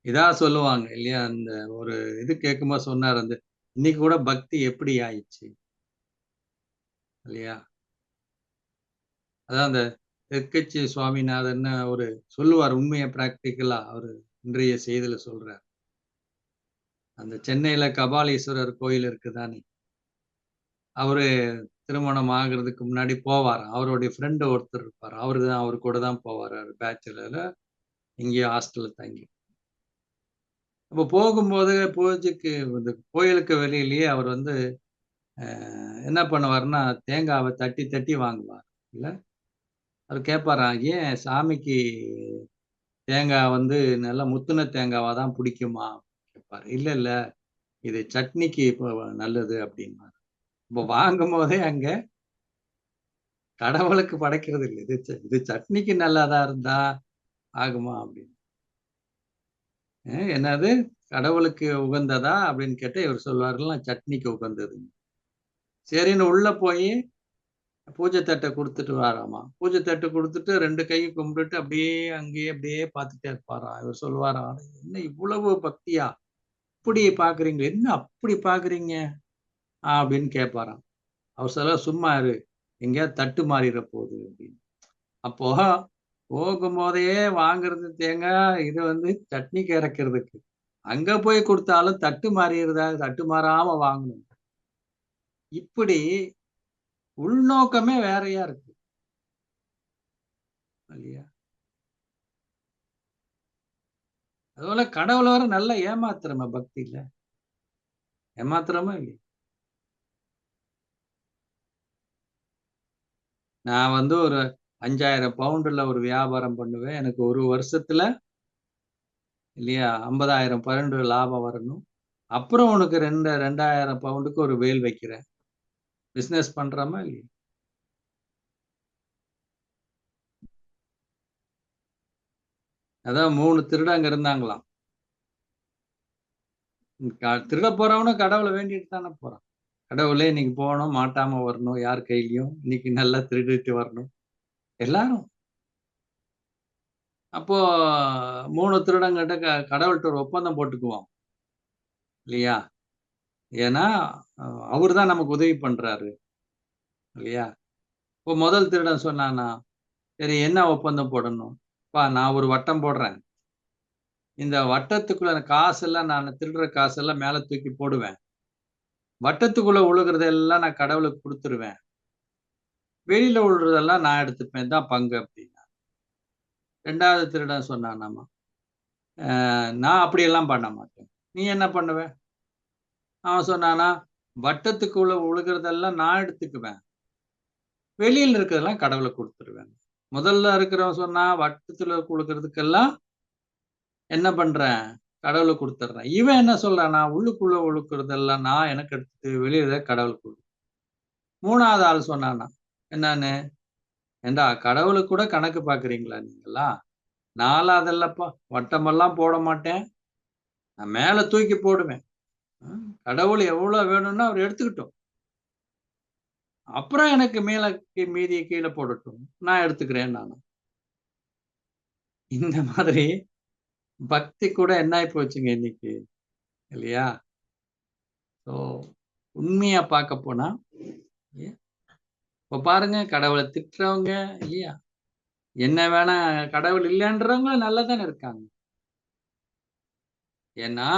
இதா சொல்லுவாங்க இல்லையா? அந்த ஒரு இது கேட்கும்போது சொன்னாரு வந்து, இன்னைக்கு கூட பக்தி எப்படி ஆயிடுச்சு? இல்லையா? அதான் அந்த தெற்கட்சி சுவாமிநாதன்னு ஒரு சொல்லுவாரு. உண்மைய பிராக்டிகலா அவரு இன்றைய செய்தியில சொல்றாரு. அந்த சென்னையில கபாலீஸ்வரர் கோயில் இருக்கு தானே! அவரு திருமணம் ஆகுறதுக்கு முன்னாடி போவாராம். அவருடைய ஃப்ரெண்ட் ஒருத்தர் இருப்பாரு. அவரு கூட தான் போவாரு. அவரு பேச்சுலர்ல எங்கேயோ ஹாஸ்டல்ல தங்கி. அப்ப போகும்போது பூஜைக்கு இந்த கோயிலுக்கு வெளியிலேயே அவர் வந்து என்ன பண்ணுவாருன்னா, தேங்காவ தட்டி தட்டி வாங்குவார். இல்ல. அவரு கேட்பாராம், "ஏன் சாமிக்கு தேங்கா வந்து நல்லா முத்துன தேங்காவா தான் புடிக்குமா?" கேட்பாரு. "இல்ல, இல்ல. இது சட்னிக்கு இப்போ நல்லது அப்படின்னு. இப்போ வாங்கும் போதே அங்க கடவுளுக்கு படைக்கிறது இல்லை, இது சட்னிக்கு நல்லாதான் இருந்தா ஆகுமா அப்படின்னு. என்னது கடவுளுக்கு உகந்ததா அப்படின்னு கேட்டு இவர் சொல்வார்கள் சட்னிக்கு உகந்தது. சரின்னு உள்ள போய் பூஜை தட்டை கொடுத்துட்டு வராமா. பூஜை தட்டை கொடுத்துட்டு 2 கையும் கும்பிட்டுட்டு அப்படியே அங்கேயே அப்படியே பார்த்துட்டே இருப்பாராம். இவர் சொல்லுவாராம், என்ன இவ்வளவு பக்தியா, இப்படி பாக்குறீங்க, என்ன அப்படி பாக்குறீங்க அப்படின்னு கேட்பாராம். அவர் சொல்ல, சும்மா இரு, எங்கேயாவது தட்டு மாறிட போகுது அப்படின்னு. அப்போ போகும் போதே வாங்குறது தேங்காய், இது சட்னிக்கு இறக்கிறதுக்கு. அங்க போய் கொடுத்தாலும் தட்டு மாறிடுறதா, தட்டு மாறாம வாங்கணும். இப்படி உள்நோக்கமே வேறையா இருக்கு இல்லையா? அதுபோல கடவுளை வர நல்ல ஏமாத்துறமா பக்தி இல்ல, ஏமாத்துறமா இல்லையா? நான் ஒரு 5000 பவுண்டுல ஒரு வியாபாரம் பண்ணுவேன். எனக்கு ஒரு வருஷத்துல இல்லையா 50,000 பவுண்டு லாபம் வரணும். அப்புறம் உனக்கு 2000 பவுண்டுக்கு ஒரு வேல் வைக்கிறேன். பிசினஸ் பண்றோமா இல்லையா? அதான் 3 திருடங்க இருந்தாங்களாம். திருட போறவனும் கடவுளை வேண்டிட்டு தானே போறான். கடவுளே இன்னைக்கு போகணும், மாட்டாம வரணும், யார் கையிலயும் இன்னைக்கு நல்லா திருடிட்டு வரணும் எல்லாரும். அப்போ 3 திருடங்கிட்ட கடவுள்கிட்ட ஒரு ஒப்பந்தம் போட்டுக்குவோம் இல்லையா? ஏன்னா அவர் தான் நமக்கு உதவி பண்றாரு இல்லையா? இப்போ முதல் திருடன் சொன்னானா, சரி என்ன ஒப்பந்தம் போடணும்? நான் ஒரு வட்டம் போடுறேன், இந்த வட்டத்துக்குள்ள காசெல்லாம், நான் திருடுற காசெல்லாம் மேல தூக்கி போடுவேன், வட்டத்துக்குள்ள உழுகிறதெல்லாம் நான் கடவுளுக்கு கொடுத்துருவேன், வெளியில விழுறதெல்லாம் நான் எடுத்துப்பேன், தான் பங்கு அப்படின்னா. 2வது திருடன் சொன்னானாமா, நான் அப்படியெல்லாம் பண்ண மாட்டேன், நீ என்ன பண்ணுவ? அவன் சொன்னானா, வட்டத்துக்குள்ள உழுகிறதெல்லாம் நான் எடுத்துக்குவேன், வெளியில இருக்கிறதெல்லாம் கடவுளுக்கு கொடுத்துருவேன். முதல்ல இருக்கிறவன் சொன்னா, வட்டத்துல உழுகிறதுக்கெல்லாம் என்ன பண்றேன், கடவுளுக்கு கொடுத்துட்றேன். இவன் என்ன சொல்றான், நான் உள்ளுக்குள்ள உழுக்கிறதெல்லாம் நான் எனக்கு எடுத்துட்டு வெளியில கடவுளுக்கு கொடு. 3வது ஆள் சொன்னானா என்னன்னு, ஏண்டா கடவுளுக்கு கூட கணக்கு பாக்குறீங்களா நீங்களா? நான்லாம் அதெல்லப்பா, வட்டமெல்லாம் போட மாட்டேன், நான் மேல தூக்கி போடுவேன், கடவுள் எவ்வளவு வேணும்னா அவர் எடுத்துக்கிட்டோம், அப்புறம் எனக்கு மேல மீதியை கீழே போடட்டும், நான் எடுத்துக்கிறேன் நானும். இந்த மாதிரி பக்தி கூட என்ன ஆகி போச்சுங்க இன்னைக்கு இல்லையா? ஸோ உண்மையா பார்க்க போனா, இப்ப பாருங்க, கடவுளை திட்டுறவங்க இல்லையா, என்ன வேணா கடவுள் இல்லைன்றவங்க நல்லா தானே இருக்காங்க. ஏன்னா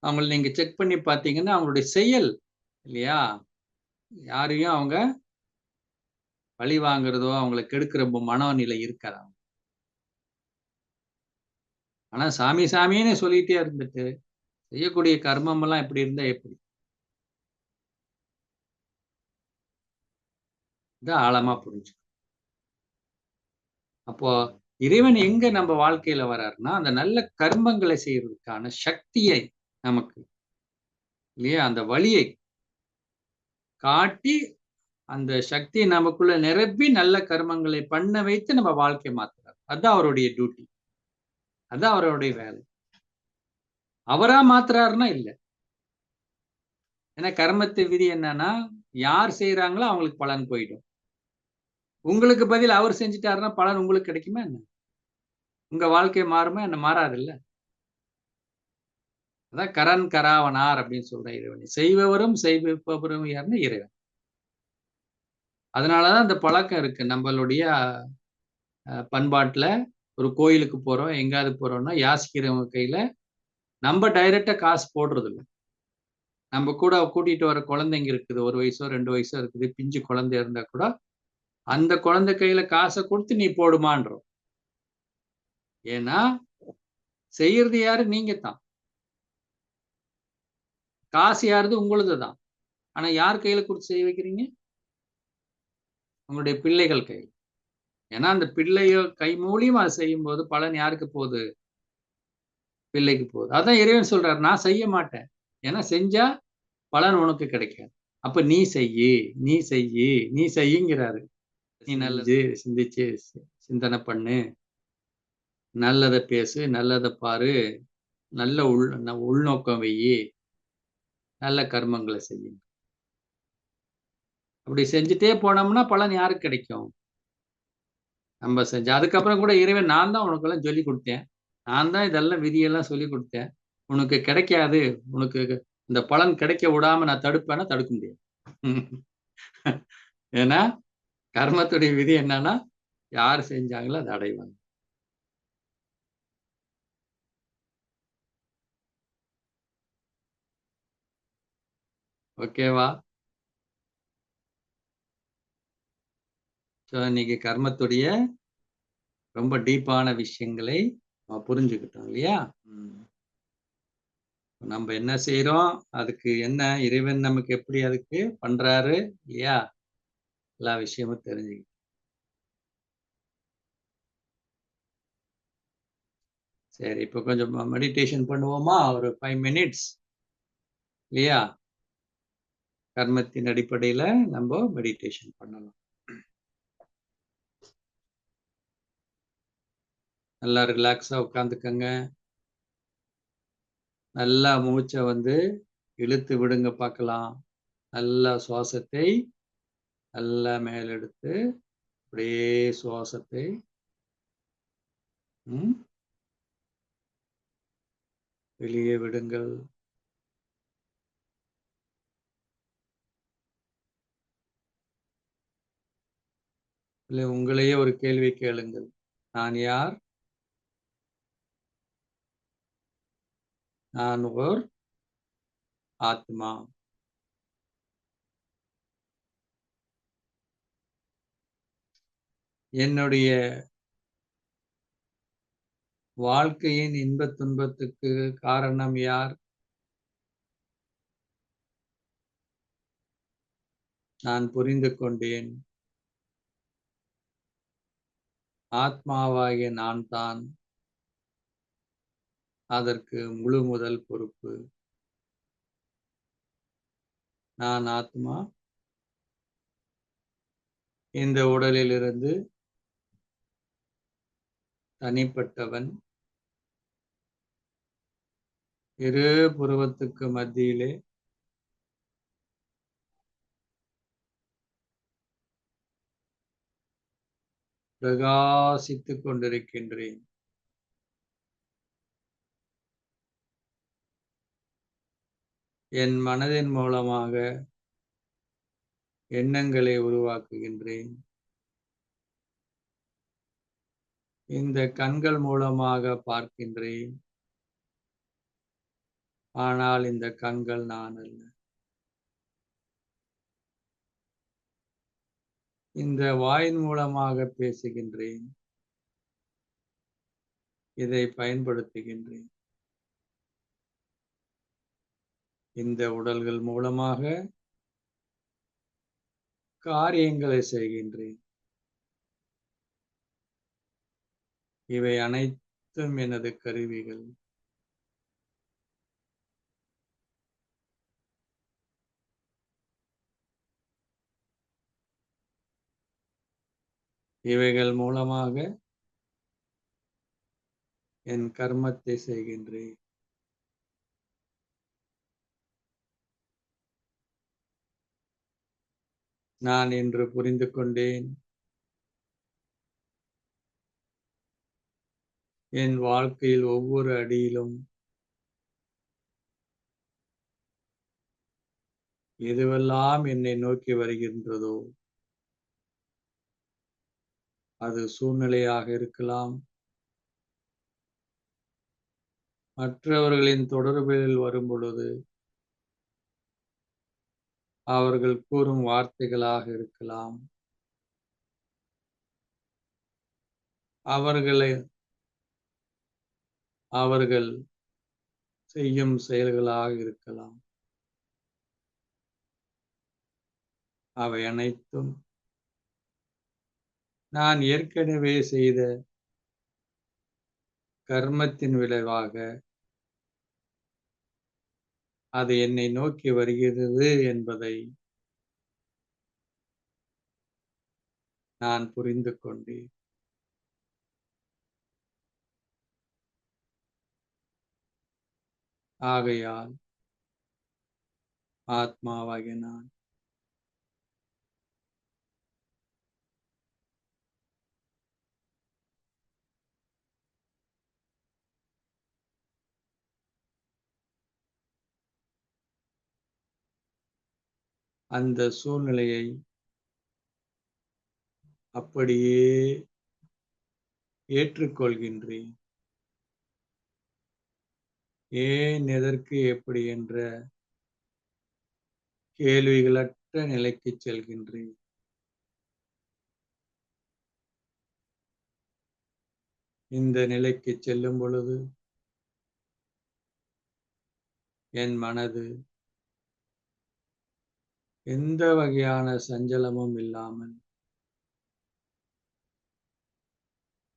அவங்களை நீங்க செக் பண்ணி பார்த்தீங்கன்னா அவங்களுடைய செயல் இல்லையா, யாரையும் அவங்க பழி வாங்குறதோ அவங்களை கெடுக்கிற மனநிலை இருக்காது. ஆனா சாமி சாமின்னு சொல்லிட்டே இருந்துட்டு செய்யக்கூடிய கர்மம் எல்லாம் எப்படி இருந்தா எப்படி? இதை ஆழமா புரிஞ்சு. அப்போ இறைவன் எங்க நம்ம வாழ்க்கையில வர்றாருன்னா, அந்த நல்ல கர்மங்களை செய்யறதுக்கான சக்தியை நமக்கு இல்லையா, அந்த வழியை காட்டி அந்த சக்தியை நமக்குள்ள நிரப்பி நல்ல கர்மங்களை பண்ண வைத்து நம்ம வாழ்க்கை மாத்துறாரு. அதுதான் அவருடைய டியூட்டி, அதுதான் அவருடைய வேலை. அவரா மாத்துறாருன்னா இல்ல. ஏன்னா கர்மத்து விதி என்னன்னா, யார் செய்யறாங்களோ அவங்களுக்கு பலன் போயிடும். உங்களுக்கு பதில் அவர் செஞ்சுட்டாருன்னா பலன் உங்களுக்கு கிடைக்குமா என்ன? உங்க வாழ்க்கை மாறுமா என்ன? மாறாது இல்ல. அதான் கரன் கராவனார் அப்படின்னு சொல்ற இறைவனை. செய்பவரும் செய்பவரும் யாருன்னா இறைவன். அதனாலதான் அந்த பழக்கம் இருக்கு நம்மளுடைய பண்பாட்டுல. ஒரு கோயிலுக்கு போறோம், எங்காவது போறோம்னா யாசிக்கிறவங்க கையில நம்ம டைரக்டா காசு போடுறது இல்லை. நம்ம கூட கூட்டிட்டு வர குழந்தைங்க இருக்குது, 1 வயசோ 2 வயசோ இருக்குது, பிஞ்சு குழந்தை இருந்தா கூட அந்த குழந்தை கையில காசை கொடுத்து நீ போடுமான்றோம். ஏன்னா செய்யறது யாரு? நீங்க தான். காசு யாருது? உங்களுது தான். ஆனா யார் கையில கொடுத்து செய்ய வைக்கிறீங்க? உங்களுடைய பிள்ளைகள் கையில். ஏன்னா அந்த பிள்ளையோ கை மூலியமா அதை செய்யும் போது பலன் யாருக்கு போகுது? பிள்ளைக்கு போகுது. அதான் இறைவன் சொல்றாரு, நான் செய்ய மாட்டேன். ஏன்னா செஞ்சா பலன் உனக்கு கிடைக்காது. அப்ப நீ செய்யி, நீ செய்யி, நீ செய்யுங்கிறாரு. நீ நல்லது சிந்திச்சு சிந்தனை பண்ணு, நல்லத பேசு, நல்லத பாரு, நல்ல உள்நோக்கம் வையி, நல்ல கர்மங்கள செய்யு. அப்படி செஞ்சுட்டே போனோம்னா பலன் யாருக்கு கிடைக்கும்? நம்ம செஞ்ச அதுக்கப்புறம் கூட இறைவன் நான் தான் உனக்கெல்லாம் சொல்லிக் கொடுத்தேன். நான் தான் இதெல்லாம் விதியெல்லாம் சொல்லிக் கொடுத்தேன். உனக்கு கிடைக்காது. உனக்கு இந்த பலன் கிடைக்க விடாம நான் தடுப்பேன்னா தடுக்க முடியாது. ஏன்னா கர்மத்துடைய விதி என்னன்னா யார் செஞ்சாங்களோ அதை அடைவாங்க. ஓகேவா? ஸோ இன்னைக்கு கர்மத்துடைய ரொம்ப டீப்பான விஷயங்களை நம்ம புரிஞ்சுக்கிட்டோம் இல்லையா? நம்ம என்ன செய்யறோம், அதுக்கு என்ன இறைவன் நமக்கு எப்படி அதுக்கு பண்றாரு இல்லையா? எல்லா விஷயமும் தெரிஞ்சுக்கிட்டோம். சரி, இப்போ கொஞ்சம் மெடிடேஷன் பண்ணுவோமா? ஒரு 5 மினிட்ஸ் இல்லையா? கர்மத்தின் அடிப்படையில நம்ம மெடிடேஷன் பண்ணலாம். நல்லா ரிலாக்ஸா உட்காந்துக்கங்க. நல்லா மூச்சை வந்து இழுத்து விடுங்க பார்க்கலாம். நல்லா சுவாசத்தை நல்லா மேலெடுத்து அப்படியே சுவாசத்தை வெளியே விடுங்கள். இல்லை, உங்களையே ஒரு கேள்வி கேளுங்கள். நான் யார்? நான் ஓர் ஆத்மா. என்னுடைய வாழ்க்கையின் இன்பத் துன்பத்துக்கு காரணம் யார்? நான் புரிந்து கொண்டேன். ஆத்மாவாகிய நான் தான் அதற்கு முழு முதல் பொறுப்பு. நான் ஆத்மா. இந்த உடலிலிருந்து தனிப்பட்டவன். இரு புருவத்துக்கு மத்தியிலே பிரகாசித்துக் கொண்டிருக்கின்றேன். என் மனதின் மூலமாக எண்ணங்களை உருவாக்குகின்றேன். இந்த கண்கள் மூலமாக பார்க்கின்றேன். ஆனால் இந்த கண்கள் நான் அல்ல. இந்த வாயின் மூலமாக பேசுகின்றேன். இதை பயன்படுத்துகின்றேன். இந்த உடல்கள் மூலமாக காரியங்களை செய்கின்றேன். இவை அனைத்தும் எனது கருவிகள். இவைகள் மூலமாக என் கர்மத்தை செய்கின்றேன். நான் இன்று புரிந்து கொண்டேன். என் வாழ்க்கையில் ஒவ்வொரு அடியிலும் எதுவெல்லாம் என்னை நோக்கி வருகின்றதோ அது சூழ்நிலையாக இருக்கலாம், மற்றவர்களின் தொடர்பில் வரும் பொழுது அவர்கள் கூறும் வார்த்தைகளாக இருக்கலாம், அவர்கள் செய்யும் செயல்களாக இருக்கலாம். அவை அனைத்தும் நான் ஏற்கனவே செய்த கர்மத்தின் விளைவாக அது என்னை நோக்கி வருகிறது என்பதை நான் புரிந்து கொண்டேன். ஆகையால் ஆத்மாவாகிய நான் அந்த சூழ்நிலையை அப்படியே ஏற்றுக்கொள்கின்றேன். ஏன், எதற்கு, எப்படி என்ற கேள்விகளற்ற நிலைக்கு செல்கின்றேன். இந்த நிலைக்கு செல்லும் பொழுது என் மனது எந்த வகையான சஞ்சலமும் இல்லாமல்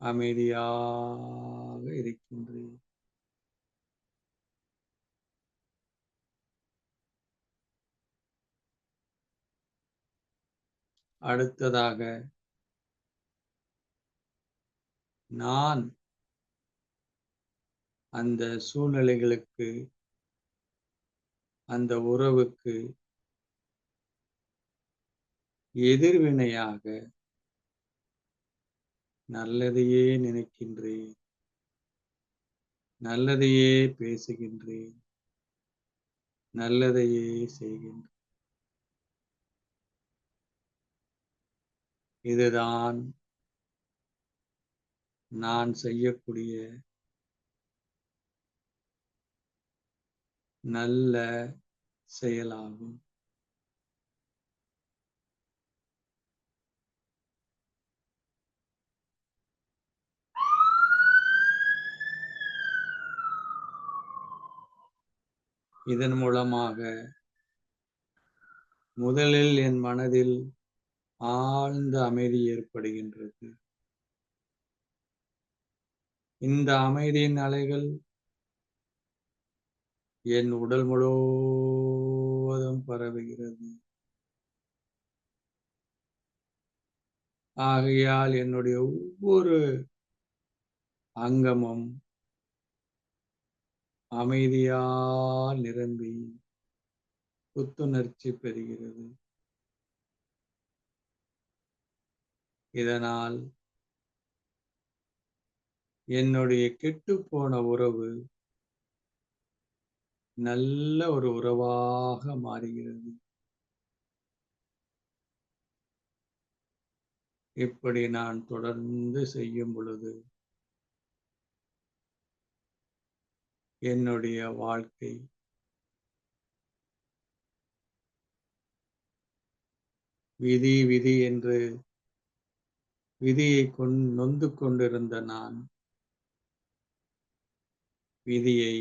அமைதியாக இருக்கின்றேன். அடுத்ததாக நான் அந்த சூழ்நிலைகளுக்கு, அந்த உறவுக்கு எதிர்வினையாக நல்லதையே நினைக்கின்றேன், நல்லதையே பேசுகின்றேன், நல்லதையே செய்கின்றேன். இதுதான் நான் செய்யக்கூடிய நல்ல செயலாகும். இதன் மூலமாக முதலில் என் மனதில் ஆழ்ந்த அமைதி ஏற்படுகின்றது. இந்த அமைதியின் அலைகள் என் உடல் முழுவதும் பரவுகிறது. ஆகையால் என்னுடைய ஒவ்வொரு அங்கமும் அமைதியால் நிரம்பி புத்துணர்ச்சி பெறுகிறது. இதனால் என்னுடைய கெட்டுப்போன உறவு நல்ல ஒரு உறவாக மாறுகிறது. இப்படி நான் தொடர்ந்து செய்யும் பொழுது என்னுடைய வாழ்க்கை விதி விதி என்று விதியை நொந்து கொண்டிருந்த நான் விதியை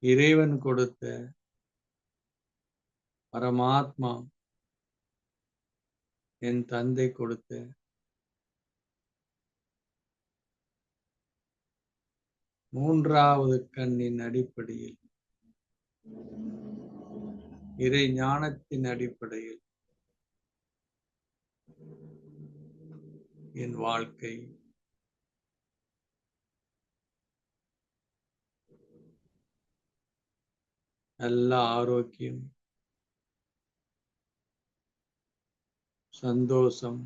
இறைவன் கொடுத்த பரமாத்மா, என் தந்தை கொடுத்த மூன்றாவது கண்ணின் அடிப்படையில், இறை ஞானத்தின் அடிப்படையில் என் வாழ்க்கை நல்ல ஆரோக்கியம், சந்தோஷம்,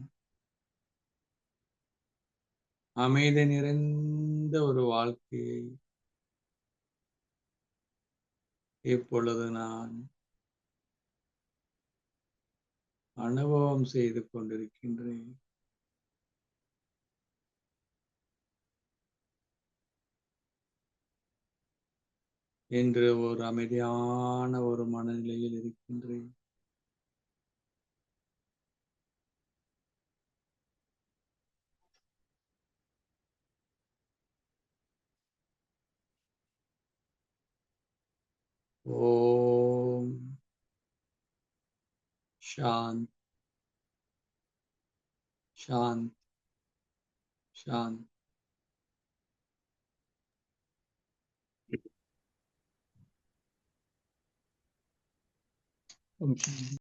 அமைதி நிறைந்த ஒரு வாழ்க்கையை இப்பொழுது நான் அனுபவம் செய்து கொண்டிருக்கின்றேன். இன்று ஒரு அமைதியான ஒரு மனநிலையில் இருக்கின்றேன். ஓம் சாந்த் சாந்த் சாந்த். ஓம் சாந்தி.